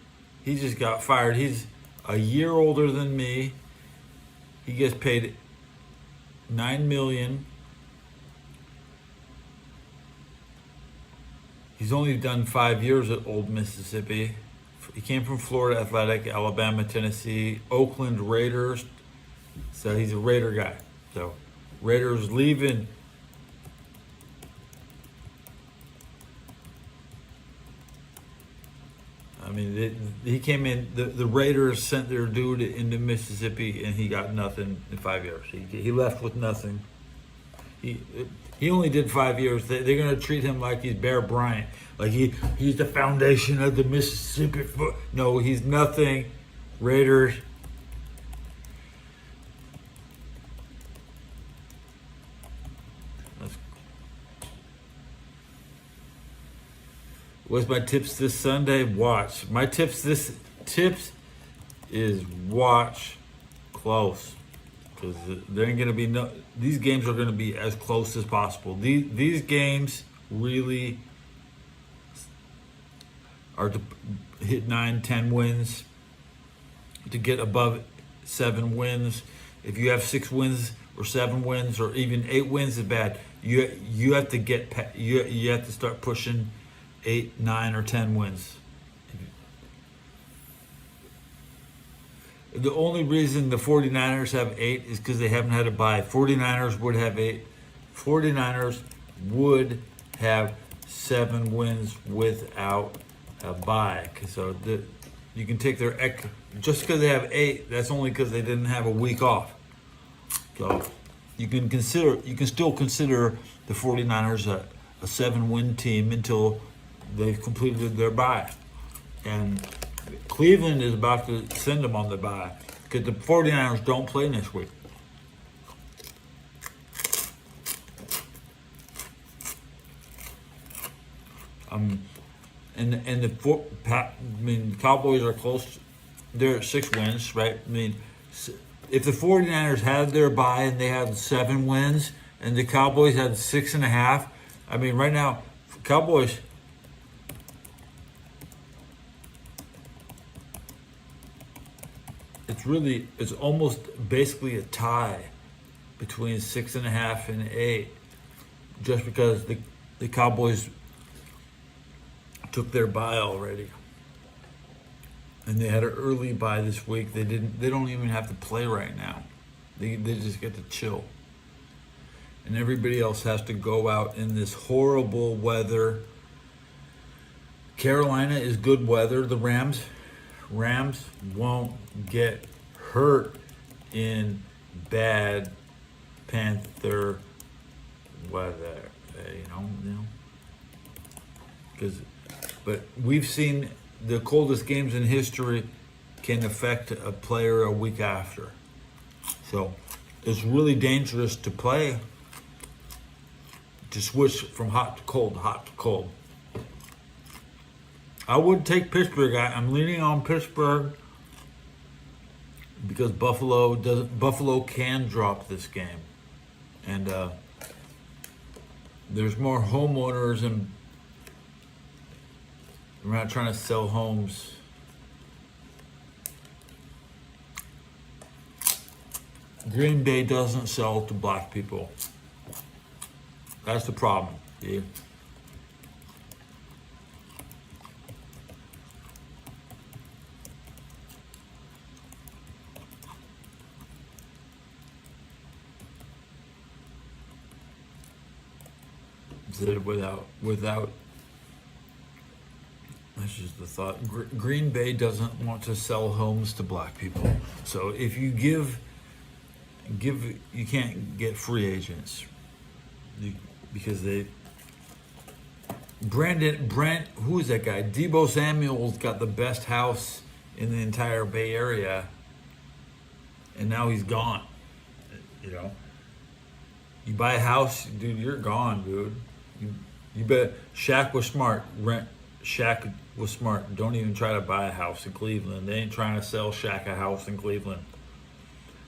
he just got fired. He's a year older than me. He gets paid $9 million. He's only done 5 years at Old Mississippi. He came from Florida Athletic, Alabama, Tennessee, Oakland Raiders. So he's a Raider guy. So Raiders leaving. I mean, he came in. The Raiders sent their dude into Mississippi, and he got nothing in 5 years. He left with nothing. He only did 5 years. They're gonna treat him like he's Bear Bryant, like he's the foundation of the Mississippi foot. No, he's nothing. Raiders. What's my tips this Sunday? Watch. My tips is watch close, because there ain't gonna be no. These games are gonna be as close as possible. These games really are to hit 9-10 wins, to get above 7 wins. If you have 6 wins or 7 wins or even 8 wins is bad. You have to get you have to start pushing 8, 9, or 10 wins. The only reason the 49ers have 8 is because they haven't had a bye. 49ers would have 8. 49ers would have 7 wins without a bye. So you can take their just because they have 8. That's only because they didn't have a week off. So you can still consider the 49ers a 7-win team until they've completed their bye. And Cleveland is about to send them on the bye because the 49ers don't play next week. The Cowboys are close. They're at 6 wins, right? I mean, if the 49ers had their bye and they had 7 wins and the Cowboys had 6.5, I mean, right now, Cowboys, it's almost basically a tie between 6.5 and 8, just because the Cowboys took their bye already, and they had an early bye this week. They don't even have to play right now. They just get to chill, and everybody else has to go out in this horrible weather. Carolina is good weather. The Rams won't get hurt in bad Panther weather, but we've seen the coldest games in history can affect a player a week after. So it's really dangerous to play, to switch from hot to cold. I would take Pittsburgh. I'm leaning on Pittsburgh because Buffalo can drop this game, and there's more homeowners, and we're not trying to sell homes. Green Bay doesn't sell to black people. That's the problem. See? Without that's just the thought. Green Bay doesn't want to sell homes to black people. So if you give, you can't get free agents because Brent, who is that guy? Deebo Samuel's got the best house in the entire Bay Area, and now he's gone. You buy a house, dude, you're gone, dude. You bet. Shaq was smart. Shaq was smart. Don't even try to buy a house in Cleveland. They ain't trying to sell Shaq a house in Cleveland.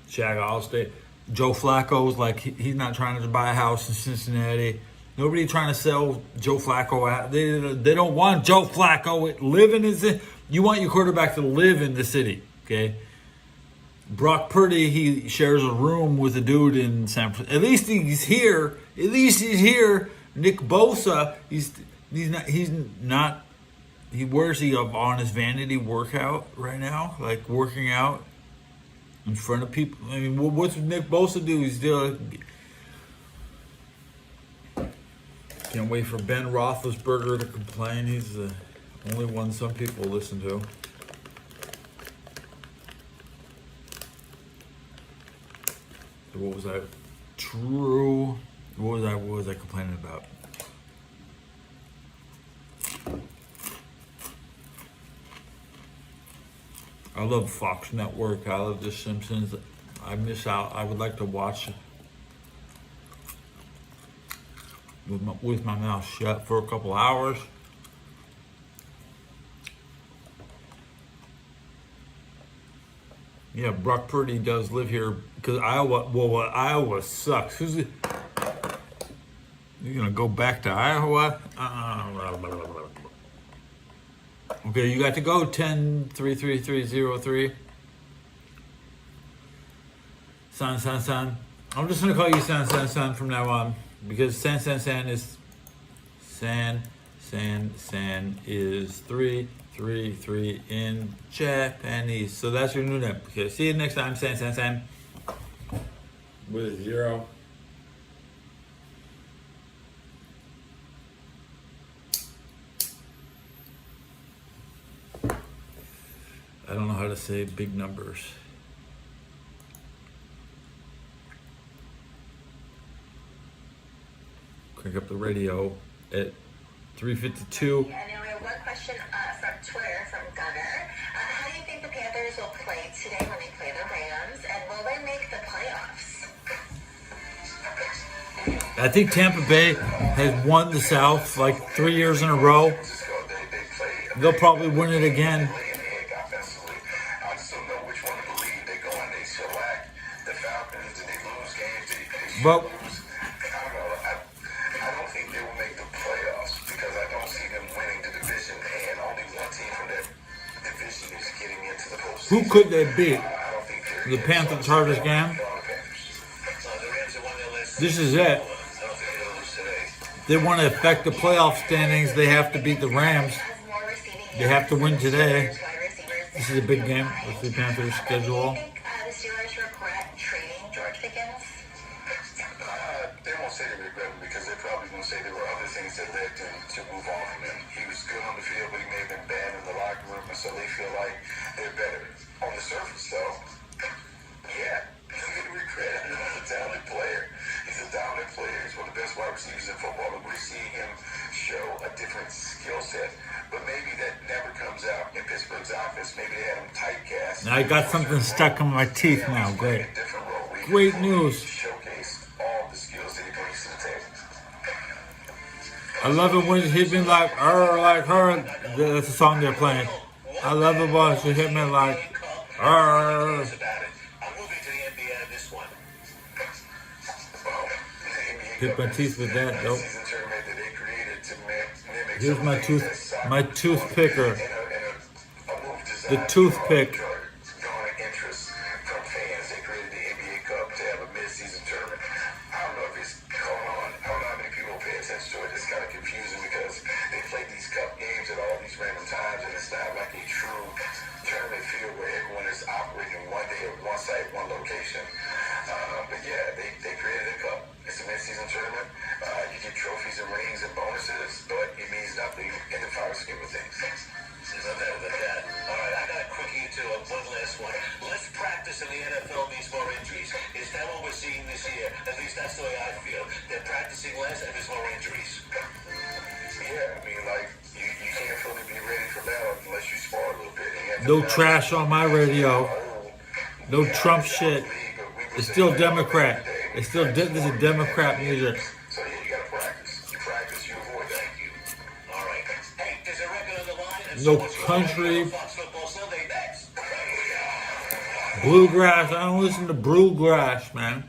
Shaq all stay. Joe Flacco's like he's not trying to buy a house in Cincinnati. Nobody trying to sell Joe Flacco out. They don't want Joe Flacco living in. You want your quarterback to live in the city, okay? Brock Purdy, he shares a room with a dude in San Francisco. At least he's here. Nick Bosa, he's not. Where's he on his vanity workout right now? Like working out in front of people. I mean, what's Nick Bosa do? He's still. Can't wait for Ben Roethlisberger to complain. He's the only one some people listen to. What was I? True. What was I complaining about? I love Fox Network. I love The Simpsons. I miss out. I would like to watch with my mouth shut for a couple hours. Yeah, Brock Purdy does live here because Iowa sucks. You're gonna go back to Iowa? Okay, you got to go 10-33303. San. I'm just gonna call you San from now on because San is San is 333 in Japanese. So that's your new name. Okay, see you next time, San. With a 0. I don't know how to say big numbers. Crank up the radio at 3:52. And now we have one question from Twitter from Gunner. How do you think the Panthers will play today when they play the Rams, and will they make the playoffs? I think Tampa Bay has won the South like 3 years in a row. They'll probably win it again. But I don't think they will make the playoffs because I don't see them winning the division, and only one team from that division is getting into the postseason. who could they beat? I The Panthers Chargers game. This is it. They want to affect the playoff standings. They have to beat the Rams. They have to win today. This is a big game with the Panthers schedule. Do you think the Steelers regret trading George Pickens? They won't say they regret him because they're probably going to say there were other things that led them to move on from him. He was good on the field, but he may have been bad in the locker room, and so they feel like they're better. On the surface, though, yeah, they regret him. He's a talented player. He's a dominant player. He's one of the best wide receivers in football, and we're seeing him show a different skill set. But maybe that never comes out in Pittsburgh's offense. Maybe they had him typecast. Now I got something stuck in my teeth now. Great. Great news. Showcase all the skills that he brings to the table. I love it when you hit me like her. That's the song they're playing. I love it when she hit me like her. I'm moving to the NBA on this one. Hit my teeth with that. Nope. Season tournament that they created to mimic Here's some my things tooth, that soccer my toothpicker. and a move The designed toothpick. to garner interest from fans. They created the NBA Cup to have a mid-season tournament. I don't know if it's going on. I don't know how many people pay attention to it. It's kind of confusing because they play these cup games at all these random times, and it's not like a true tournament field where everyone is operating one day at one site, one location. But yeah, they created a cup. It's a mid-season tournament. You get trophies and rings and bonuses, but it means nothing in the final scheme of things. There's no doubt about that. All right, I got a quickie to one last one. Less practice in the NFL means more injuries. Is that what we're seeing this year? At least that's the way I feel. They're practicing less and there's more injuries. Yeah, I mean, like, you can't fully be ready for battle unless you spar a little bit. And you have to No balance trash on my radio. No Trump shit. It's still Democrat. It's still this is Democrat music. So yeah, you gotta practice. You practice, you avoid that. Thank you. All right. Hey, there's a record on the line. And No so much more country. on Fox Football Sunday next. Bluegrass. I don't listen to bluegrass, man.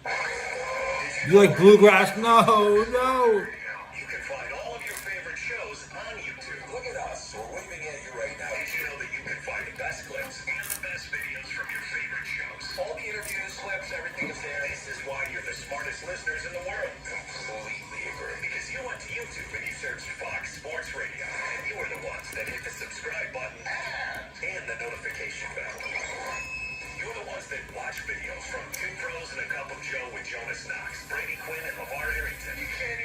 You like bluegrass? No, no. You can find all of your favorite shows on YouTube. Look at us. We're waving at you right now. Did you know that you can find the best clips and the best videos from your favorite shows? All the interviews, clips, everything is there. This is why you're the smartest listeners in the world. Completely agree. Because you went to YouTube and you searched Fox Sports Radio. And you were the ones that hit the subscribe button and the notification bell. You're the ones that watch videos from Two Pros and a Cup of Joe with Jonas Knox, Brady Quinn, and LeVar Arrington. You can't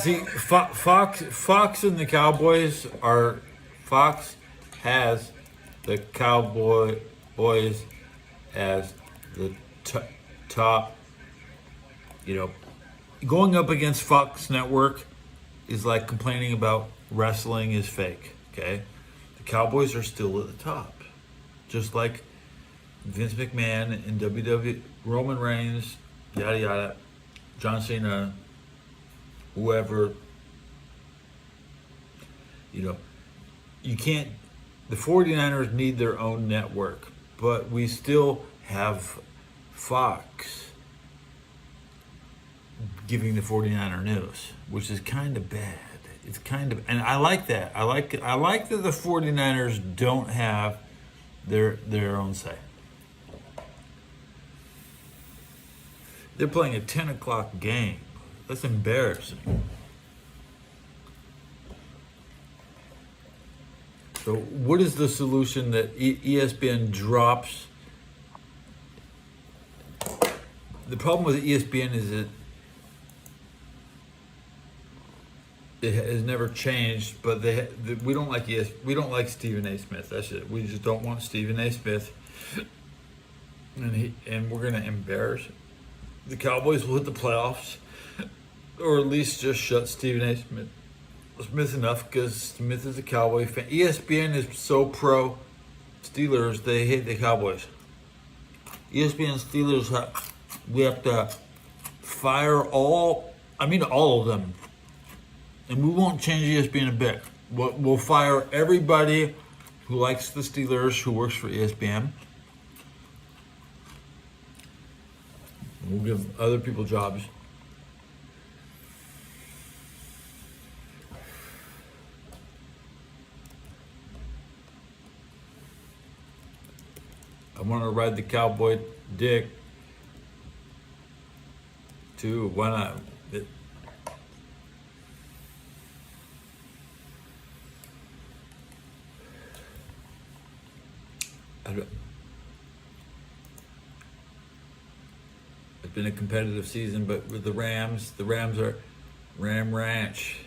even Fox and the Cowboys are. Fox has the Cowboys as the top. You know, going up against Fox Network is like complaining about wrestling is fake. Okay, the Cowboys are still at the top, just like Vince McMahon and WWE, Roman Reigns, yada yada, John Cena, whoever. You know, you can't. The 49ers need their own network, but we still have Fox giving the 49er news, which is kind of bad. It's kind of, and I like that. I like that the 49ers don't have their own say. They're playing a 10 o'clock game. That's embarrassing. So what is the solution that ESPN drops? The problem with ESPN is that it has never changed, but we don't like we don't like Stephen A. Smith. That's it. We just don't want Stephen A. Smith, and we're gonna embarrass the Cowboys. Will hit the playoffs, or at least just shut Stephen A. Smith enough, because Smith is a Cowboy fan. ESPN is so pro Steelers, they hate the Cowboys. ESPN Steelers, we have to fire all of them. And we won't change ESPN a bit. We'll fire everybody who likes the Steelers, who works for ESPN. We'll give other people jobs. I want to ride the cowboy dick too. Why not? It's been a competitive season, but with the Rams are Ram Ranch.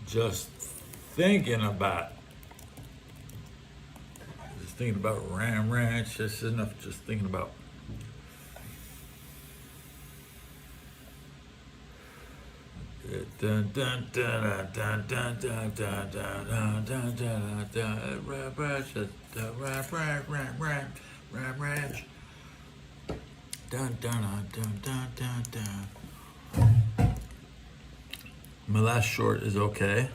Just thinking about Ram Ranch. That's enough. Just thinking about. Dun dun dun dun dun dun dun dun dun dun dun dun. Ram Ranch. Dun dun dun dun dun dun. My last short is okay.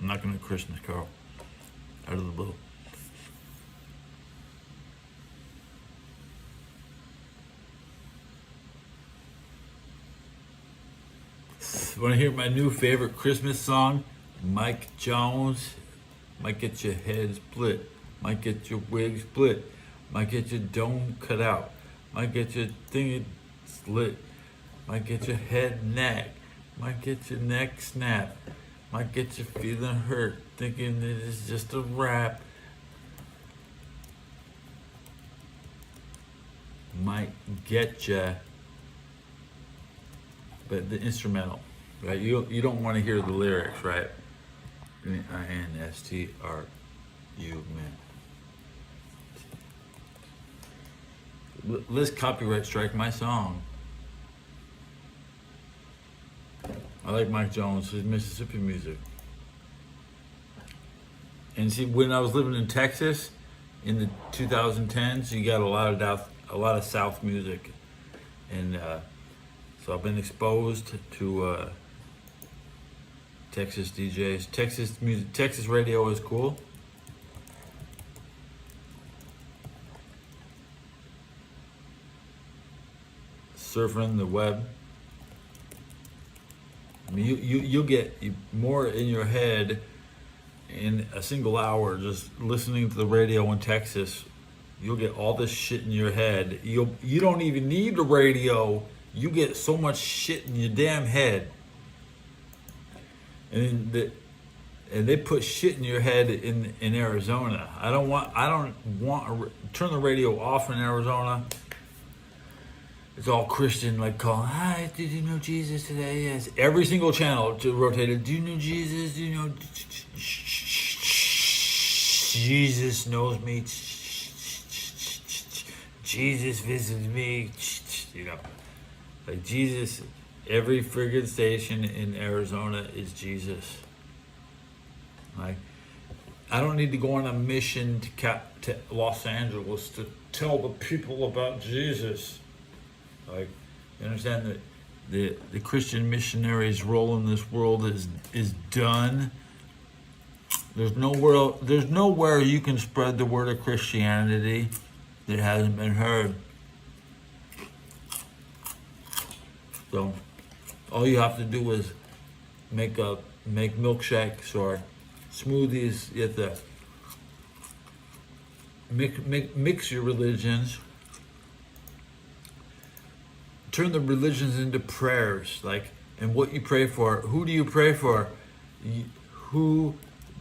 I'm not gonna Christmas Carol out of the blue. Want to hear my new favorite Christmas song? Mike Jones. Might get your head split. Might get your wig split. Might get your dome cut out. Might get your thing slit. Might get your head neck. Might get your neck snap. Might get you feeling hurt, thinking that it's just a rap. Might get you, but the instrumental, right? You don't want to hear the lyrics, right? INSTRU, man. Let's copyright strike my song. I like Mike Jones, his Mississippi music. And see, when I was living in Texas in the 2010s, you got a lot of South music, and so I've been exposed to Texas DJs. Texas music, Texas radio is cool. Surfing the web. I mean, you'll get more in your head in a single hour just listening to the radio in Texas. You'll get all this shit in your head. You don't even need the radio. You get so much shit in your damn head. And they put shit in your head in Arizona. I don't want turn the radio off in Arizona. It's all Christian, like calling, hi, did you know Jesus today? Yes. Every single channel rotated, do you know Jesus? Do you know Jesus knows me? Jesus visited me. You know, like Jesus, every friggin' station in Arizona is Jesus. Like, I don't need to go on a mission to Los Angeles to tell the people about Jesus. Like, you understand that the Christian missionary's role in this world is done. There's nowhere you can spread the word of Christianity that hasn't been heard. So all you have to do is make milkshakes or smoothies. You have to mix your religions. Turn the religions into prayers, like, and what you pray for. Who do you pray for? Who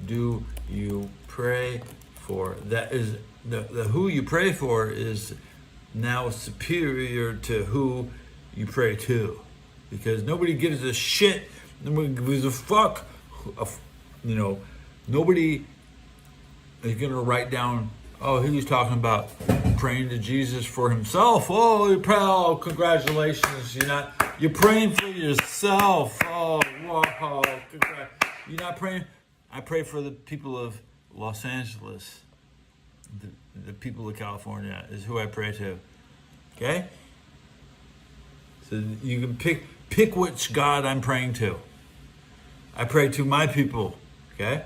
do you pray for? That is the who you pray for is now superior to who you pray to, because nobody gives a shit. Nobody gives a fuck. You know, nobody is gonna write down. Oh, he was talking about praying to Jesus for himself. Oh, congratulations. You're praying for yourself. Oh, whoa, you're not praying. I pray for the people of Los Angeles. The people of California is who I pray to. Okay? So you can pick which God I'm praying to. I pray to my people. Okay?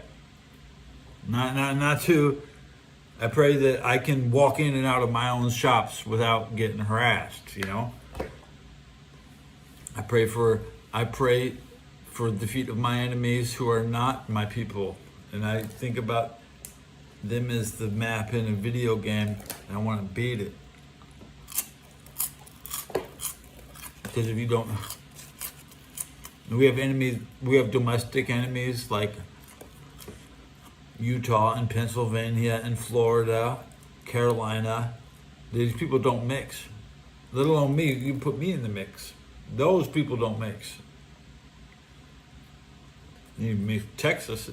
Not to. I pray that I can walk in and out of my own shops without getting harassed, you know. I pray for the defeat of my enemies who are not my people. And I think about them as the map in a video game, and I want to beat it. Because if you don't, we have enemies, we have domestic enemies like Utah and Pennsylvania and Florida, Carolina. These people don't mix. Let alone me, you put me in the mix. Those people don't mix. You mix Texas.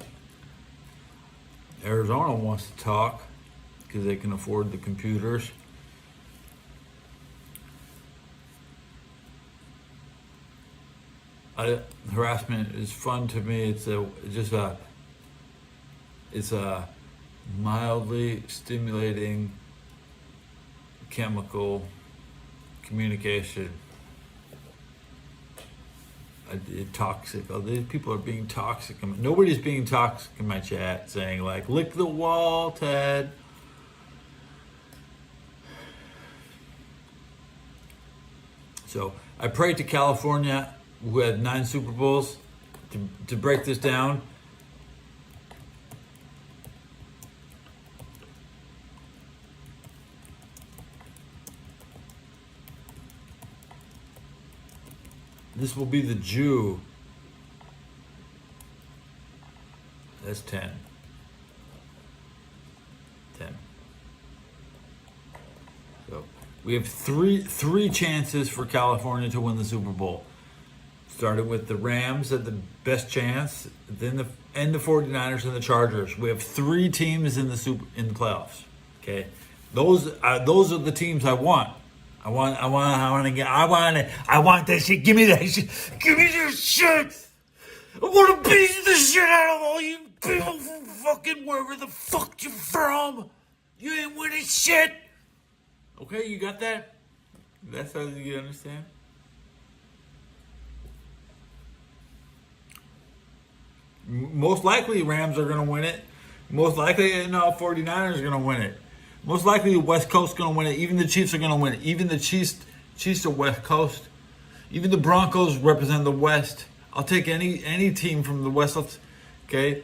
Arizona wants to talk because they can afford the computers. Harassment is fun to me. It's a mildly stimulating chemical communication. Toxic. Oh, these people are being toxic. Nobody's being toxic in my chat saying like, lick the wall, Ted. So I pray to California, who had 9 Super Bowls, to break this down. This will be the Jew. That's 10. 10. So we have three chances for California to win the Super Bowl. Starting with the Rams at the best chance, then the 49ers and the Chargers. We have 3 teams in the playoffs. Okay, those are the teams I want. I want that shit. Give me that shit. Give me that shit. I want to beat the shit out of all you people from fucking wherever the fuck you're from. You ain't winning shit. Okay, you got that? That's how you understand? Most likely Rams are going to win it. Most likely 49ers are going to win it. Most likely the West Coast is going to win it. Even the Chiefs are going to win it. Even the Chiefs are West Coast. Even the Broncos represent the West. I'll take any team from the West. Okay?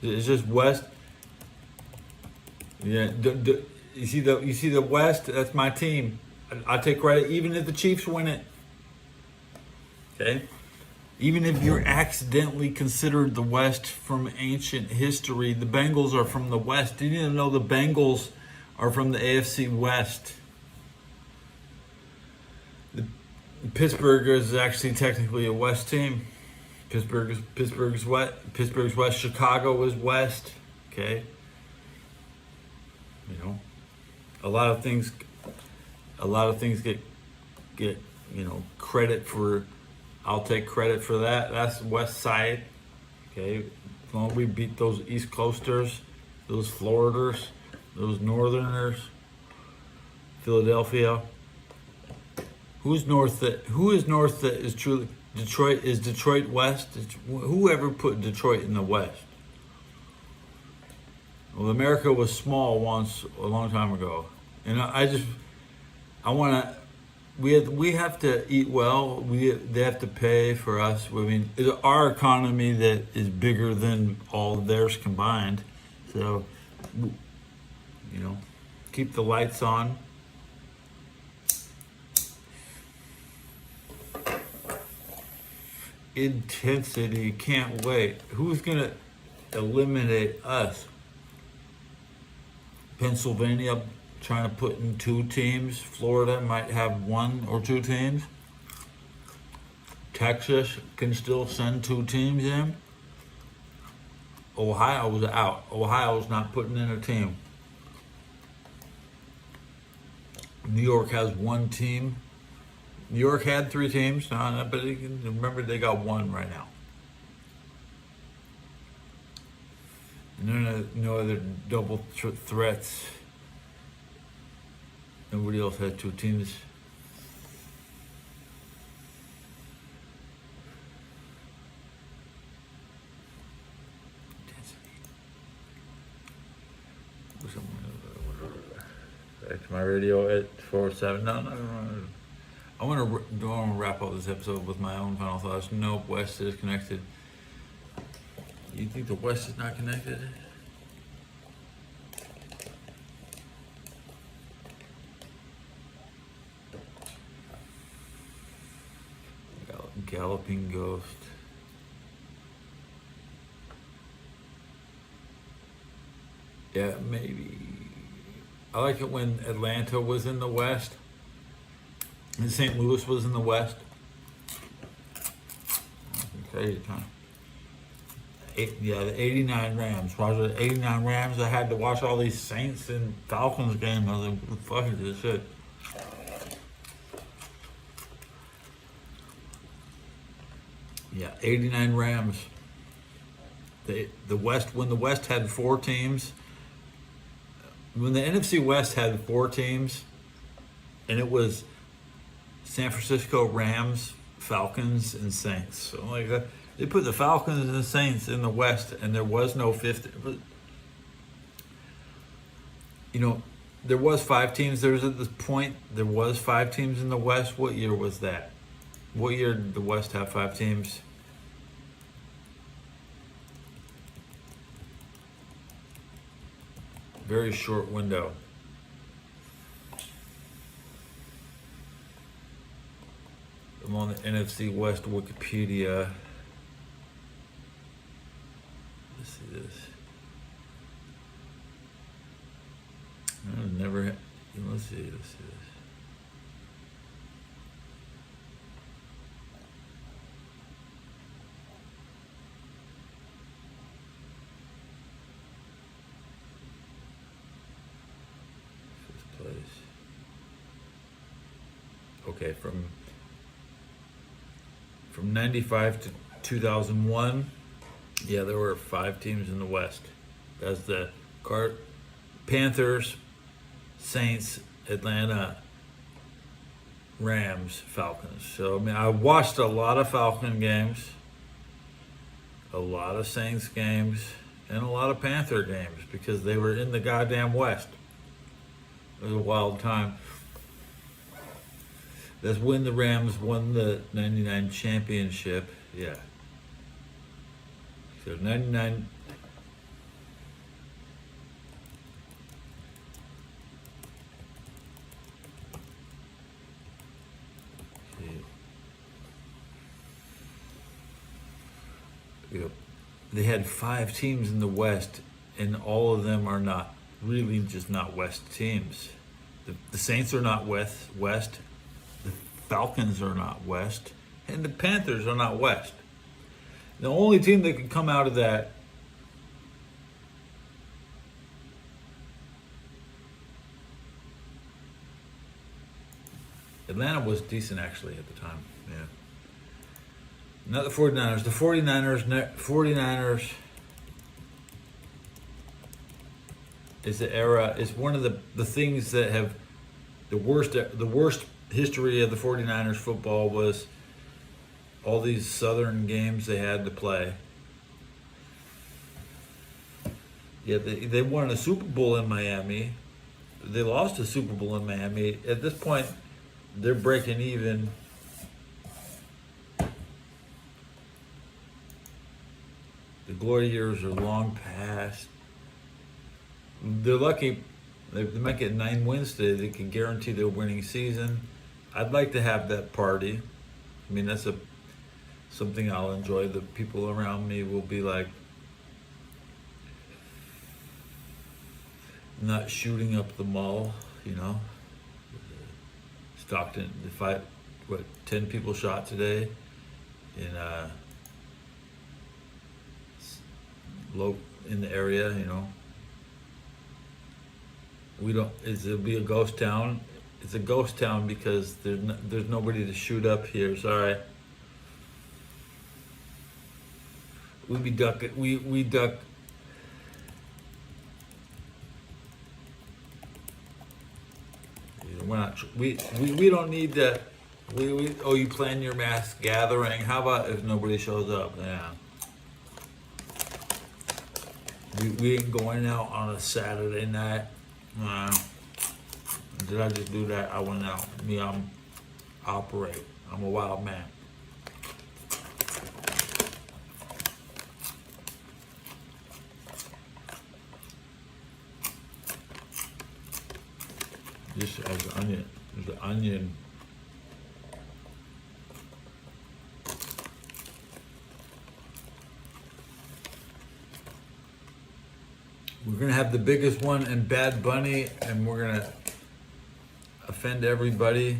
It's just West. Yeah. You see the West? That's my team. I'll take credit even if the Chiefs win it. Okay? Even if you're accidentally considered the West from ancient history, the Bengals are from the West. Did you even know the Bengals are from the AFC West? Pittsburgh is actually technically a West team. Pittsburgh's West. Chicago is West. Okay. You know, a lot of things get credit for. I'll take credit for that. That's West Side. Okay. As long as we beat those East Coasters, those Floriders, those Northerners, Philadelphia. Who is north that is truly Detroit? Is Detroit West? Whoever put Detroit in the West? Well, America was small once a long time ago. And we have to eat well. They have to pay for us. I mean, it's our economy that is bigger than all of theirs combined. So, keep the lights on. Intensity, can't wait. Who's gonna eliminate us? Pennsylvania trying to put in 2 teams. Florida might have 1 or 2 teams. Texas can still send 2 teams in. Ohio's out. Ohio's not putting in a team. New York has 1 team. New York had 3 teams, but remember they got 1 right now. No other double threats. Nobody else had 2 teams. Intensity. Back to my radio at 407. No. I want to wrap up this episode with my own final thoughts. Nope, West is connected. You think the West is not connected? Galloping Ghost. Yeah, maybe. I like it when Atlanta was in the West and St. Louis was in the West. Crazy time. The 89 Rams. Watch the 89 Rams. I had to watch all these Saints and Falcons games. I was like, what the fuck is this shit? Yeah, 89 Rams. The West, when the West had 4 teams, when the NFC West had 4 teams, and it was San Francisco Rams, Falcons, and Saints. So like that, they put the Falcons and the Saints in the West, and there was no 5th. You know, there was 5 teams. There was at this point there was 5 teams in the West. What year was that? What year did the West have 5 teams? Very short window. I'm on the NFC West Wikipedia. Let's see this. I've never had, let's see this. Okay, from 95 to 2001, yeah, there were 5 teams in the West. That's the Panthers, Saints, Atlanta, Rams, Falcons. So, I mean, I watched a lot of Falcon games, a lot of Saints games, and a lot of Panther games because they were in the goddamn West. It was a wild time. That's when the Rams won the 99 championship. Yeah. So 99. They had 5 teams in the West, and all of them are not really just not West teams. The Saints are not West. The Falcons are not West, and the Panthers are not West. The only team that could come out of that Atlanta was decent actually at the time, yeah. Not the 49ers. The 49ers is the era, is one of the things that have the worst history of the 49ers football was all these southern games they had to play. Yeah, they won a Super Bowl in Miami. They lost a Super Bowl in Miami. At this point, they're breaking even. The glory years are long past. They're lucky. They might get 9 wins today. They can guarantee their winning season. I'd like to have that party. I mean, that's something I'll enjoy. The people around me will be like, not shooting up the mall, you know. Stockton, 10 people shot today in the area, you know. It'll be a ghost town. It's a ghost town because there's nobody to shoot up here. Sorry. We duck. We're not. We don't need that. You plan your mass gathering. How about if nobody shows up? Yeah. We ain't going out on a Saturday night. Did I just do that? I went out. I operate. I'm a wild man. This has onion. There's an onion. We're gonna have the biggest one in Bad Bunny, and we're gonna offend everybody.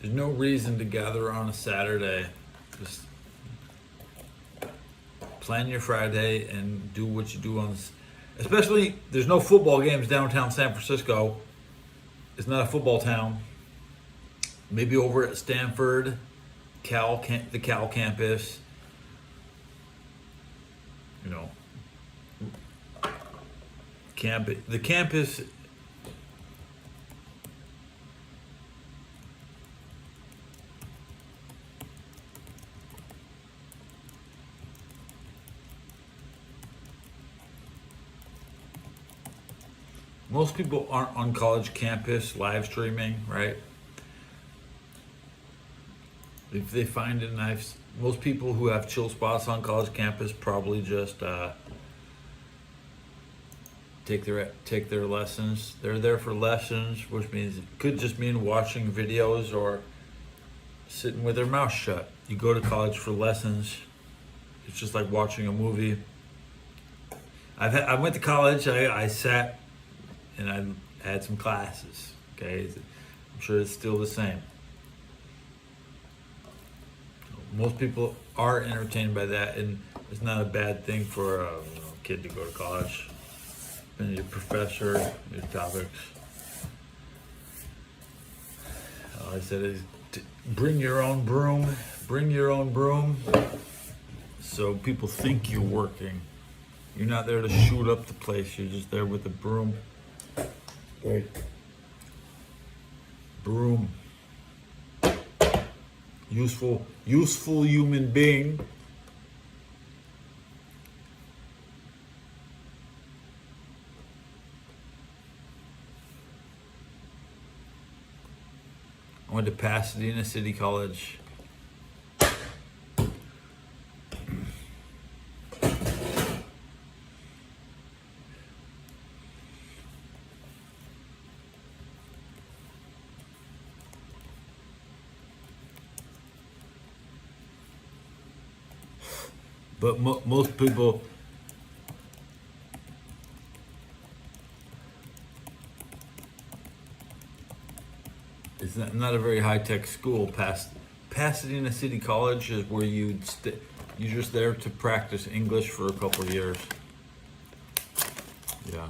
There's no reason to gather on a Saturday. Just plan your Friday and do what you do on. Especially, there's no football games downtown San Francisco. It's not a football town. Maybe over at Stanford, the Cal campus. You know, the campus. Most people aren't on college campus live streaming, right? If they find it nice, most people who have chill spots on college campus probably just take their lessons. They're there for lessons, which means it could just mean watching videos or sitting with their mouth shut. You go to college for lessons. It's just like watching a movie. I went to college. I sat and I had some classes. Okay, I'm sure it's still the same. Most people are entertained by that, and it's not a bad thing for a kid to go to college. And your professor, your topics. All I said is bring your own broom. Bring your own broom. So people think you're working. You're not there to shoot up the place. You're just there with a broom. Right. Broom. Useful human being. I went to Pasadena City College. But most people, it's not a very high-tech school. Pasadena City College is where you're just there to practice English for a couple of years. Yeah.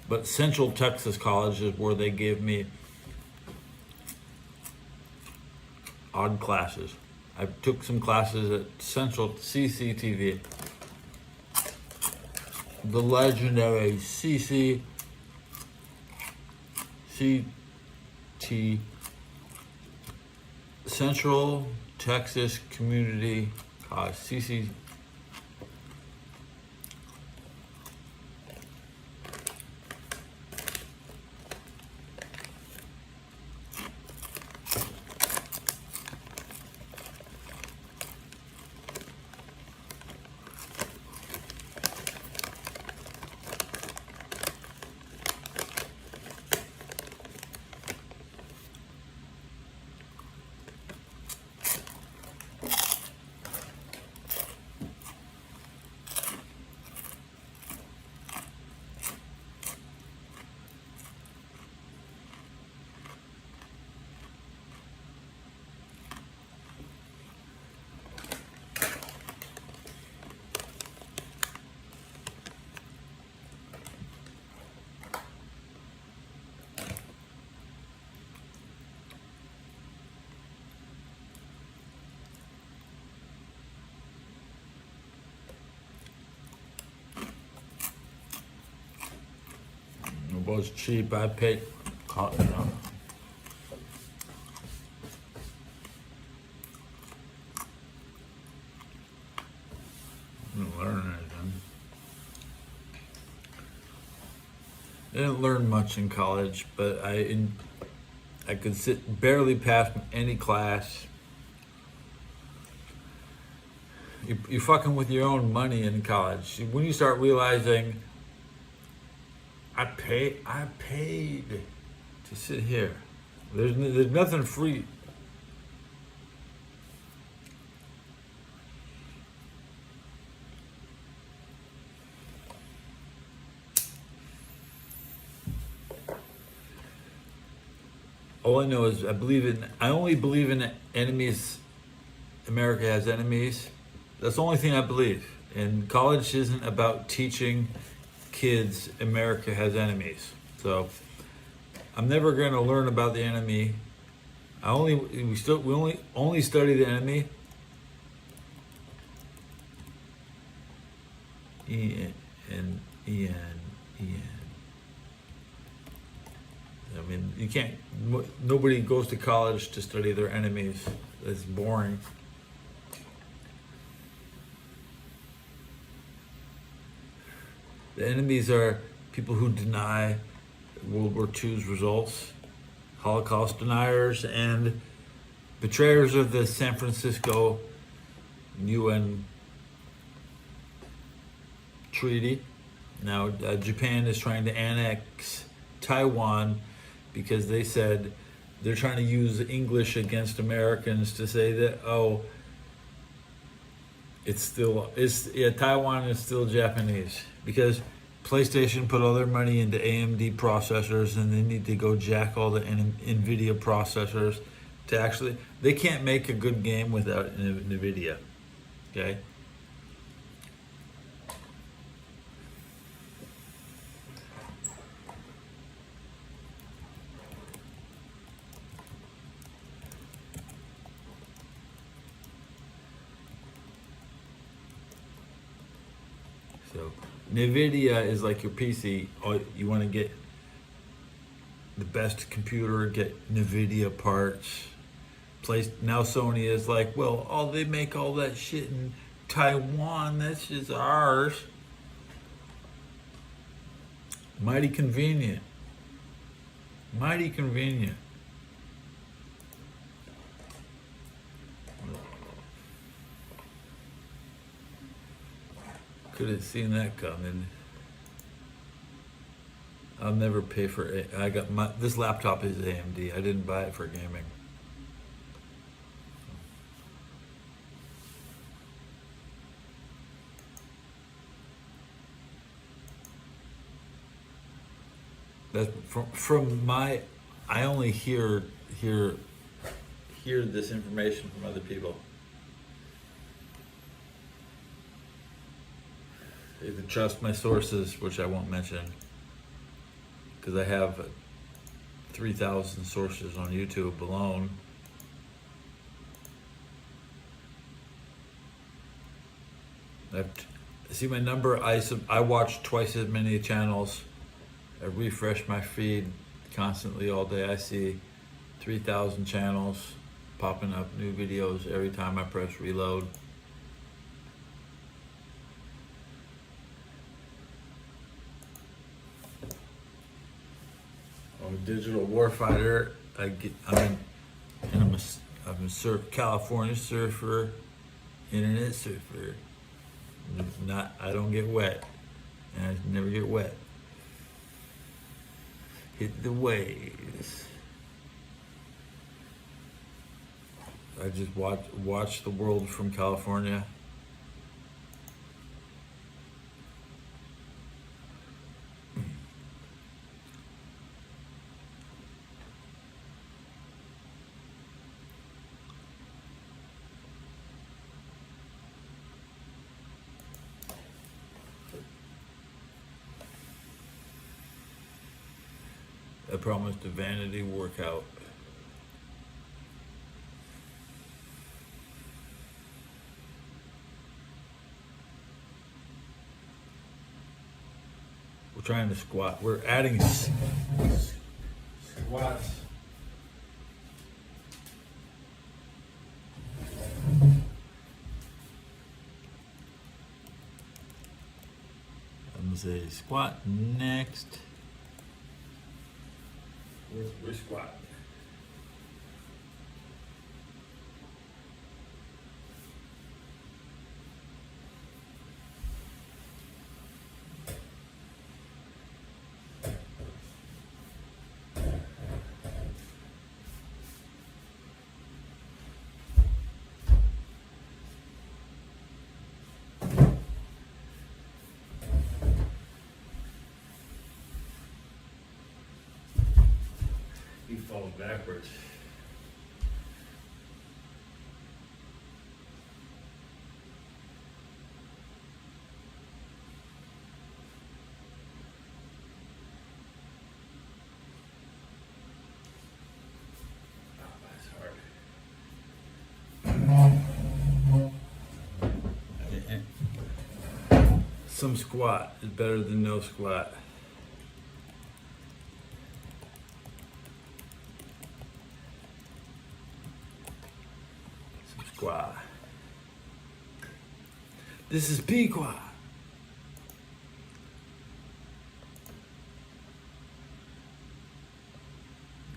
But Central Texas College is where they gave me odd classes. I took some classes at Central CCTV. The legendary CT Central Texas Community College, CC. Football is cheap. I pay. Didn't learn anything. I didn't learn much in college, but I could barely pass any class. You're fucking with your own money in college. When you start realizing, I paid to sit here. There's nothing free. All I know is I only believe in enemies. America has enemies. That's the only thing I believe. And college isn't about teaching kids America has enemies. So I'm never going to learn about the enemy. We only study the enemy. I mean, you can't. Nobody goes to college to study their enemies. It's boring. The enemies are people who deny World War II's results, Holocaust deniers, and betrayers of the San Francisco UN treaty. Now, Japan is trying to annex Taiwan because they said they're trying to use English against Americans to say that, Taiwan is still Japanese, because PlayStation put all their money into AMD processors, and they need to go jack all the NVIDIA processors to actually. They can't make a good game without NVIDIA. Okay. So NVIDIA is like your PC. You want to get the best computer, get NVIDIA parts. Now Sony is like, well, they make all that shit in Taiwan. That's just ours. Mighty convenient. Mighty convenient. Could have seen that coming. I'll never pay for it. This laptop is AMD. I didn't buy it for gaming. That's from my. I only hear this information from other people. You can trust my sources, which I won't mention, because I have 3,000 sources on YouTube alone. See my number. I watch twice as many channels. I refresh my feed constantly all day. I see 3,000 channels popping up, new videos every time I press reload. I'm a digital warfighter. I'm a California surfer, internet surfer. I don't get wet, and I never get wet. Hit the waves. I just watch the world from California. I promised a vanity workout. We're trying to squat. We're adding squats. I'm gonna say squat next. We're squatting. He falls backwards. Oh, that's hard. Some squat is better than no squat. Squat. This is Pequot.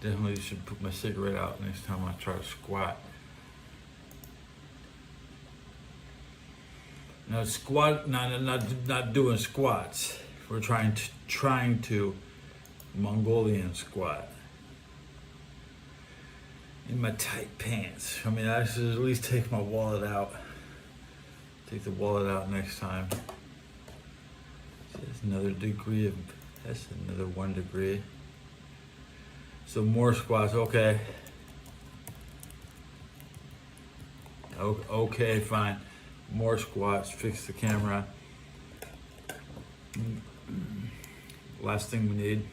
Definitely should put my cigarette out next time I try to squat. Now squat, not doing squats. We're trying to Mongolian squat. In my tight pants. I mean, I should at least take my wallet out. Take the wallet out next time. That's another degree of, that's another 1 degree. So more squats, okay. Okay, fine. More squats, fix the camera. Last thing we need.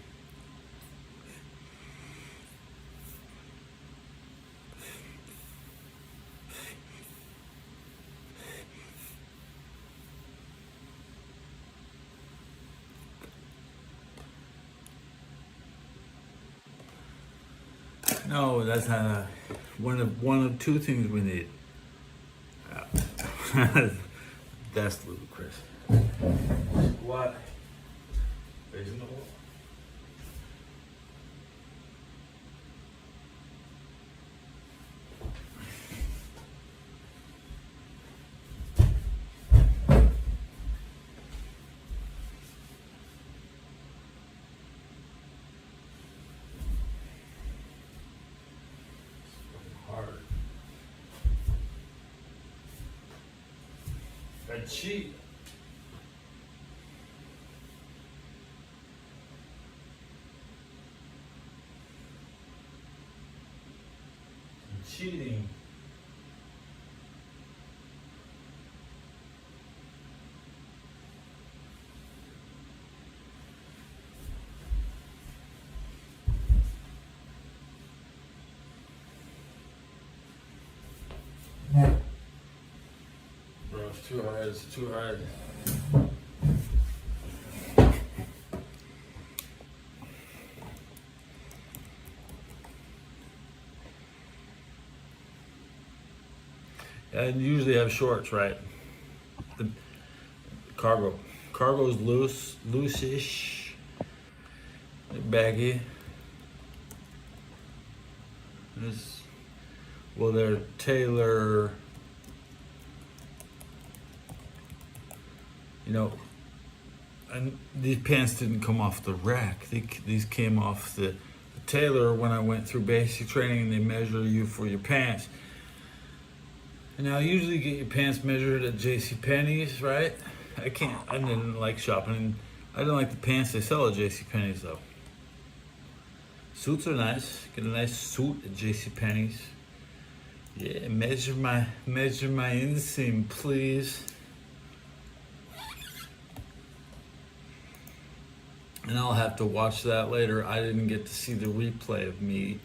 No, that's not one of two things we need. That's ludicrous. Squat. Facing the wall. I cheat. I'm cheating. Bro, it's too hard. It's too hard. I usually have shorts, right? The cargo's loose-ish, baggy. Well, they're Taylor. You know, and these pants didn't come off the rack. These came off the tailor when I went through basic training, and they measure you for your pants. And now, usually get your pants measured at JCPenney's, right? I didn't like shopping. I didn't like the pants they sell at JCPenney's though. Suits are nice. Get a nice suit at JCPenney's. Yeah, measure my inseam, please. And I'll have to watch that later. I didn't get to see the replay of me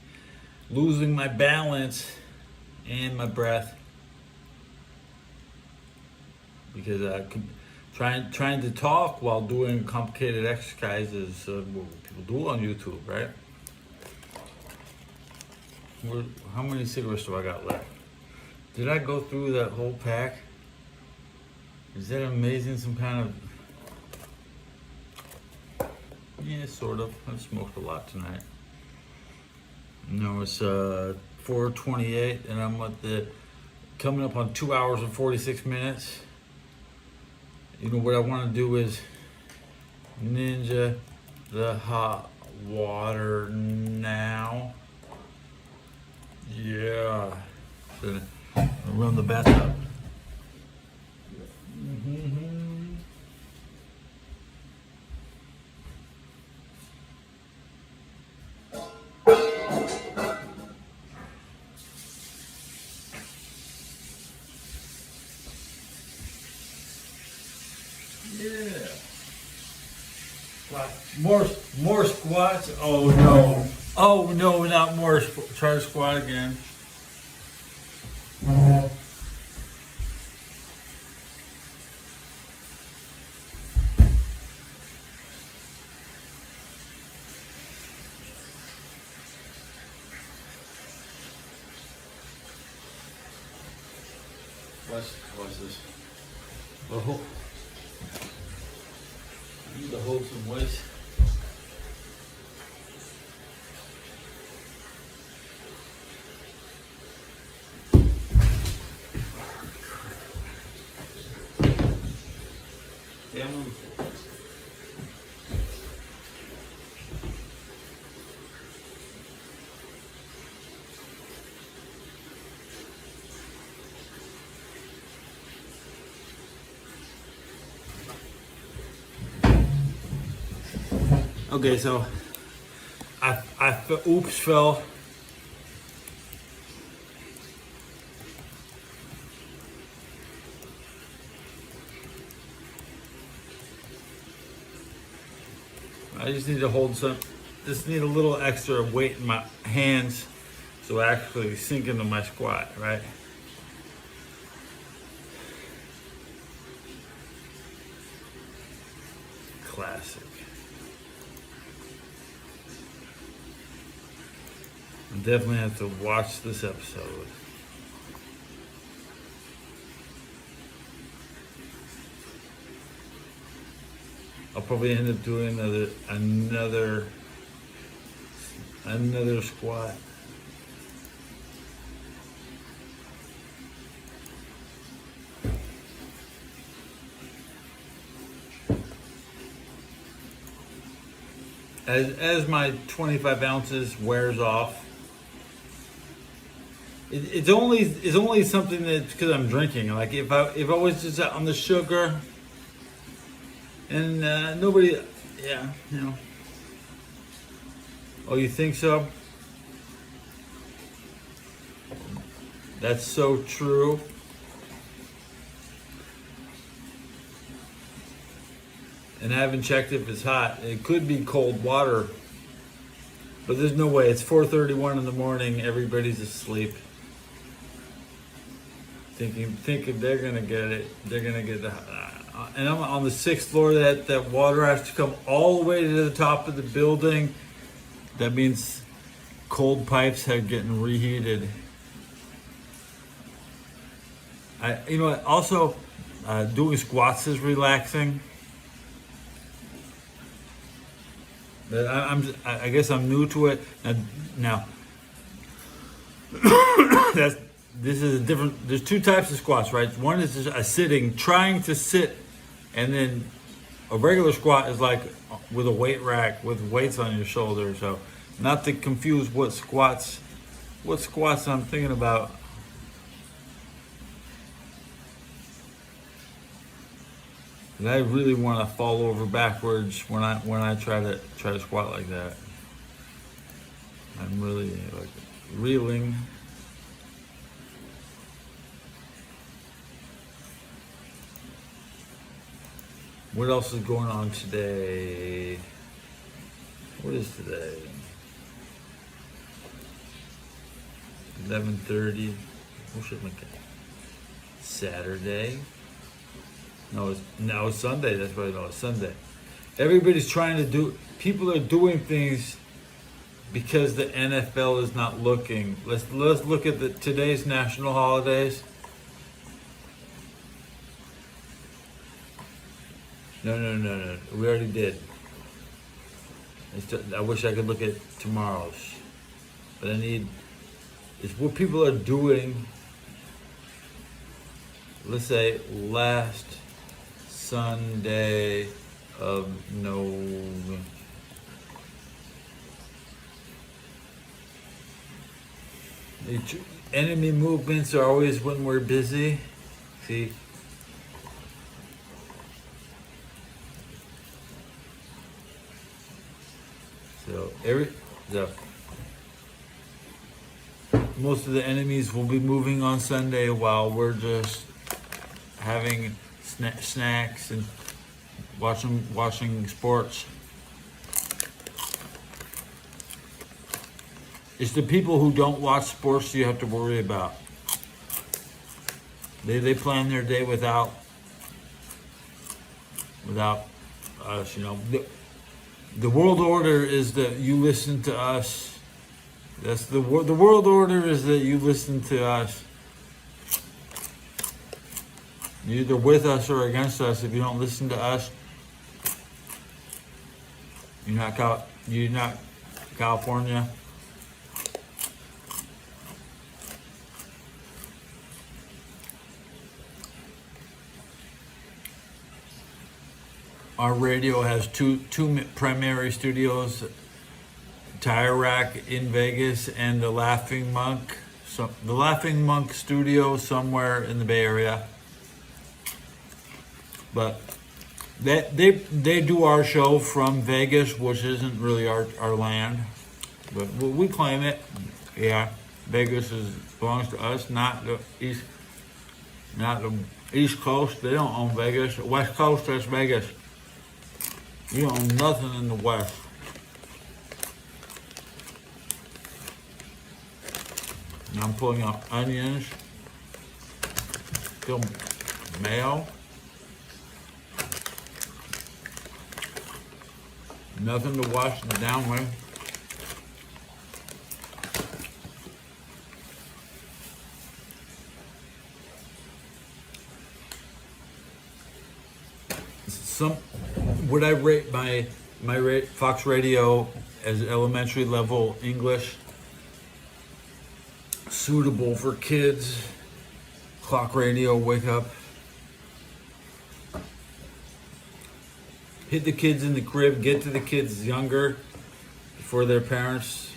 losing my balance and my breath because I trying to talk while doing complicated exercises. What people do on YouTube, right? How many cigarettes do I got left? Did I go through that whole pack? Is that amazing? Some kind of... Yeah, sort of. I've smoked a lot tonight. No, it's 4:28, and I'm at coming up on 2 hours and 46 minutes. You know what I want to do is ninja the hot water now. Yeah. So, run the bathtub. Yeah. More squats. Oh no. Oh no, not more. Try to squat again. What's this? Oh. I need to hold some weights. Damn. Okay, so I oops fell. I just need to hold just need a little extra weight in my hands so I actually sink into my squat, right? Classic. I definitely have to watch this episode. I'll probably end up doing another squat. As my 25 ounces wears off, it's only something that's because I'm drinking. Like if I was just on the sugar and nobody, yeah, you know. Oh, you think so? That's so true. And I haven't checked if it's hot. It could be cold water, but there's no way. It's 4:31 in the morning. Everybody's asleep. Thinking they're gonna get it. They're gonna get the. And I'm on the 6th floor. That water has to come all the way to the top of the building. That means cold pipes are getting reheated. You know what? Also, doing squats is relaxing. But I guess I'm new to it now. This is a different. There's two types of squats, right? One is just a sitting, trying to sit, and then a regular squat is like with a weight rack with weights on your shoulder. So, not to confuse what squats I'm thinking about. And I really want to fall over backwards when I try to squat like that. I'm really like reeling. What else is going on today? What is today? 11:30. Oh shit, my God. Saturday. No, it's Sunday. That's right. No, it's Sunday. Everybody's trying to do. People are doing things because the NFL is not looking. Let's look at today's national holidays. No. We already did. I wish I could look at tomorrow's, but it's what people are doing. Let's say last Sunday of November. Enemy movements are always when we're busy. See? So most of the enemies will be moving on Sunday while we're just having snacks and watching sports. It's the people who don't watch sports you have to worry about. They plan their day without us, you know. The world order is that you listen to us. That's the world order is that you listen to us. You're either with us or against us. If you don't listen to us, you're not California. Our radio has two primary studios, Tire Rack in Vegas and the Laughing Monk. So the Laughing Monk studio somewhere in the Bay Area. But they do our show from Vegas, which isn't really our land, but we claim it. Yeah, Vegas belongs to us, not the East Coast. They don't own Vegas. West Coast, that's Vegas. You don't own nothing in the West. And I'm pulling up onions, still mayo. Nothing to wash it down with. Would I rate my Fox Radio as elementary level English? Suitable for kids. Clock radio, wake up. Hit the kids in the crib, get to the kids younger before their parents.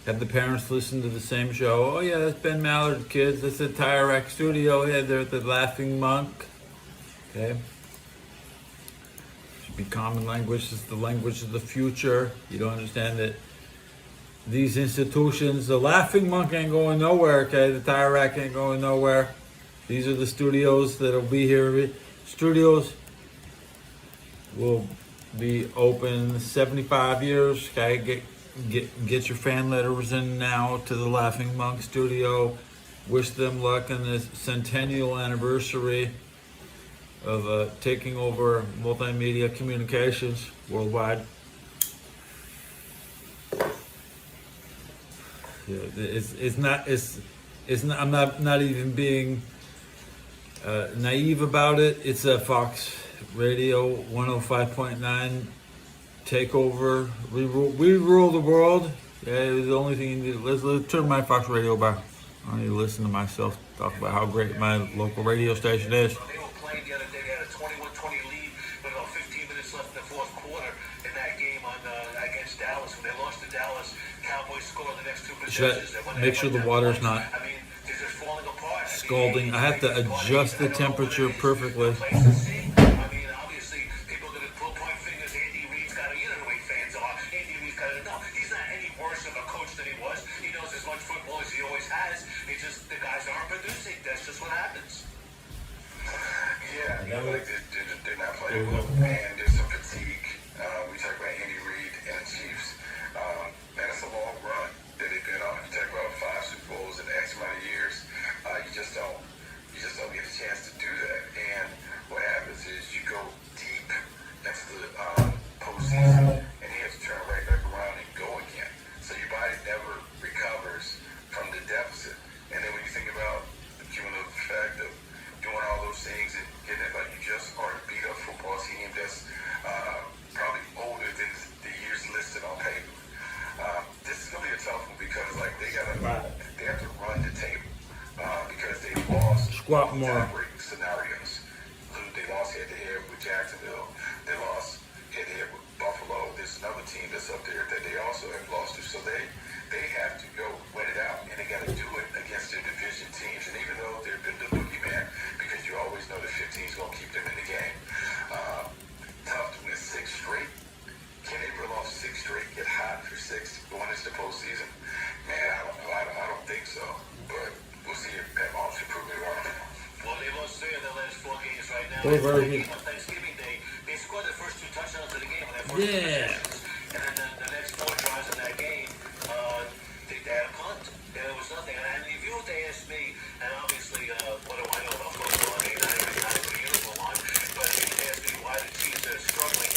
Have the parents listen to the same show. Oh yeah, that's Ben Mallard's kids. That's the Tire Rack Studio. Yeah, they're at the Laughing Monk. Okay. Should be common language. It's the language of the future. You don't understand that these institutions, the Laughing Monk ain't going nowhere, okay? The Tire Rack ain't going nowhere. These are the studios that'll be here. Studios will be open 75 years. Okay, get your fan letters in now to the Laughing Monk Studio. Wish them luck in this centennial anniversary of taking over multimedia communications worldwide. Yeah, it's not. I'm not even being naive about it. It's a Fox Radio 105.9 takeover. We rule the world. Yeah, it's the only thing you need. Let's turn my Fox Radio back. I need to listen to myself talk about how great my local radio station is. They were playing the other day. They had a 21-20 lead with about 15 minutes left in the fourth quarter in that game against Dallas. When they lost to Dallas, Cowboys scored the next two possessions. Make sure the water's not they're just falling apart. scalding. I have to adjust the temperature perfectly. Obviously, people are going to point fingers. Andy Reid's got to, you know the way fans are. Andy Reid's got to know. He's not any worse of a coach than he was. He knows as much football as he always has. It's just the guys aren't producing. That's just what happens. Yeah, they're not playing well, and there's some fatigue. We talk about Andy Reid and the Chiefs. Man, it's a long run that they've been on. You talk about 5 Super Bowls in X amount of years. You just don't get a chance to do that. And swap more. tie-breaking scenarios. They lost head-to-head with Jacksonville. They lost head-to-head with Buffalo. There's another team that's up there that they also have lost to. So they have to go win it out, and they got to do it against their division teams. And even though they're the boogeyman, because you always know the 15's going to keep them in the game. Tough to win 6 straight. Can they reel off 6 straight, get hot for 6 going into the postseason? Man, I don't know. I don't think so. But we'll see if Pat Mahomes can prove me wrong. Well, they lost 3 of their last 4 games right now. They're very They good. came on Thanksgiving Day. They scored their first 2 touchdowns of the game on their first 2 Yeah. possessions. And then the next 4 drives in that game, they had a punt. And it was nothing. And if you were to ask me, and obviously, what do I know about football? I mean, not even kind of a uniform on. But if you ask me why the Chiefs are struggling,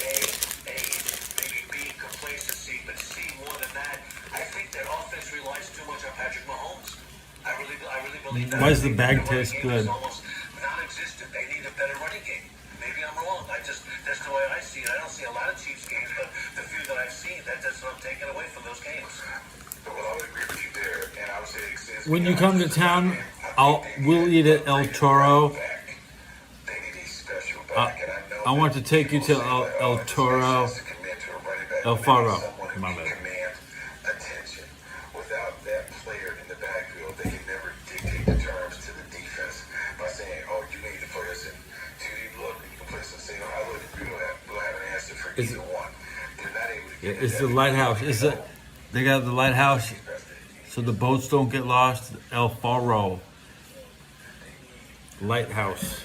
maybe B, complacency, but C, more than that, I think their offense relies too much on Patrick Mahomes. I really believe that. Why does the I think bag their running taste game good? is almost non-existent. They need a better running game. Maybe I'm wrong. That's the way I see it. I don't see a lot of Chiefs games, but the few that I've seen, that's what I'm taking away from those games. Well, I would agree with you there, and I would say it extends When you beyond come to just town, the running game. we'll eat at El Toro. They need a special back, and I know I want to that take you people to say, El well, it's Toro. special to commit to a running back, El but they need Faro. someone who My can bad. command attention. Without that player in the backfield, they can never dictate the terms to the defense by saying, "Oh, you need to play us in 2 look. You can play us in single high look. We'll have an answer for either one." They're not able to get It's the lighthouse. They got the lighthouse so the boats don't get lost. El Faro. Lighthouse.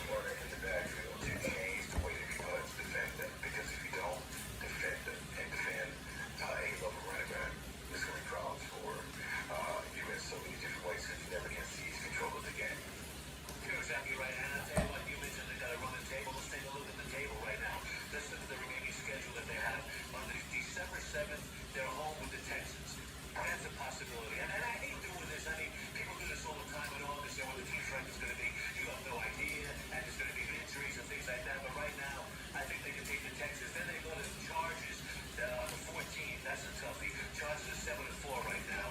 You're exactly right. And I'll tell you what, you mentioned they got to run the table. Let's take a look at the table right now. Let's look at the remaining schedule that they have. On December 7th, they're home with the Texans. That's a possibility. And I hate doing this. I mean, people do this all the time in August, and what the team's record is going to be. You have no idea, and there's going to be injuries and things like that. But right now, I think they can take the Texans. Then they go to the Chargers, the 14. That's a toughie. Chargers are 7-4 right now.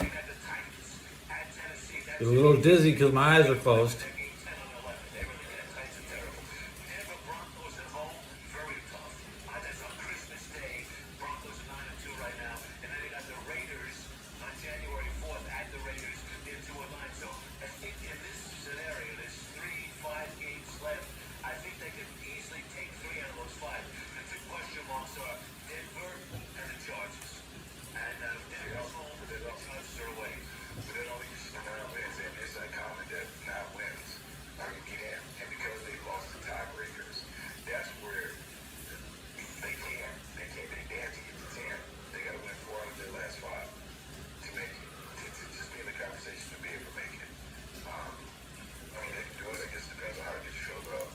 They got the Titans at Tennessee. That's A little dizzy because my eyes are closed. They really get Titans are terrible. Denver Broncos at home, very tough. That's on Christmas Day. Broncos are 9-2 right now. And then they got the Raiders on January 4th at the Raiders. They're 2-9. So I think in this scenario, there's 3-5 games left. I think they could easily take 3 out of those 5. The 2 question marks are Denver and the Chargers. And Denver's home, the Chargers are away. But they don't just around wins, and it's uncommon that not wins are you get in. And because they lost the tiebreakers, that's where they can't they have to get to 10. They gotta win 4 out of their last 5 to make it. To just be in the conversation to be able to make it. I mean, they can do it, I guess it depends on how they show up.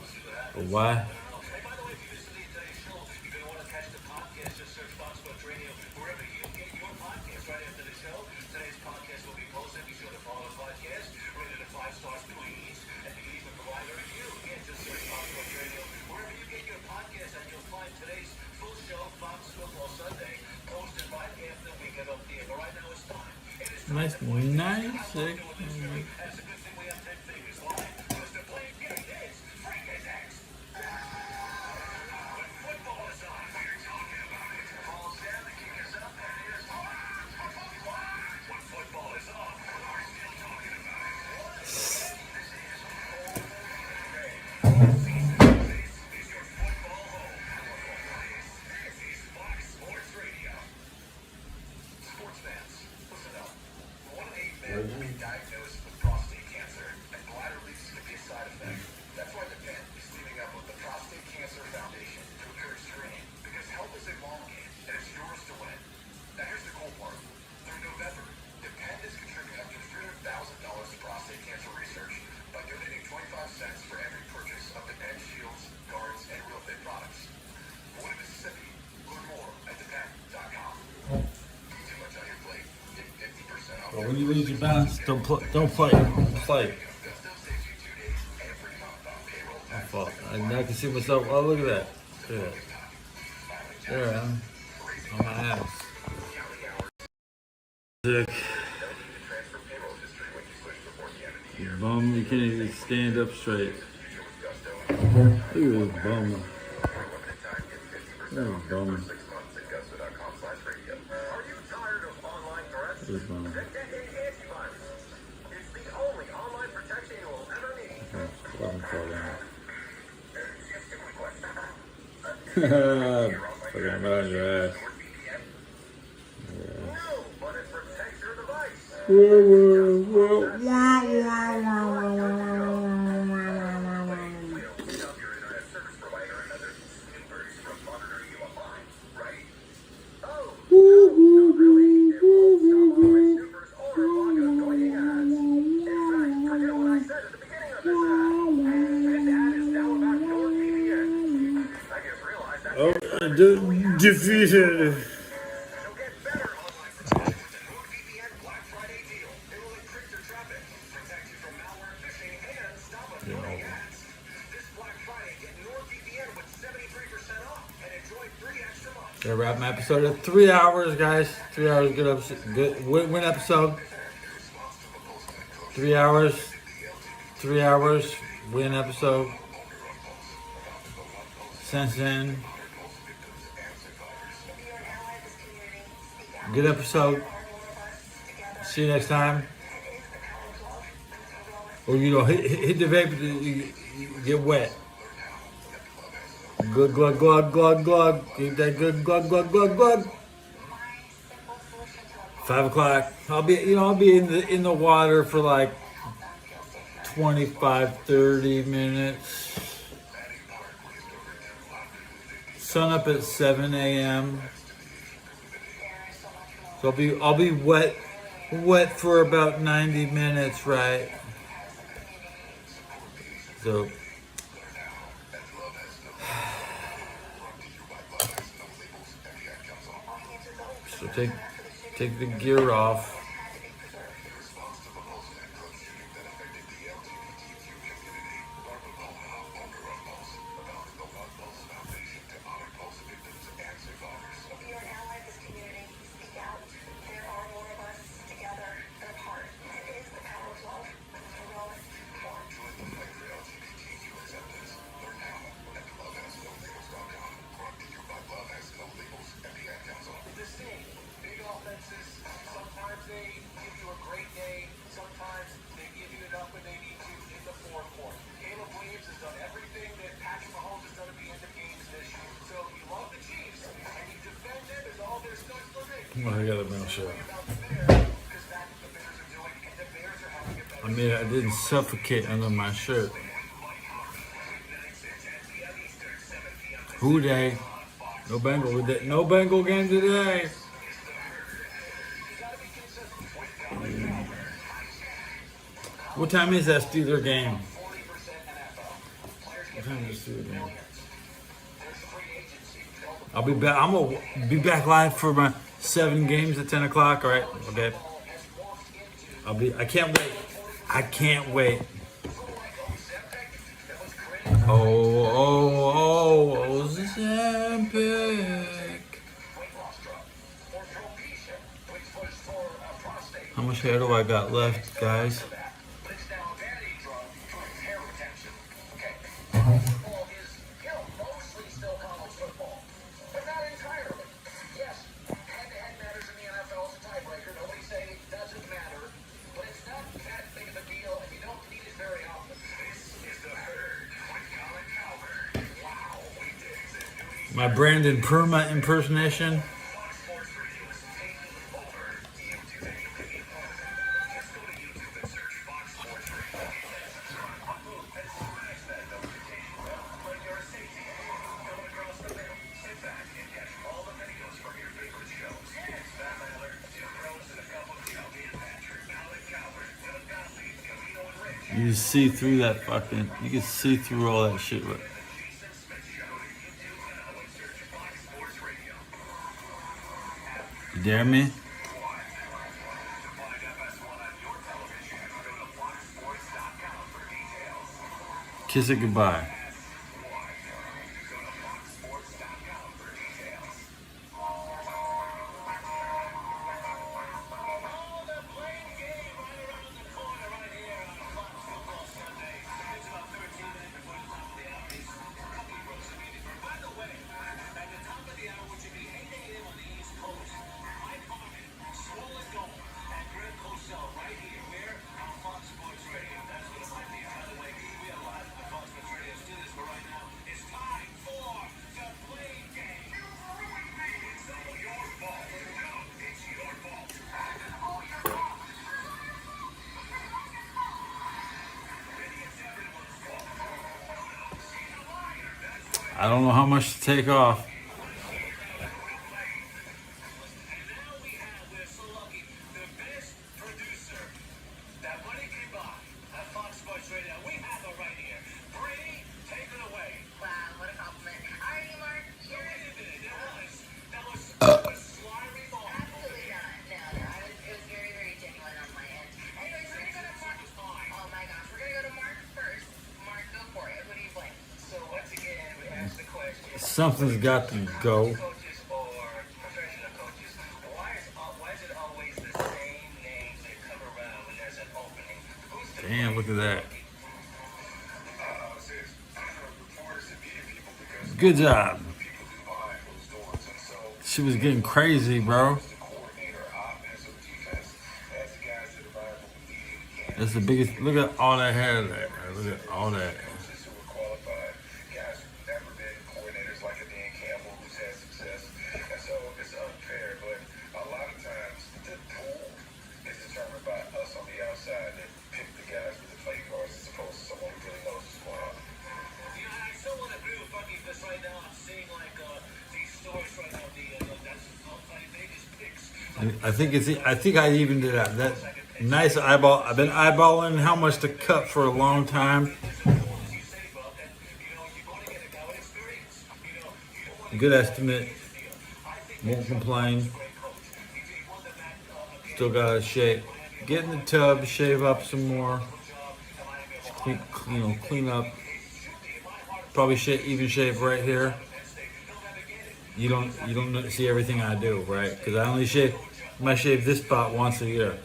See what happens. Why? Hey, by the way, if you listen to today's show, you're going to want to catch the podcast. Just search Fox Sports Radio wherever you get your podcast. Right after the show, today's podcast will be posted. Be sure to follow the podcast. Rate it 5 stars, please. And you can even provide a review. Again, just search Fox Sports Radio wherever you get your podcast, and you'll find today's full show, Fox Football Sunday, posted right after we get up there. But right now it's time. It is time Nice, to play. nice. And it's a good thing we have 10 fingers. Why? Because they're playing game days. Frank is next. When football is on, we're talking about it. Ball's down, the kick is up, and it is on. When football is on, we're still talking about it. This is your football home. This is Fox Sports Radio. Sports fans, listen up. 1 in 8 men will be diagnosed with prostate cancer, and bladder leaks can be a side effect. That's why the Penn is teaming up with the Prostate Cancer Foundation to encourage screening, because health is a long game, and it's yours to win. Now here's the cool part. Through November, the Penn is contributing up to $300,000 to prostate cancer research by donating 25 cents for every purchase of the Penn Shields, guards, and Real Fit products. For Win Mississippi, learn more at thepenn.com. Too much on your plate. Get 50% off. But when you lose your balance, don't play. Play. Fuck. I can see myself. Oh, look at that. Look at that. There I am. On my ass. Sick. Transfer payroll history when you switch from working at a You bum, you can't even stand up straight. Look at this bum. Look at this bum. This bum. Fucking about your ass. Defeated. Gonna wrap my episode at 3 hours, guys. 3 hours, good episode, good win episode. 3 hours, 3 hours, win episode. Since then, good episode. See you next time. Or hit the vape, you get wet. Good glug glug glug glug. Keep that good glug glug glug glug. 5 o'clock. I'll be in the water for like 25-30 minutes. Sun up at 7 a.m. So I'll be wet for about 90 minutes, right? So take the gear off. Well, I got a mouth shut. I mean, I didn't suffocate under my shirt. Who day? No Bengal game today. What time is that Steeler game? What time is the Steeler game? I'll be back. I'm gonna be back live for my 7 games at 10 o'clock. All right. Okay. I can't wait. I can't wait. Oh, Ozempic. How much hair do I got left, guys? My Brandon Perma impersonation. You can see through that fucking, you can see through all that shit. You dare me? Kiss it goodbye. I don't know how much to take off. And now we have, we're so lucky, the best producer that money can buy at Fox Sports Radio. We have her right here. Bree, take it away. Wow, what a compliment. Alrighty, Mark, Wait you're a minute, that was a sly remark. absolutely not. No, it was very, very genuine on my end. Anyways, we're gonna go to Mark. Oh my gosh, we're gonna go to Mark first. Mark, go for it. Who do you blame? So once again, we ask the question. Something's got to go. Coaches or professional coaches, why is it always the same names that come around when there's an opening? Who's the Damn, look at that. Says reporters and media people because Good job. people do behind closed doors, and so She was getting crazy, bro. the coordinator, offense or defense, as the guys that are viable leading candidates. That's the biggest. Look at all that hair there. Look at all that. Coaches who are qualified, guys who've never been coordinators like a Dan Campbell who's had success. And so it's unfair, but a lot of times the pool is determined by us on the outside that pick the guys with the play cards as opposed to someone who really knows what's going on. You know, I still want to agree with Bucky because right now I'm seeing like these stories right now. That's Vegas picks. I think I even did that. That nice eyeball. I've been eyeballing how much to cut for a long time. Good estimate. Won't complain. Still got to shave. Get in the tub, shave up some more. Clean up. Probably even shave right here. You don't see everything I do, right? Because I only shave this spot once a year.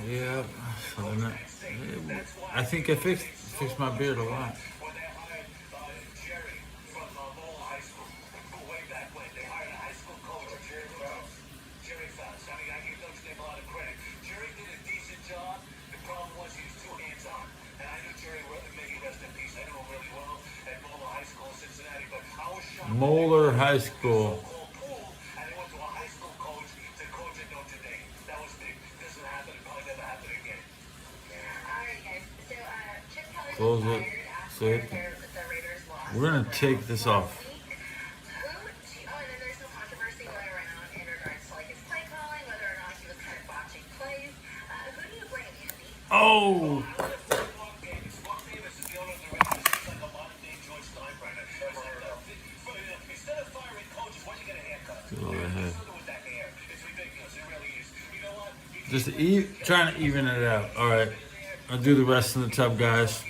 Yeah. So then I think I fixed my beard a lot. When they hired Jerry from Lowell High School, way back when, they hired a high school coach, Jerry Faust. I mean, I give Coach Nick a lot of credit. Jerry did a decent job. The problem was he was too hands-on. And I knew Jerry, may he rest in peace. I knew him really well at Moeller High School in Cincinnati, but I was shocked. Moeller High School. And he went to a high school coach to coach at Notre Dame. That was big. Doesn't happen. It probably never happen again. Alright, guys. So, Chip Kelly Close was it. fired See? after the Raiders lost. We're gonna take this off. And then there's some controversy going around in regards to like his play calling, whether or not he was kind of botching plays. Who do you blame, Andy? Oh. Mark Davis is the owner of the Raiders. He's like a modern-day George Steinbrenner. Instead of firing coaches, why are you get a haircut? With that hair, it's ridiculous. It really is. You know what? Just trying to even it out. All right. I'll do the rest in the tub, guys.